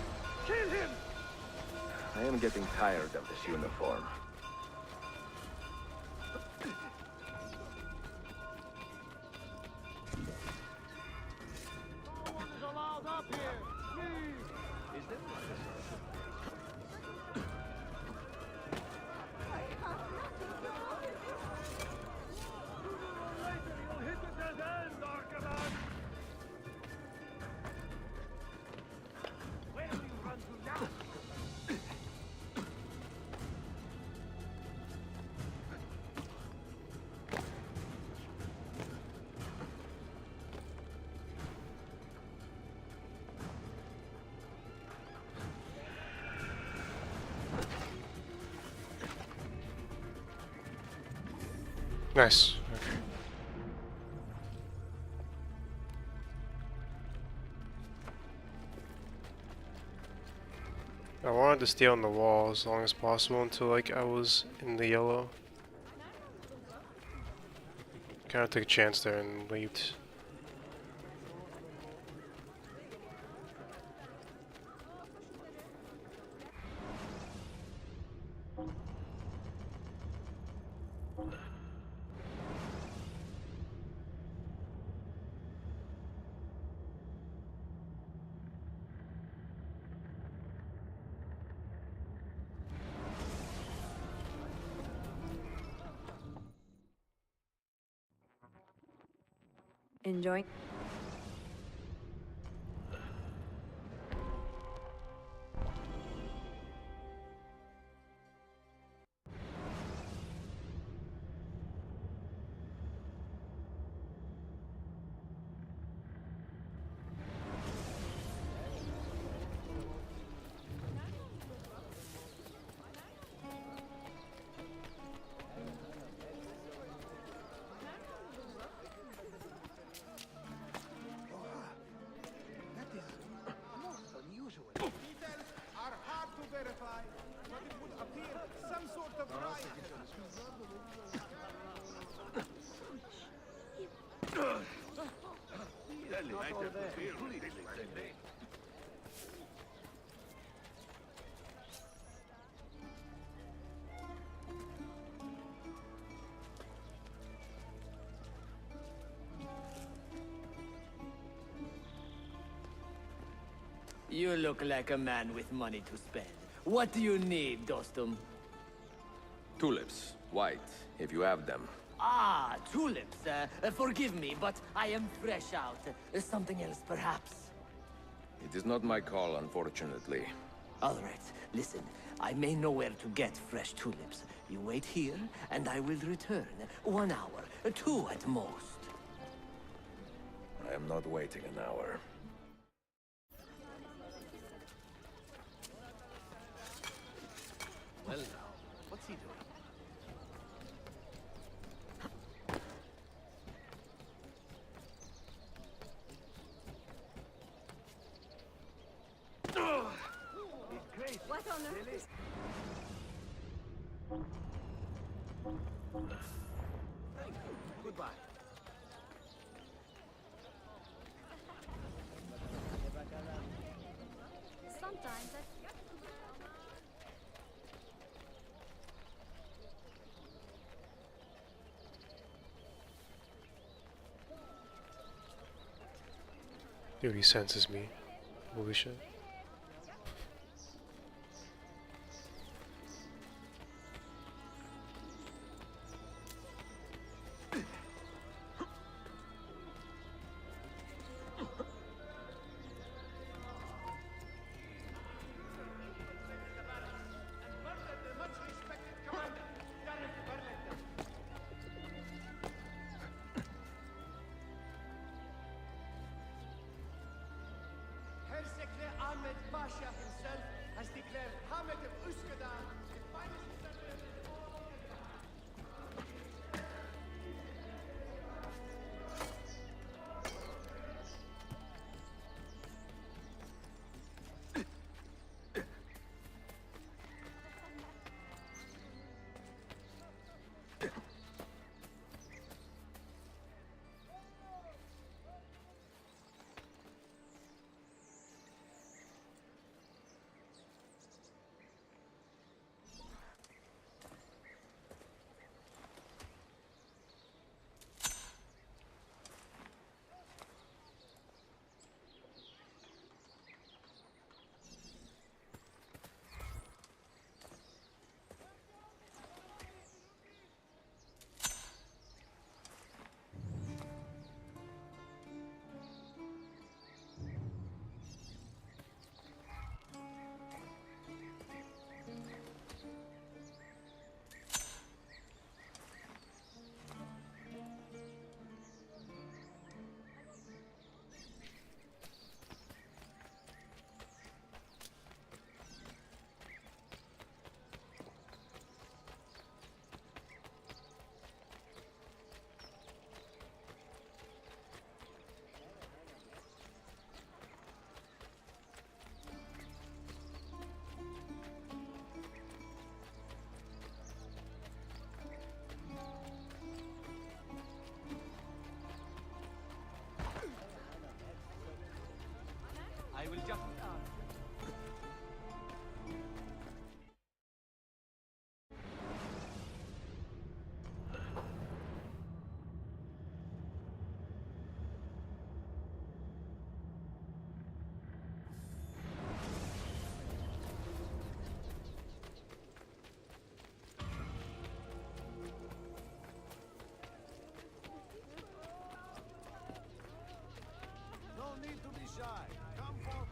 [SPEAKER 14] Kill him!
[SPEAKER 6] I am getting tired of this uniform.
[SPEAKER 14] Is allowed up here, please! Is there later, you'll hit a dead end, Arkaman! Where do you run to now?
[SPEAKER 5] Nice. Okay. I wanted to stay on the wall as long as possible until like I was in the yellow. Kind of took a chance there and leaped.
[SPEAKER 11] Enjoying?
[SPEAKER 16] You look like a man with money to spend. What do you need, Dostum?
[SPEAKER 6] Tulips. White, if you have them.
[SPEAKER 16] Ah, tulips. Forgive me, but I am fresh out. Something else, perhaps?
[SPEAKER 6] It is not my call, unfortunately.
[SPEAKER 16] All right, listen. I may know where to get fresh tulips. You wait here, and I will return. 1 hour, 2 at most.
[SPEAKER 6] I am not waiting an hour.
[SPEAKER 15] Well now, what's he doing?
[SPEAKER 2] What on earth is...
[SPEAKER 15] Thank you. Goodbye.
[SPEAKER 20] Sometimes I...
[SPEAKER 5] Dude, he senses me. Holy shit.
[SPEAKER 15] Ahmed Pasha himself has declared Hamid of Uskadar the finest settler in all of Iran. I will just...
[SPEAKER 14] No need to be shy. Come forward.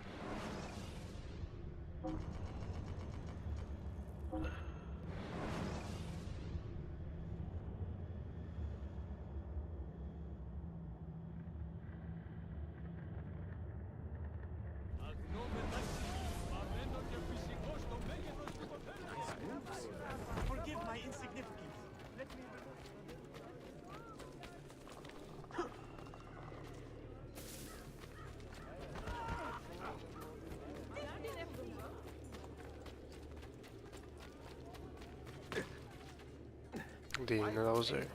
[SPEAKER 15] Forgive my insignificance. Let me...
[SPEAKER 5] Didn't even know that was there.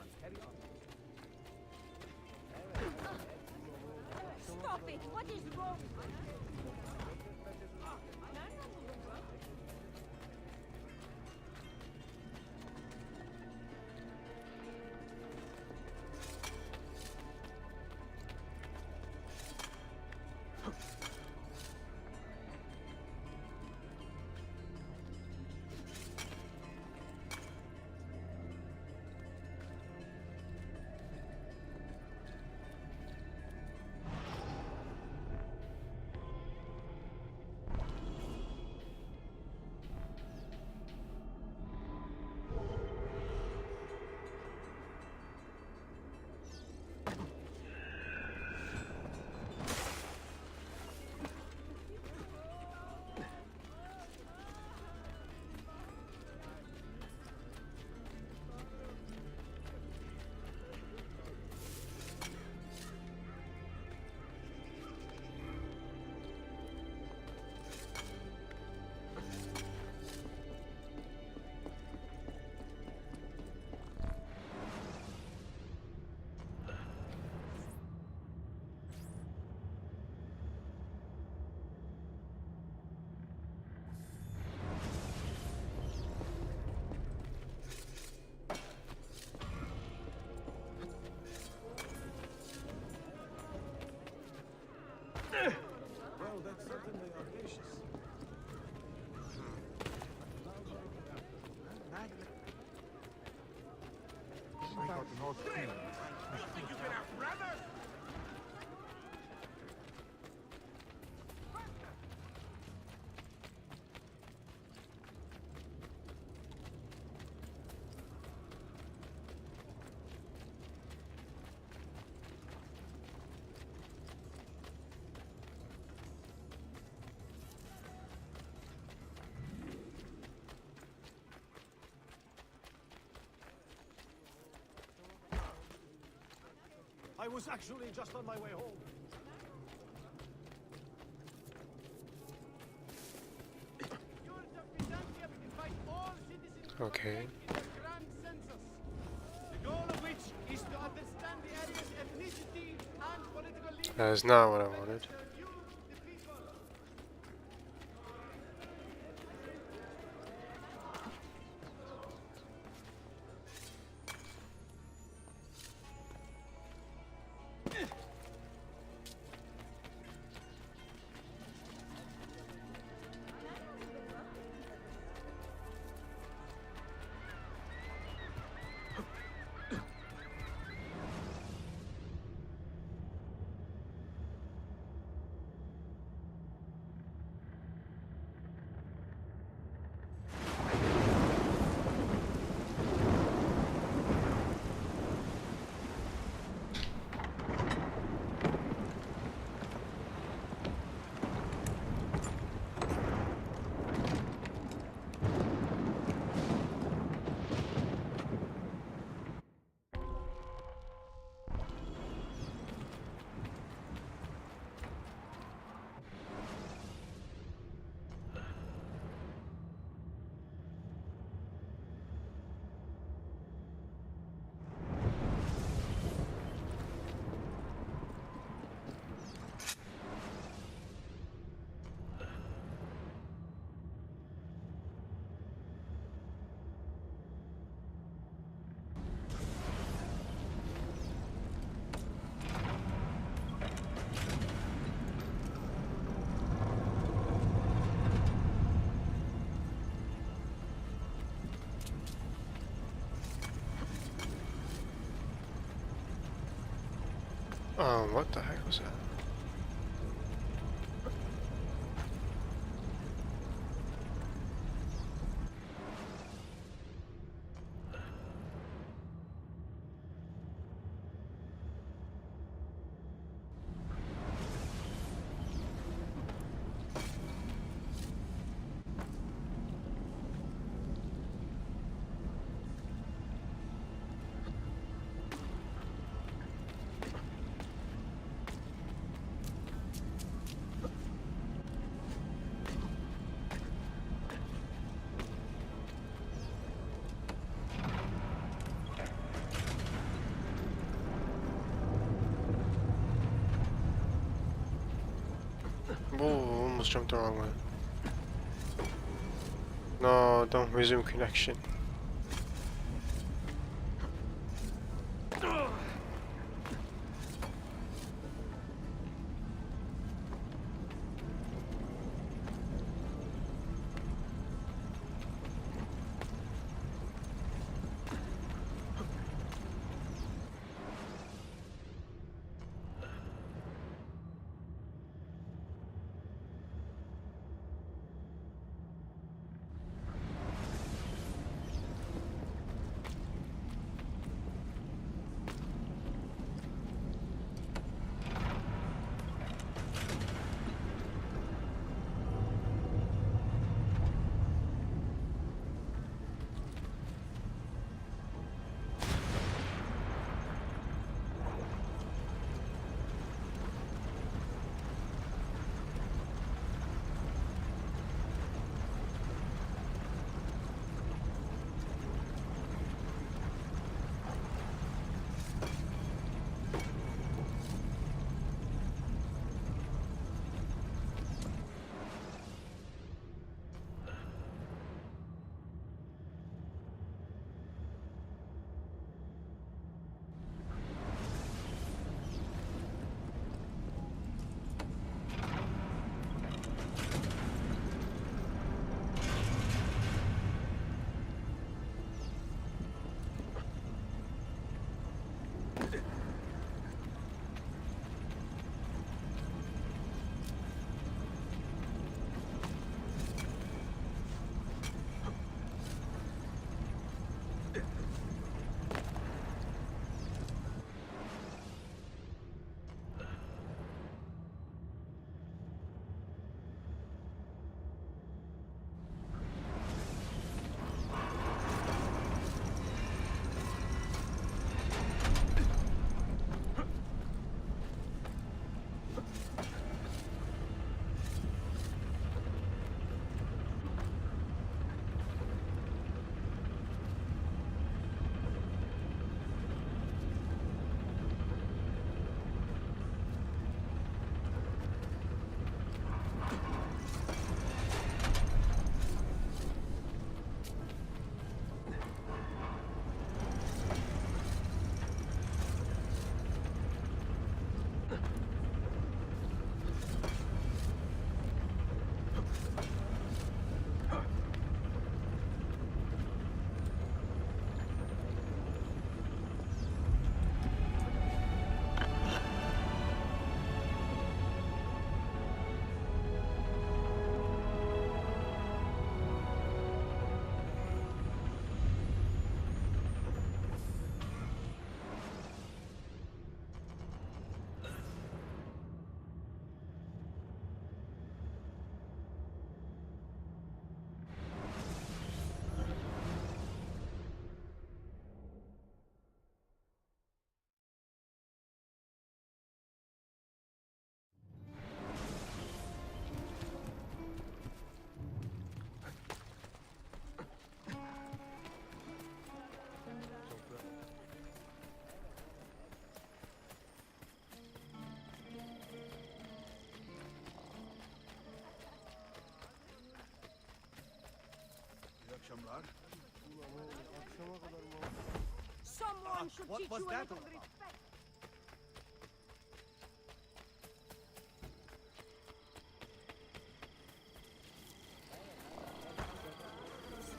[SPEAKER 20] Stop it! What is wrong?
[SPEAKER 15] I was actually just on my way home.
[SPEAKER 5] Okay.
[SPEAKER 15] The goal of which is to understand the area's ethnicity and political leaders.
[SPEAKER 5] That is not what I wanted. What the heck was that? Oh, almost jumped the wrong way. No, don't resume connection.
[SPEAKER 20] Someone should
[SPEAKER 7] what
[SPEAKER 20] teach
[SPEAKER 7] was
[SPEAKER 20] you a
[SPEAKER 7] that
[SPEAKER 20] little
[SPEAKER 7] all about?
[SPEAKER 20] respect.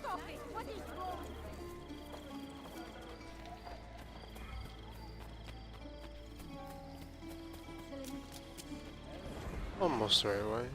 [SPEAKER 20] Stop it! What is wrong?
[SPEAKER 5] Almost the right way.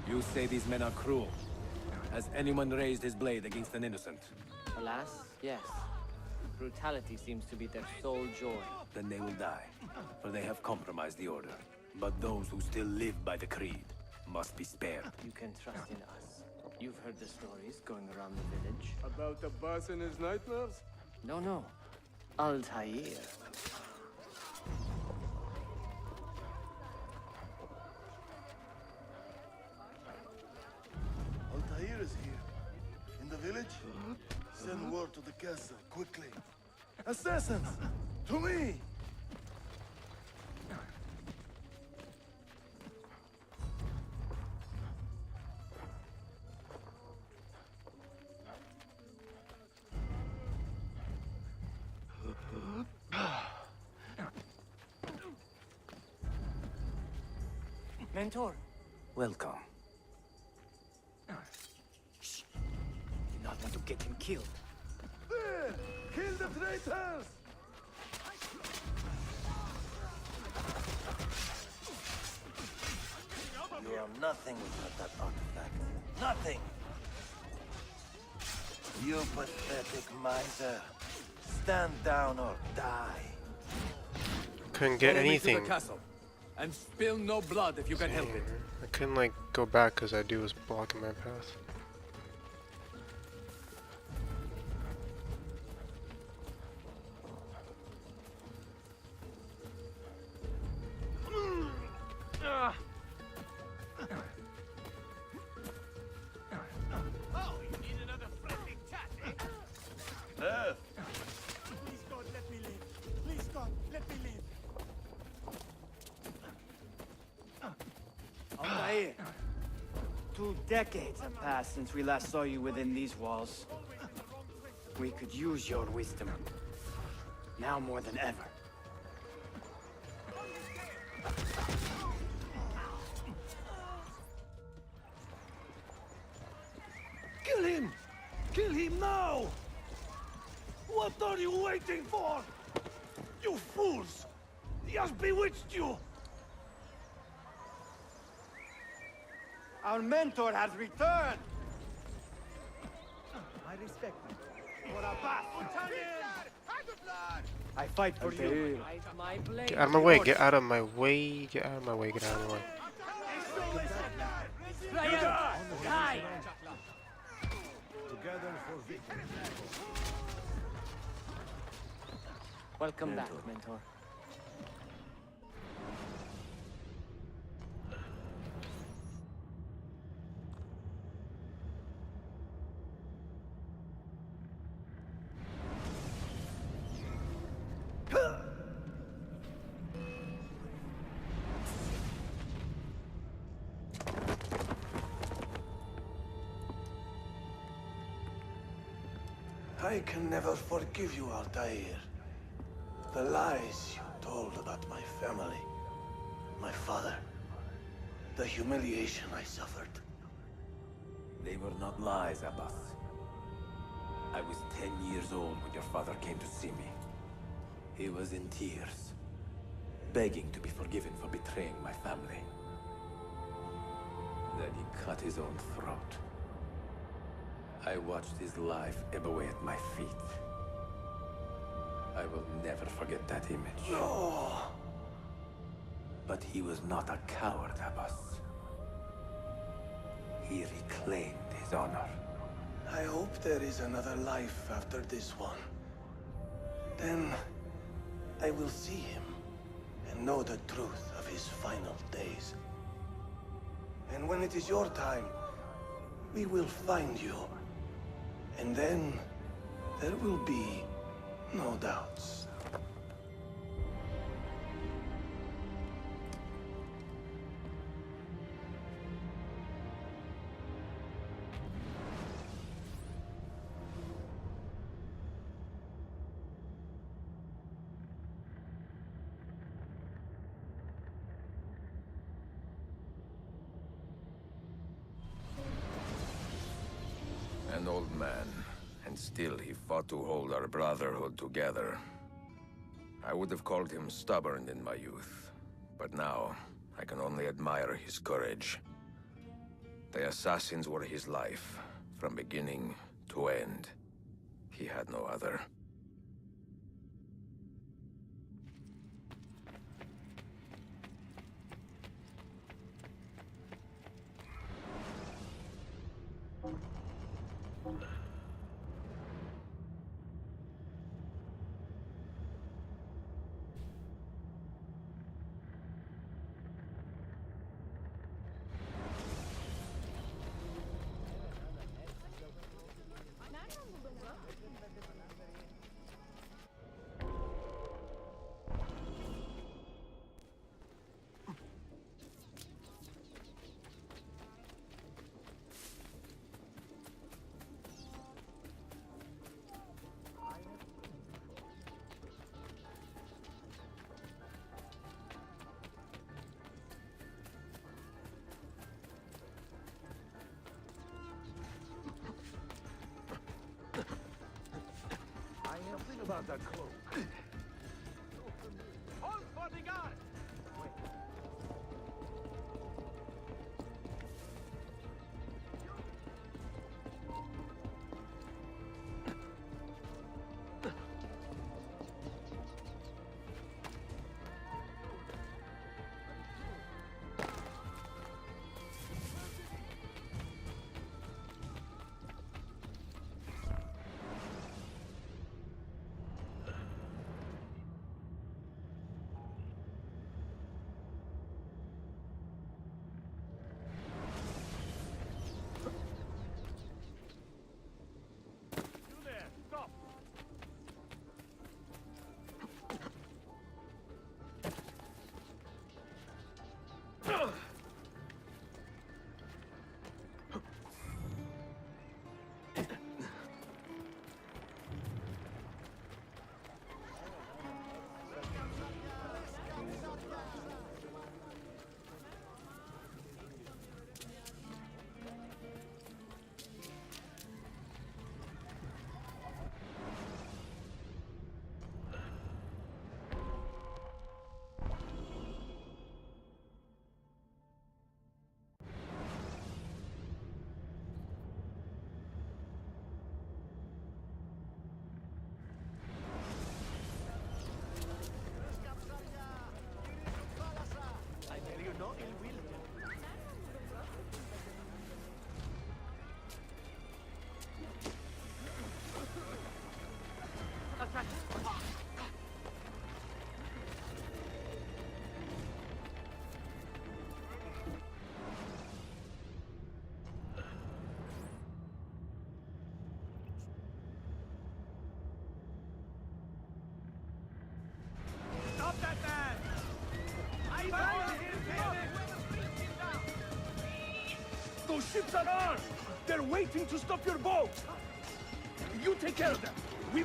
[SPEAKER 13] You say these men are cruel. Has anyone raised his blade against an innocent?
[SPEAKER 16] Alas, yes. Brutality seems to be their sole joy.
[SPEAKER 13] Then they will die, for they have compromised the order. But those who still live by the creed must be spared.
[SPEAKER 16] You can trust in us. You've heard the stories going around the village.
[SPEAKER 4] About the boss and his nightmares?
[SPEAKER 16] No. Altair.
[SPEAKER 19] Altair is here. In the village? Send word to the castle, quickly. Assassins! To me!
[SPEAKER 16] Mentor.
[SPEAKER 13] Welcome.
[SPEAKER 16] Shh. Do not want to get him killed.
[SPEAKER 19] There! Kill the traitors! You are nothing without that artifact. Nothing! You pathetic miser. Stand down or die.
[SPEAKER 5] Couldn't get
[SPEAKER 13] Follow me to
[SPEAKER 5] anything.
[SPEAKER 13] the castle, and spill no blood if you can help it.
[SPEAKER 5] I couldn't like go back because that dude was blocking my path.
[SPEAKER 15] Oh, you need another friendly chat, eh?
[SPEAKER 21] Please, God, let me live. Please, God, let me live.
[SPEAKER 3] Altair, 2 decades have passed since we last saw you within these walls. We could use your wisdom. Now more than ever.
[SPEAKER 19] Kill him! Kill him now! What are you waiting for? You fools! He has bewitched you!
[SPEAKER 3] Our mentor has returned!
[SPEAKER 21] I respect him.
[SPEAKER 3] For a path! I fight for you.
[SPEAKER 16] My blade.
[SPEAKER 5] Get out of my way! Get out of my way! Get out of my way! Get out of my way!
[SPEAKER 16] Die!
[SPEAKER 14] Together for victory.
[SPEAKER 16] Welcome back, Mentor.
[SPEAKER 19] I can never forgive you, Altair. The lies you told about my family, my father, the humiliation I suffered.
[SPEAKER 13] They were not lies, Abbas. I was 10 years old when your father came to see me. He was in tears, begging to be forgiven for betraying my family. Then he cut his own throat. I watched his life ebb away at my feet. I will never forget that image.
[SPEAKER 7] No!
[SPEAKER 13] But he was not a coward, Abbas. He reclaimed his honor.
[SPEAKER 7] I hope there is another life after this one. Then I will see him and know the truth of his final days. And when it is your time, we will find you. And then there will be no doubts.
[SPEAKER 6] An old man, and still he fought to hold our brotherhood together. I would have called him stubborn in my youth, but now I can only admire his courage. The assassins were his life, from beginning to end. He had no other.
[SPEAKER 14] Something about that cloak.
[SPEAKER 15] Hold for the guard! Stop that man! I found him!
[SPEAKER 14] Those ships are armed! They're waiting to stop your boat! You take care of them! We...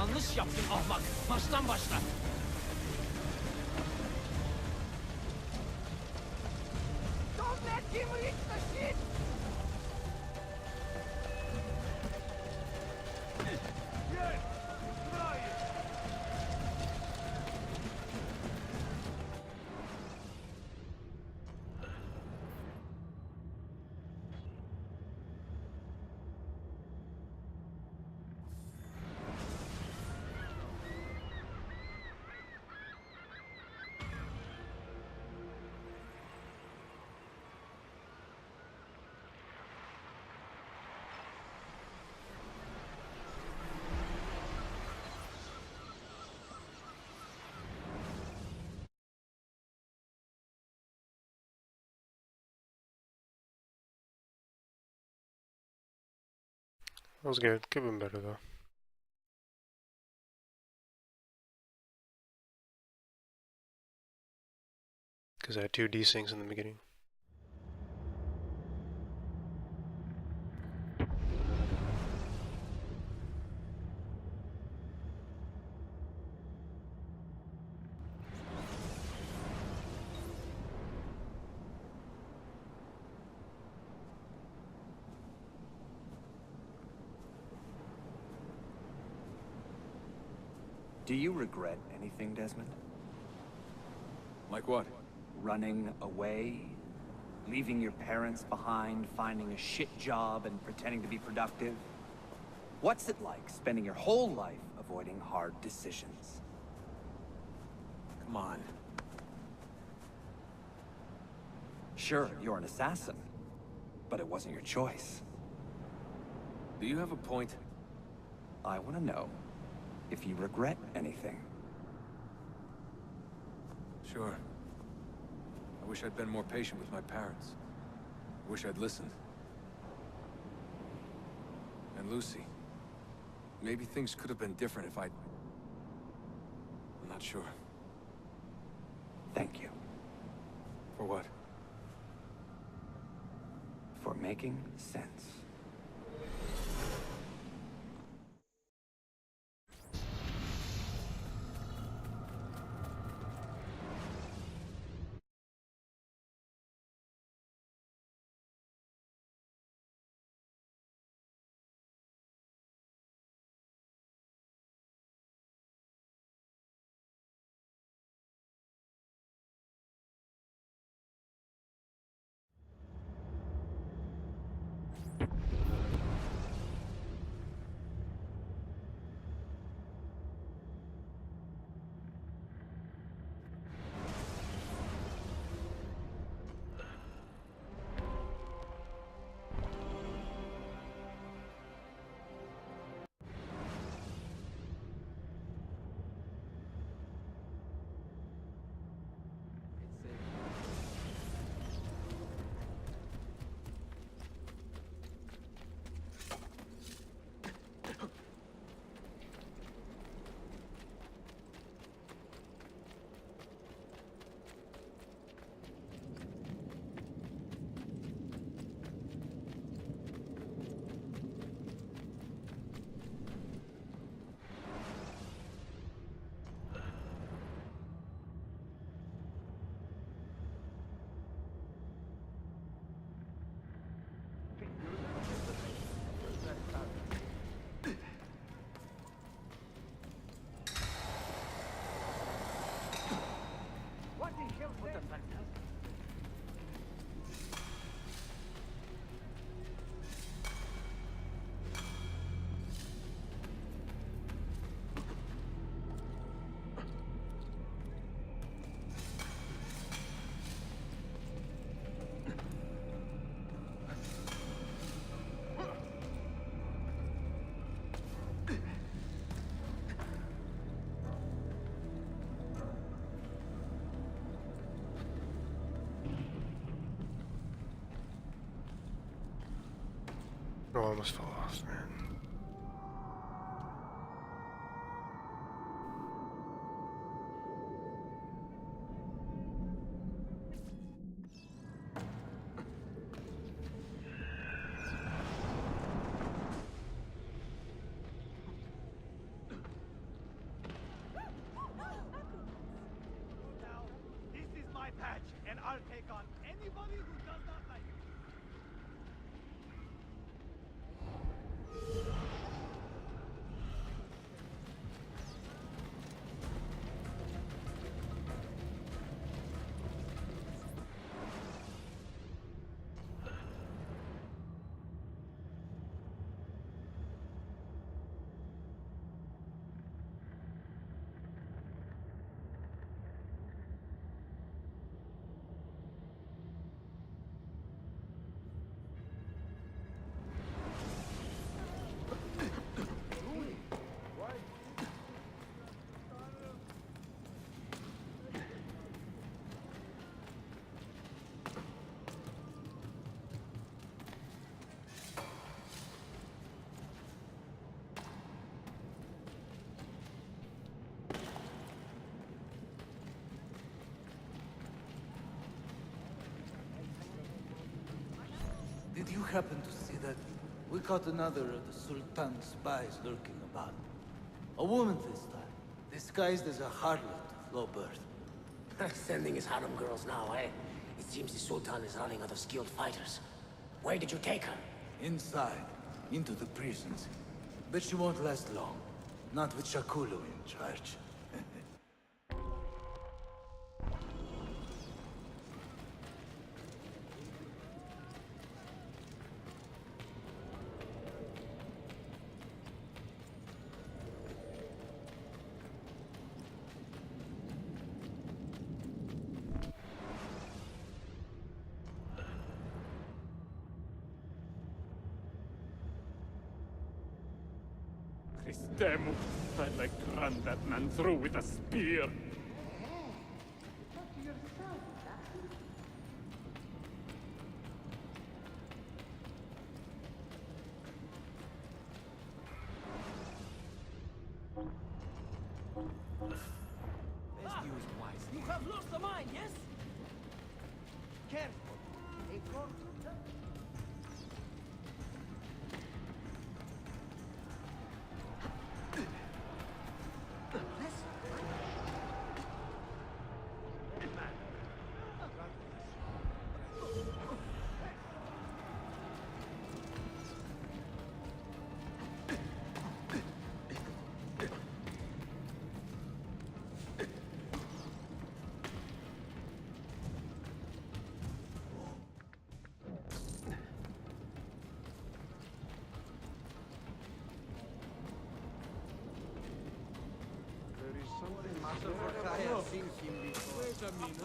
[SPEAKER 1] Yanlış yaptın ahmak. Baştan başla.
[SPEAKER 9] Don't let him reach the ship!
[SPEAKER 14] Yes! Try it!
[SPEAKER 5] That was good. Could have been better though. Because I had 2 desyncs in the beginning.
[SPEAKER 17] Do you regret anything, Desmond?
[SPEAKER 12] Like what?
[SPEAKER 17] Running away? Leaving your parents behind, finding a shit job, and pretending to be productive? What's it like spending your whole life avoiding hard decisions?
[SPEAKER 12] Come on.
[SPEAKER 17] Sure, you're an assassin, but it wasn't your choice.
[SPEAKER 12] Do you have a point?
[SPEAKER 17] I want to know if you regret anything.
[SPEAKER 12] Sure. I wish I'd been more patient with my parents. I wish I'd listened. And Lucy. Maybe things could have been different if I'd... I'm not sure.
[SPEAKER 17] Thank you.
[SPEAKER 12] For what?
[SPEAKER 17] For making sense.
[SPEAKER 5] Oh, I almost fell off, man.
[SPEAKER 21] match, and I'll take on anybody who does not like it.
[SPEAKER 7] Did you happen to see that? We caught another of the Sultan's spies lurking about. A woman this time, disguised as a harlot of low birth.
[SPEAKER 16] Sending his harem girls now, eh? It seems the Sultan is running out of skilled fighters. Where did you take her?
[SPEAKER 7] Inside, into the prisons. But she won't last long. Not with Shakulu in charge.
[SPEAKER 10] Cristemu, I'd like to run that man through with a spear.
[SPEAKER 1] Best use wisely. You have lost the mind, yes?
[SPEAKER 21] Careful. A corner.
[SPEAKER 14] I have seen him before. Wait a minute.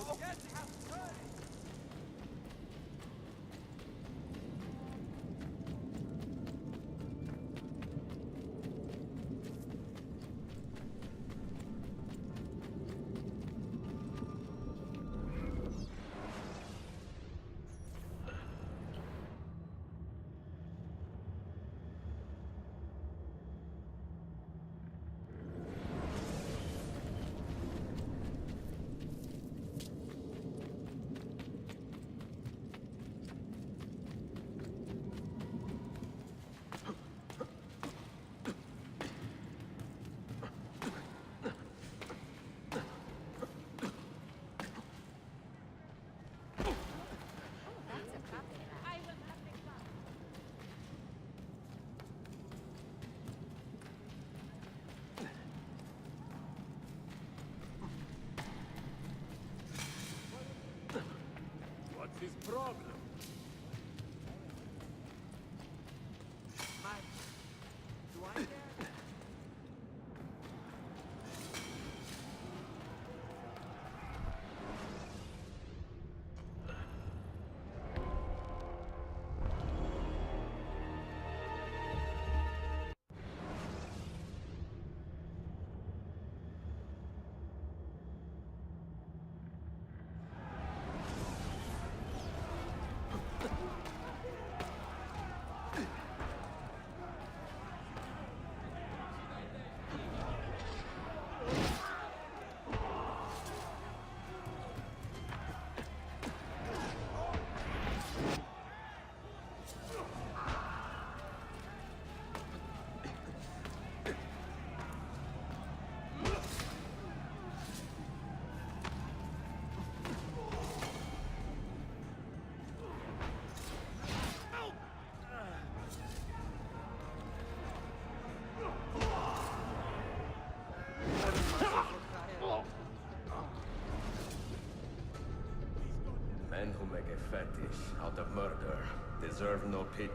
[SPEAKER 6] a fetish out of murder deserve no pity.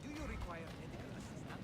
[SPEAKER 21] Do you require medical assistance?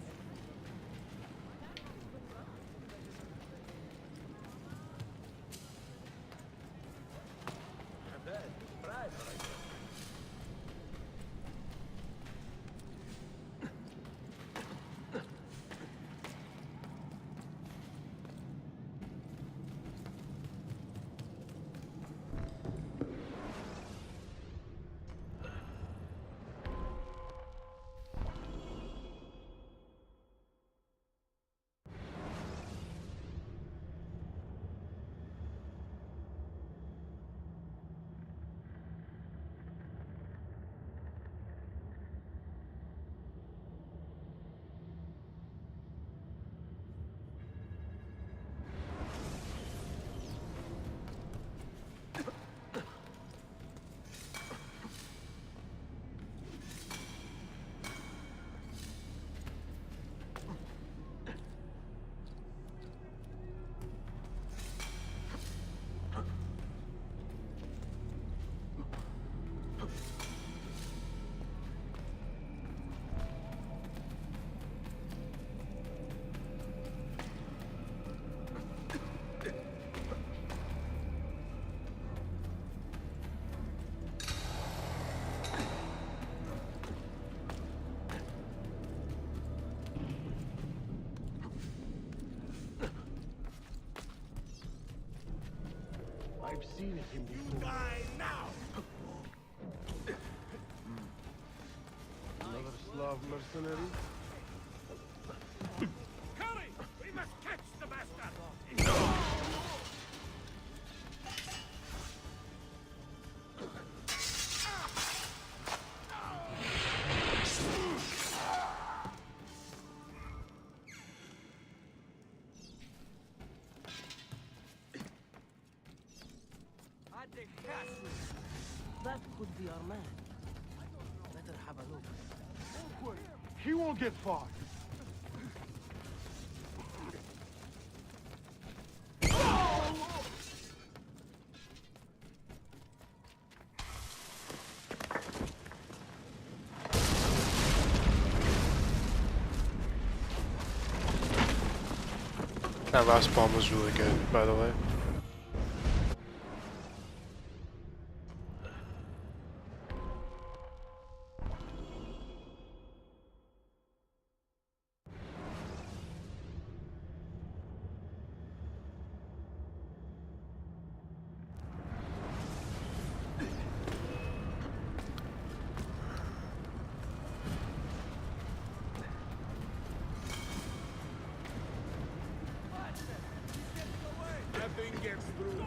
[SPEAKER 10] I've seen him before.
[SPEAKER 14] You die now!
[SPEAKER 10] Another Slav mercenary?
[SPEAKER 14] Curry! We must catch the bastard!
[SPEAKER 15] That could be our man. Better have a look.
[SPEAKER 10] He won't get far.
[SPEAKER 5] That last bomb was really good, by the way.
[SPEAKER 14] Nothing gets through.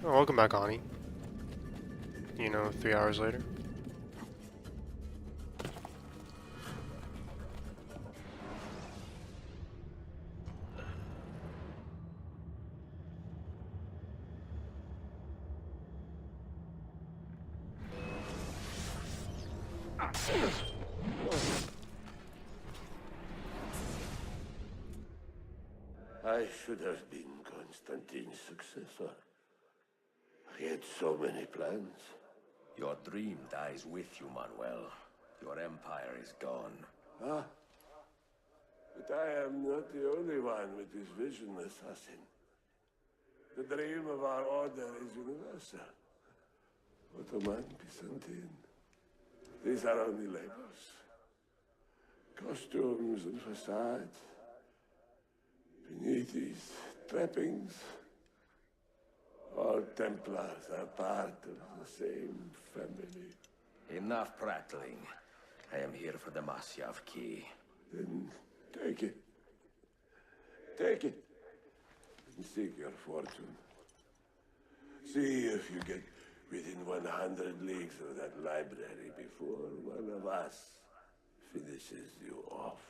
[SPEAKER 5] Oh, welcome back, Ani. You know, 3 hours later.
[SPEAKER 19] I should have been Constantine's successor. He had so many plans.
[SPEAKER 6] Your dream dies with you, Manuel. Your empire is gone.
[SPEAKER 19] Ah. But I am not the only one with this vision, assassin. The dream of our order is universal. Ottoman, Byzantine. These are only labels. Costumes and facades. Beneath these trappings, all Templars are part of the same family.
[SPEAKER 6] Enough prattling. I am here for the Masyav key.
[SPEAKER 19] Then take it. Take it. And seek your fortune. See if you get within 100 leagues of that library before one of us finishes you off.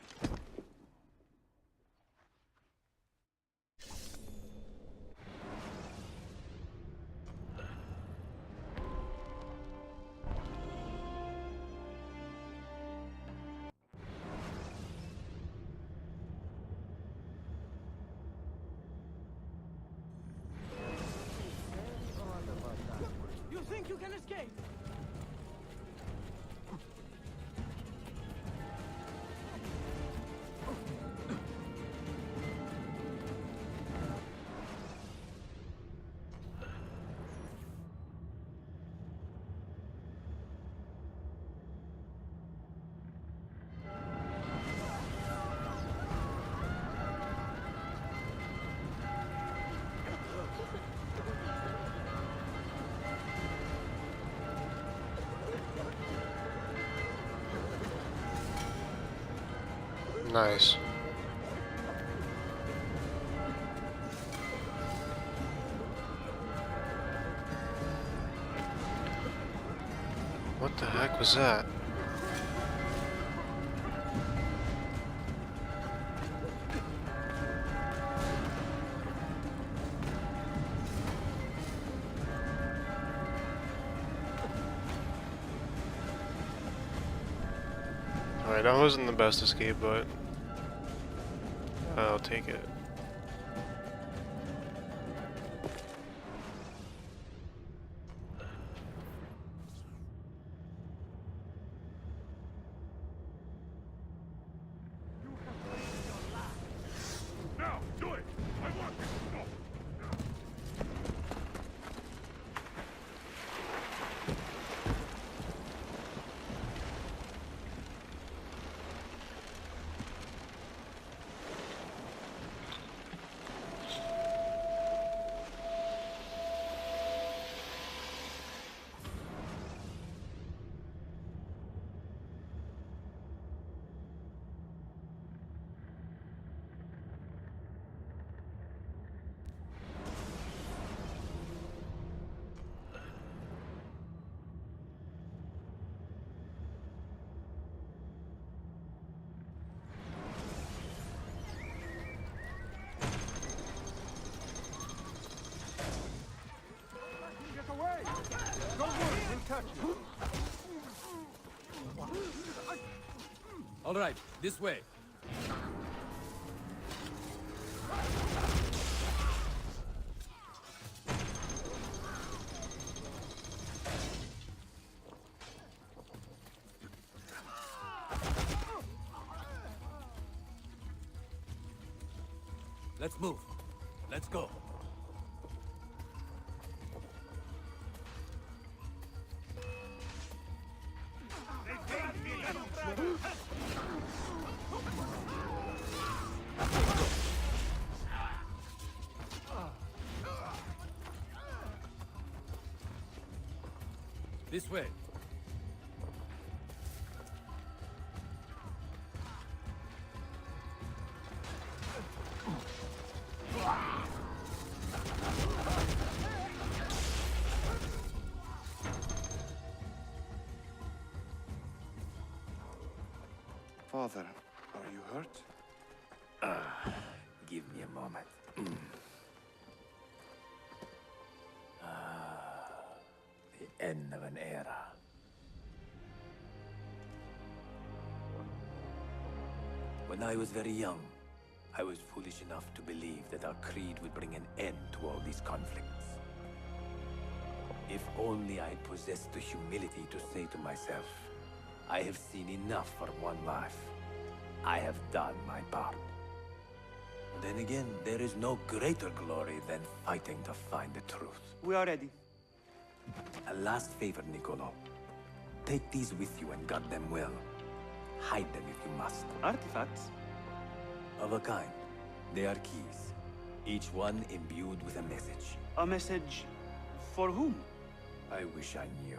[SPEAKER 15] You think you can escape?
[SPEAKER 5] Nice. What the heck was that? Alright, that wasn't the best escape, but I'll take it.
[SPEAKER 10] Now, do it! I want it! No.
[SPEAKER 13] All right, this way. Let's move. Let's go. This way.
[SPEAKER 7] Father, are you hurt?
[SPEAKER 16] Give me a moment. The end of an era. When I was very young, I was foolish enough to believe that our creed would bring an end to all these conflicts. If only I possessed the humility to say to myself, I have seen enough for one life. I have done my part. Then again, there is no greater glory than fighting to find the truth.
[SPEAKER 3] We are ready.
[SPEAKER 16] A last favor, Niccolo. Take these with you and guard them well. Hide them if you must.
[SPEAKER 3] Artifacts?
[SPEAKER 16] Of a kind. They are keys. Each one imbued with a message.
[SPEAKER 3] A message for whom?
[SPEAKER 16] I wish I knew.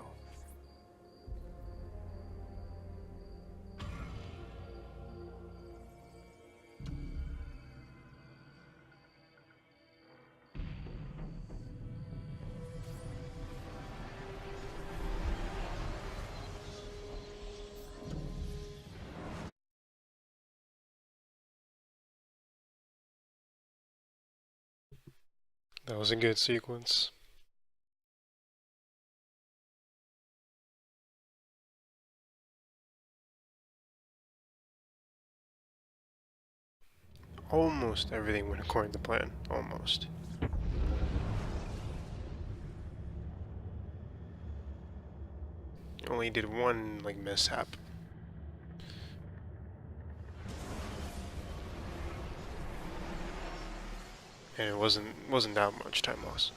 [SPEAKER 5] That was a good sequence. Almost everything went according to plan. Almost. Only did one like mishap. And it wasn't that much time loss.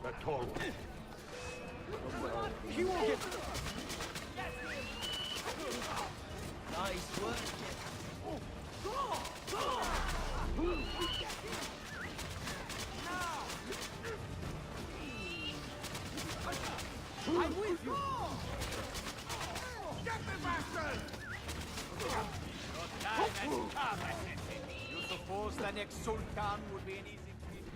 [SPEAKER 14] That tall one.
[SPEAKER 15] He won't get... Nice work. I'm with you.
[SPEAKER 14] Get the bastard!
[SPEAKER 3] You suppose the next Sultan would be an easy feat?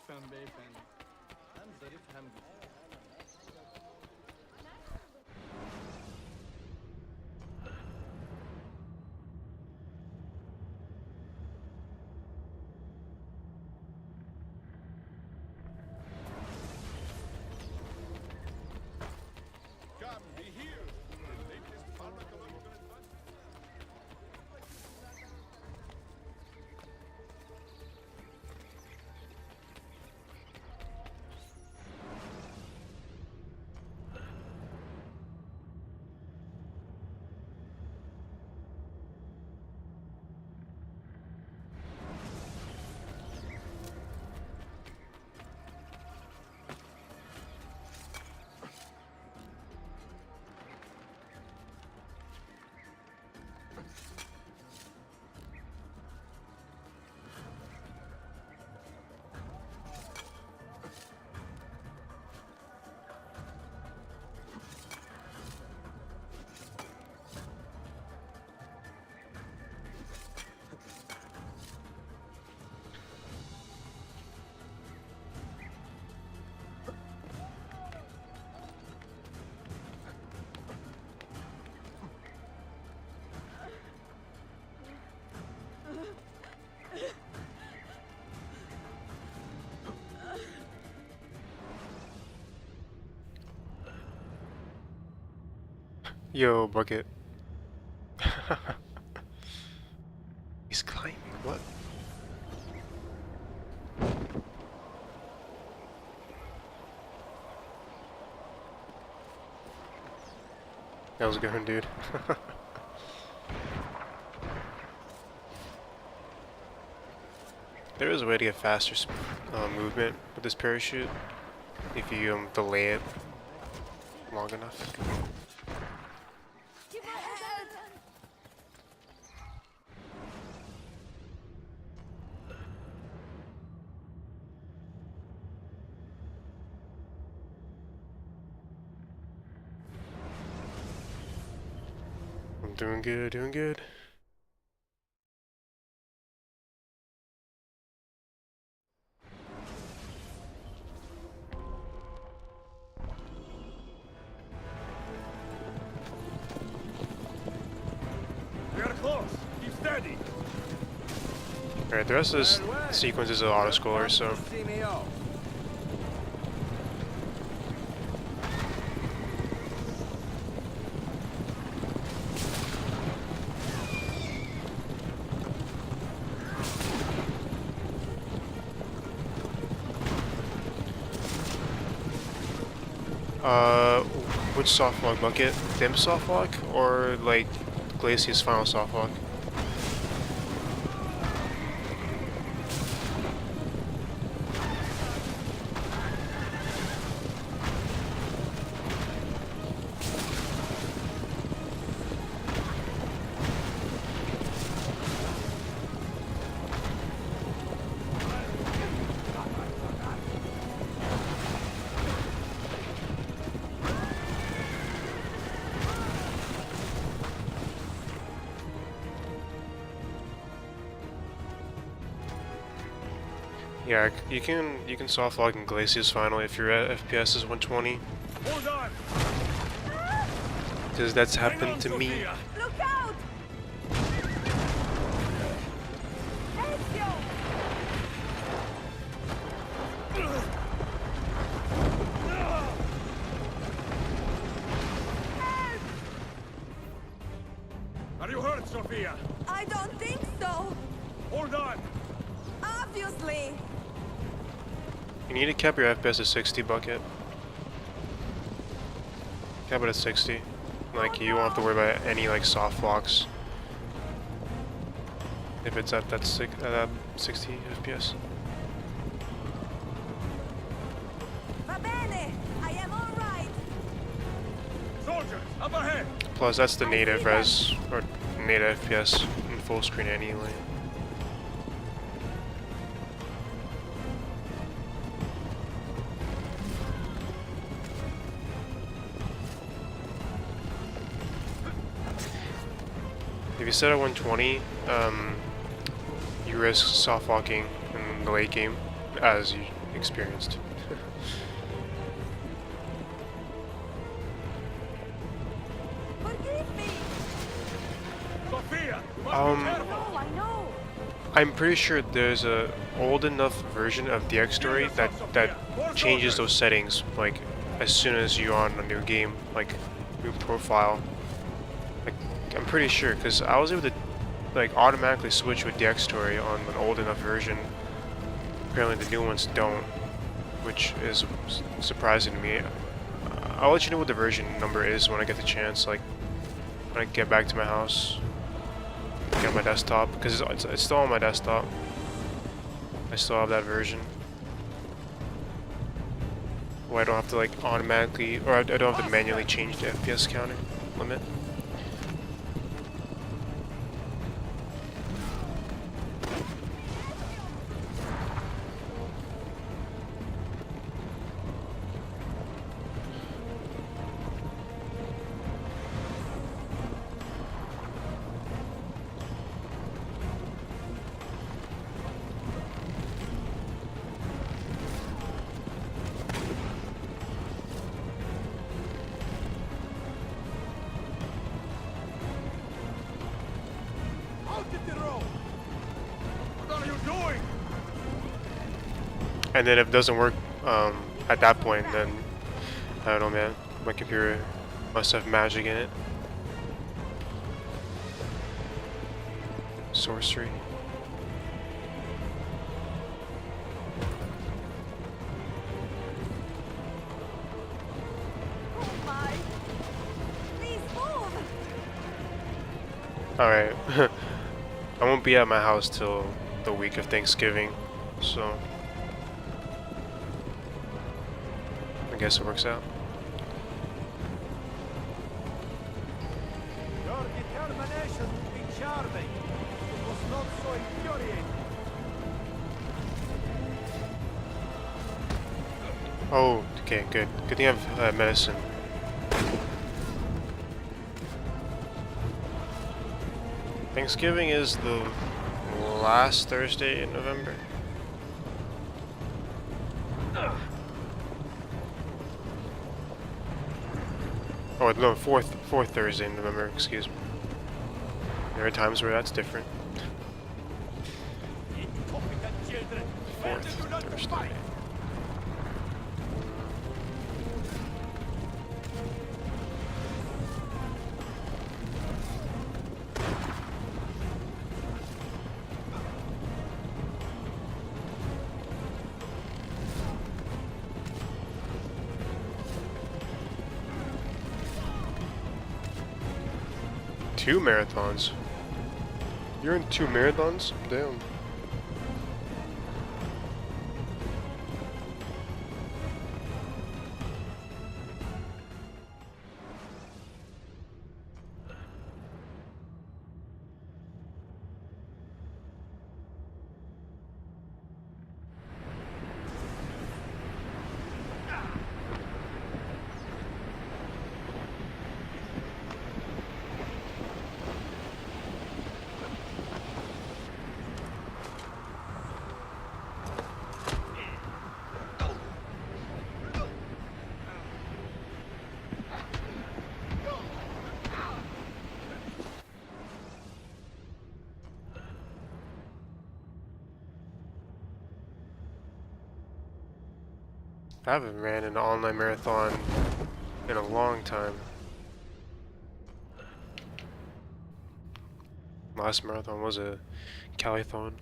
[SPEAKER 4] Lütfen beyefendi. Hem zarif hem güzel.
[SPEAKER 19] Come, be here. The latest pharmacological advance.
[SPEAKER 5] Yo, bucket. He's climbing, what? How's it going, dude? There is a way to get faster movement with this parachute if you delay it long enough. I'm doing good, doing good.
[SPEAKER 14] We are close. Keep steady.
[SPEAKER 5] Alright, the rest of this sequence is an autoscroller, so which softlock bucket? Dim softlock or like Glacier's final softlock? Yeah, you can soft lock in Glacier's final if your FPS is 120.
[SPEAKER 14] Hold on.
[SPEAKER 5] Because that's happened to me.
[SPEAKER 9] Look out!
[SPEAKER 14] Are you hurt, Sophia?
[SPEAKER 9] I don't think so.
[SPEAKER 14] Hold on.
[SPEAKER 9] Obviously.
[SPEAKER 5] You need to cap your FPS at 60, bucket. Cap it at 60. Like, you won't have to worry about any like soft locks if it's at that 60 FPS.
[SPEAKER 9] Va bene. I am all right.
[SPEAKER 14] Soldiers, up ahead.
[SPEAKER 5] Plus, that's the native res or native FPS in full screen anyway. If you set at 120, you risk soft locking in the late game as you experienced.
[SPEAKER 9] Forgive me!
[SPEAKER 10] Sophia, you must be
[SPEAKER 9] No, I know!
[SPEAKER 5] I'm pretty sure there's a old enough version of the X story that changes those settings like as soon as you're on a new game, like new profile. Like I'm pretty sure because I was able to like automatically switch with the X story on an old enough version. Apparently the new ones don't, which is surprising to me. I'll let you know what the version number is when I get the chance, like when I get back to my house. Get on my desktop, because it's still on my desktop. I still have that version. Where I don't have to like automatically, or I don't have to manually change the FPS counter limit. And then if it doesn't work at that point, then I don't know, man. My computer must have magic in it. Sorcery.
[SPEAKER 9] Oh my! Please move!
[SPEAKER 5] Alright. I won't be at my house till the week of Thanksgiving, so I guess it works out.
[SPEAKER 7] Your determination would be charming. It was not so infuriating.
[SPEAKER 5] Oh, okay, good. Good thing I have medicine. Thanksgiving is the last Thursday in November. Oh no, fourth Thursday in November. Excuse me. There are times where that's different. Fourth Thursday. Two marathons. You're in 2 marathons? Damn. I haven't ran an online marathon in a long time. Last marathon was a Calithon.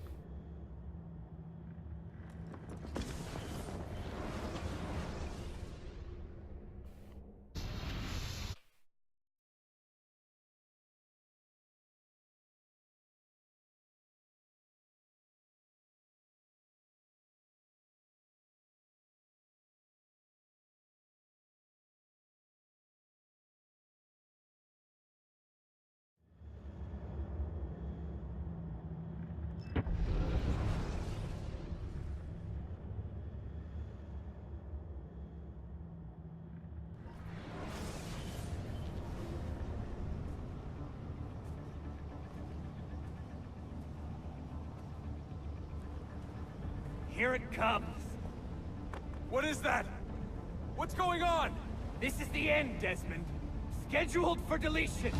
[SPEAKER 17] here it comes.
[SPEAKER 4] What is that? What's going on?
[SPEAKER 17] This is the end, Desmond. Scheduled for deletion.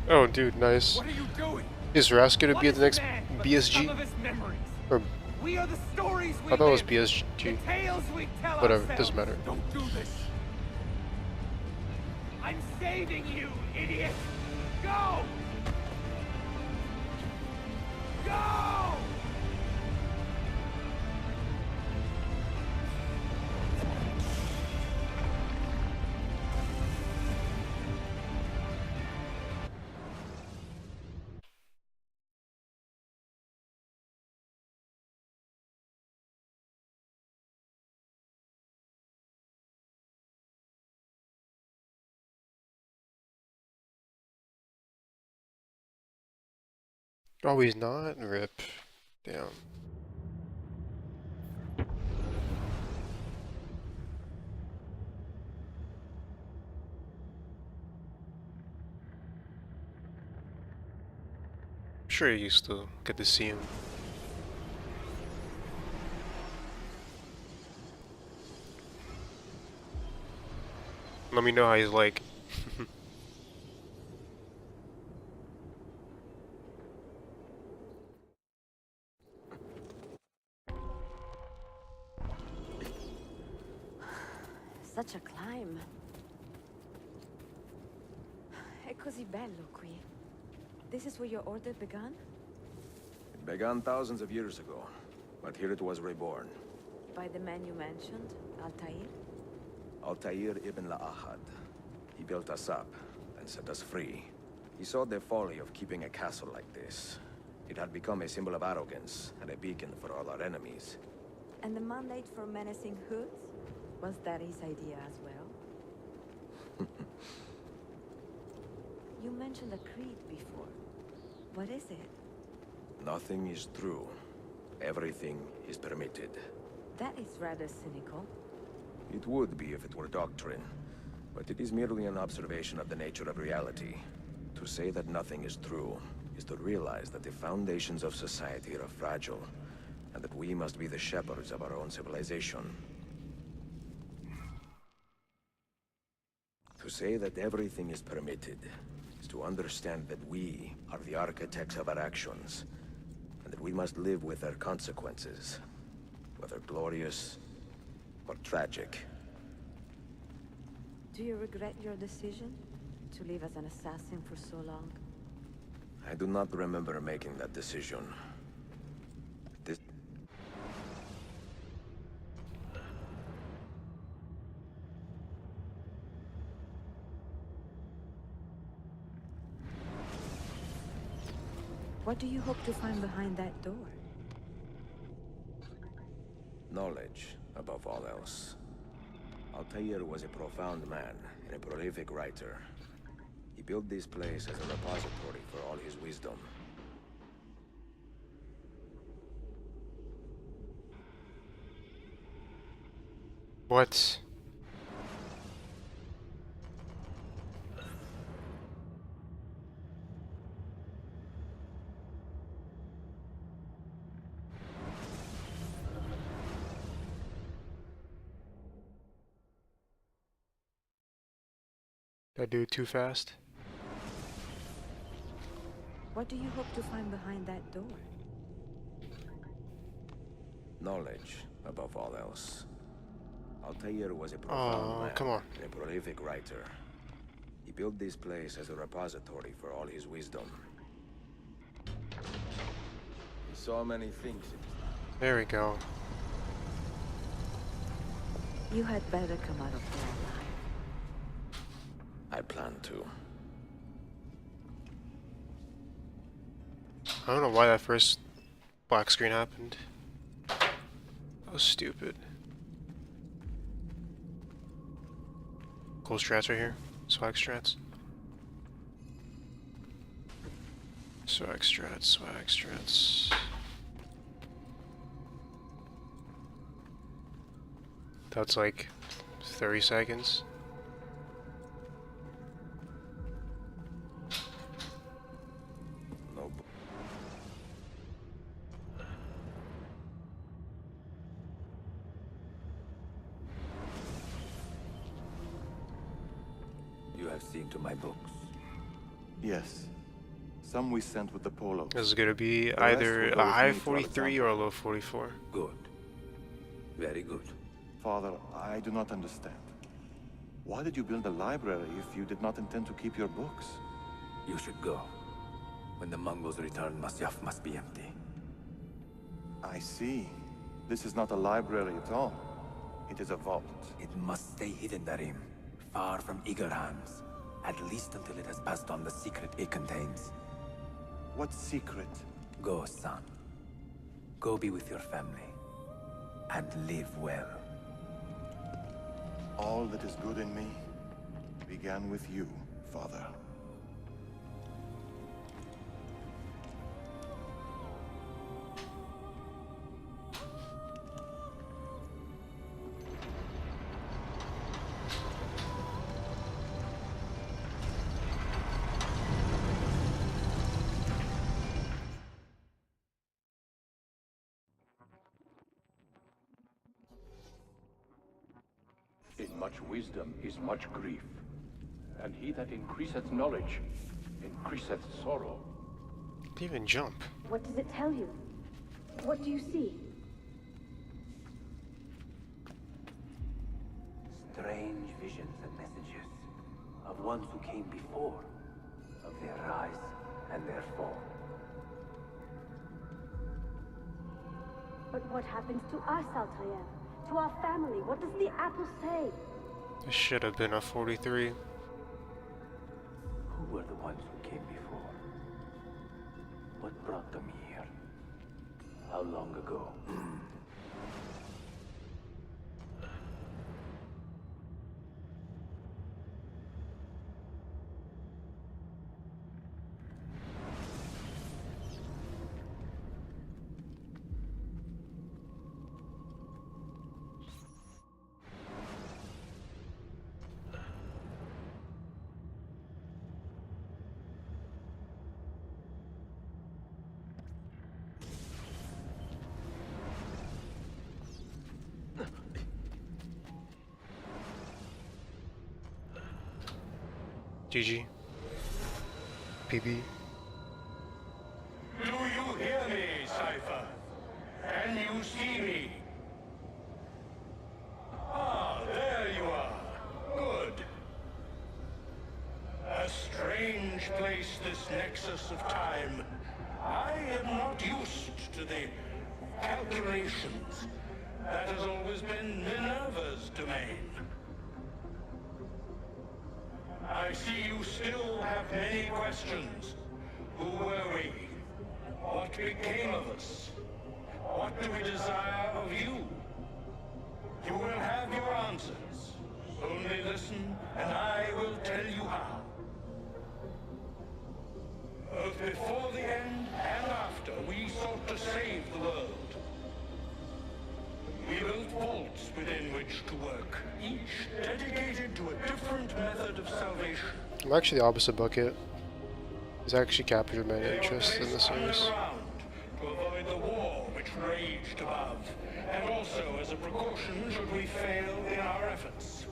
[SPEAKER 5] Oh, dude, nice.
[SPEAKER 4] What are you doing?
[SPEAKER 5] Is Ras gonna be at the next
[SPEAKER 17] Some
[SPEAKER 5] BSG?
[SPEAKER 17] of his memories.
[SPEAKER 5] Or
[SPEAKER 17] We are the stories we
[SPEAKER 5] I thought it was
[SPEAKER 17] live,
[SPEAKER 5] BSG.
[SPEAKER 17] the tales we tell
[SPEAKER 5] Whatever,
[SPEAKER 17] ourselves.
[SPEAKER 5] doesn't matter.
[SPEAKER 4] Don't do this.
[SPEAKER 17] I'm saving you, idiot! Go! Go!
[SPEAKER 5] Oh, he's not? Rip. Damn. I'm sure you used to get to see him. Let me know how he's like.
[SPEAKER 11] Such a climb. È così bello qui. This is where your order began?
[SPEAKER 6] It began thousands of years ago, but here it was reborn.
[SPEAKER 11] By the man you mentioned, Altair?
[SPEAKER 6] Altair ibn La'ahad. He built us up and set us free. He saw the folly of keeping a castle like this. It had become a symbol of arrogance and a beacon for all our enemies.
[SPEAKER 11] And the mandate for menacing hoods? Was that his idea as well? You mentioned a creed before. What is it?
[SPEAKER 6] Nothing is true. Everything is permitted.
[SPEAKER 11] That is rather cynical.
[SPEAKER 6] It would be if it were doctrine, but it is merely an observation of the nature of reality. To say that nothing is true is to realize that the foundations of society are fragile, and that we must be the shepherds of our own civilization. To say that everything is permitted is to understand that we are the architects of our actions, and that we must live with their consequences, whether glorious or tragic.
[SPEAKER 11] Do you regret your decision to live as an assassin for so long?
[SPEAKER 6] I do not remember making that decision. This...
[SPEAKER 11] What do you hope to find behind that door?
[SPEAKER 6] Knowledge, above all else. Altair was a profound man and a prolific writer. He built this place as a repository for all his wisdom.
[SPEAKER 5] What? Did I do it too fast?
[SPEAKER 11] What do you hope to find behind that door?
[SPEAKER 6] Knowledge, above all else. Altair was a profound man
[SPEAKER 5] come on.
[SPEAKER 6] and a prolific writer. He built this place as a repository for all his wisdom. He saw many things in his life.
[SPEAKER 5] There we go.
[SPEAKER 11] You had better come out of there alive.
[SPEAKER 6] I plan to.
[SPEAKER 5] I don't know why that first black screen happened. That was stupid. Cool strats right here. Swag strats. Swag strats, swag strats. That's like 30 seconds.
[SPEAKER 16] to my books?
[SPEAKER 8] Yes. Some we sent with the Polo.
[SPEAKER 5] This is gonna be
[SPEAKER 8] The rest
[SPEAKER 5] either
[SPEAKER 8] will
[SPEAKER 5] a
[SPEAKER 8] go with
[SPEAKER 5] high
[SPEAKER 8] me to
[SPEAKER 5] 43 or a low 44.
[SPEAKER 16] Good. Very good.
[SPEAKER 8] Father, I do not understand. Why did you build a library if you did not intend to keep your books?
[SPEAKER 16] You should go. When the Mongols return, Masyaf must be empty.
[SPEAKER 8] I see. This is not a library at all. It is a vault.
[SPEAKER 16] It must stay hidden, Darim. Far from eager hands. At least until it has passed on the secret it contains.
[SPEAKER 8] What secret?
[SPEAKER 16] Go, son. Go be with your family. And live well.
[SPEAKER 8] All that is good in me began with you, Father.
[SPEAKER 12] In much wisdom is much grief, and he that increaseth knowledge increaseth sorrow.
[SPEAKER 5] Didn't even jump.
[SPEAKER 2] What does it tell you? What do you see?
[SPEAKER 16] Strange visions and messages of ones who came before, of their rise and their fall.
[SPEAKER 2] But what happens to us, Altair? To our family? What does the apple say?
[SPEAKER 5] This should have been a 43.
[SPEAKER 16] Who were the ones who came before? What brought them here? How long ago?
[SPEAKER 5] GG. PB.
[SPEAKER 10] Do you hear me, Cypher? Can you see me? Ah, there you are. Good. A strange place, this nexus of time. I am not used to the calculations. That has always been Minerva's domain. I see you still have many questions. Who were we? What became of us? What do we desire of you? You will have your answers. Only listen, and I will tell you how. Both before the end and after, we sought to save the world. We built vaults within which to work, each dedicated to a different method of salvation.
[SPEAKER 5] I'm actually the opposite bucket. He's actually captured my interest in the series.
[SPEAKER 10] To avoid the war which raged above, and also as a precaution should we fail in our efforts.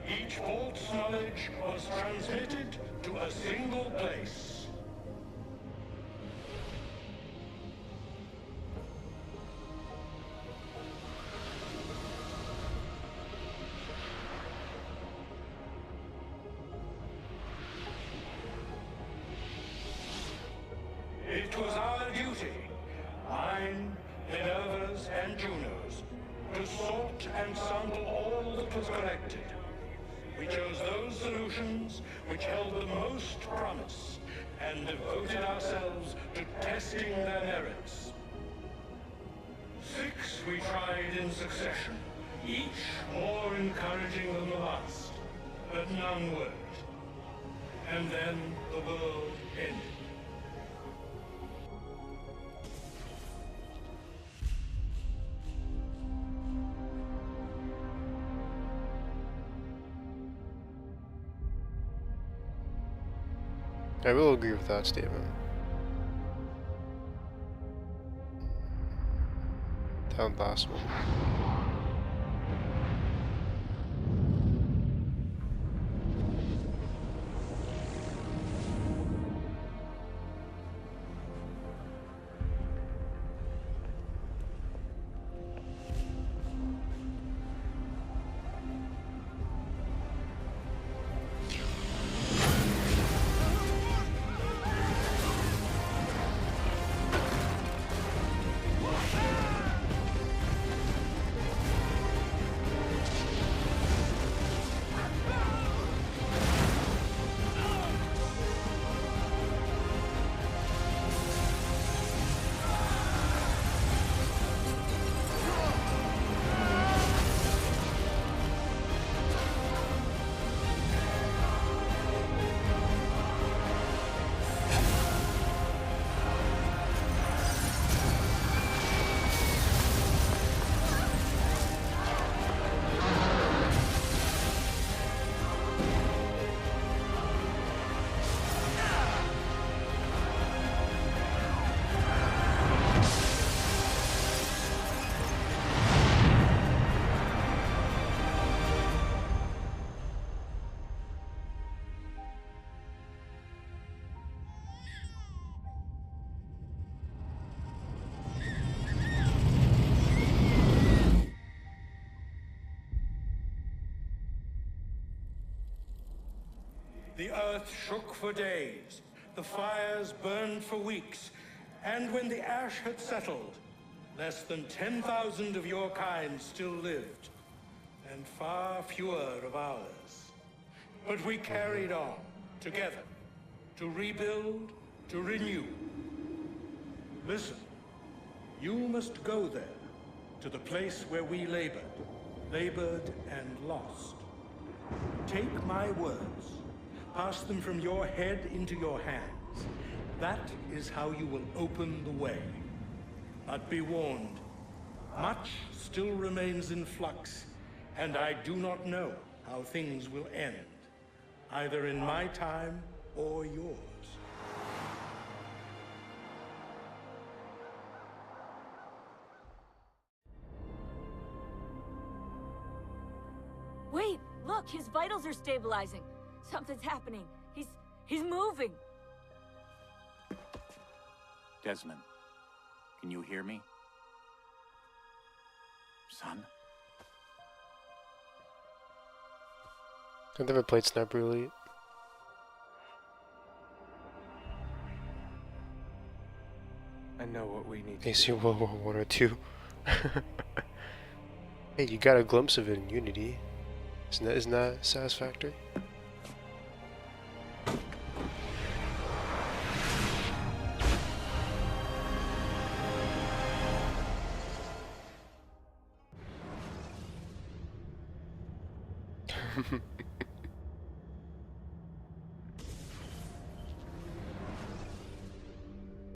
[SPEAKER 10] Each vault's knowledge was transmitted to a single place. It was our duty, mine, Minerva's, and Juno's, to sort and sample all that was collected. We chose those solutions which held the most promise, and devoted ourselves to testing their merits. 6 we tried in succession, each more encouraging than the last, but none worked. And then the world ended.
[SPEAKER 5] I will agree with that statement. That last one.
[SPEAKER 10] earth shook for days, the fires burned for weeks, and when the ash had settled, less than 10,000 of your kind still lived, and far fewer of ours. But we carried on, together, to rebuild, to renew. Listen, you must go there, to the place where we labored and lost. Take my words, pass them from your head into your hands. That is how you will open the way. But be warned, much still remains in flux, and I do not know how things will end, either in my time or yours.
[SPEAKER 18] Wait, look, his vitals are stabilizing. Something's happening. He's moving.
[SPEAKER 17] Desmond, can you hear me? Son?
[SPEAKER 5] I've never played Sniper Elite.
[SPEAKER 4] I know what we need to
[SPEAKER 5] AC
[SPEAKER 4] do.
[SPEAKER 5] World War 1 or 2. Hey, you got a glimpse of it in Unity. Isn't that satisfactory?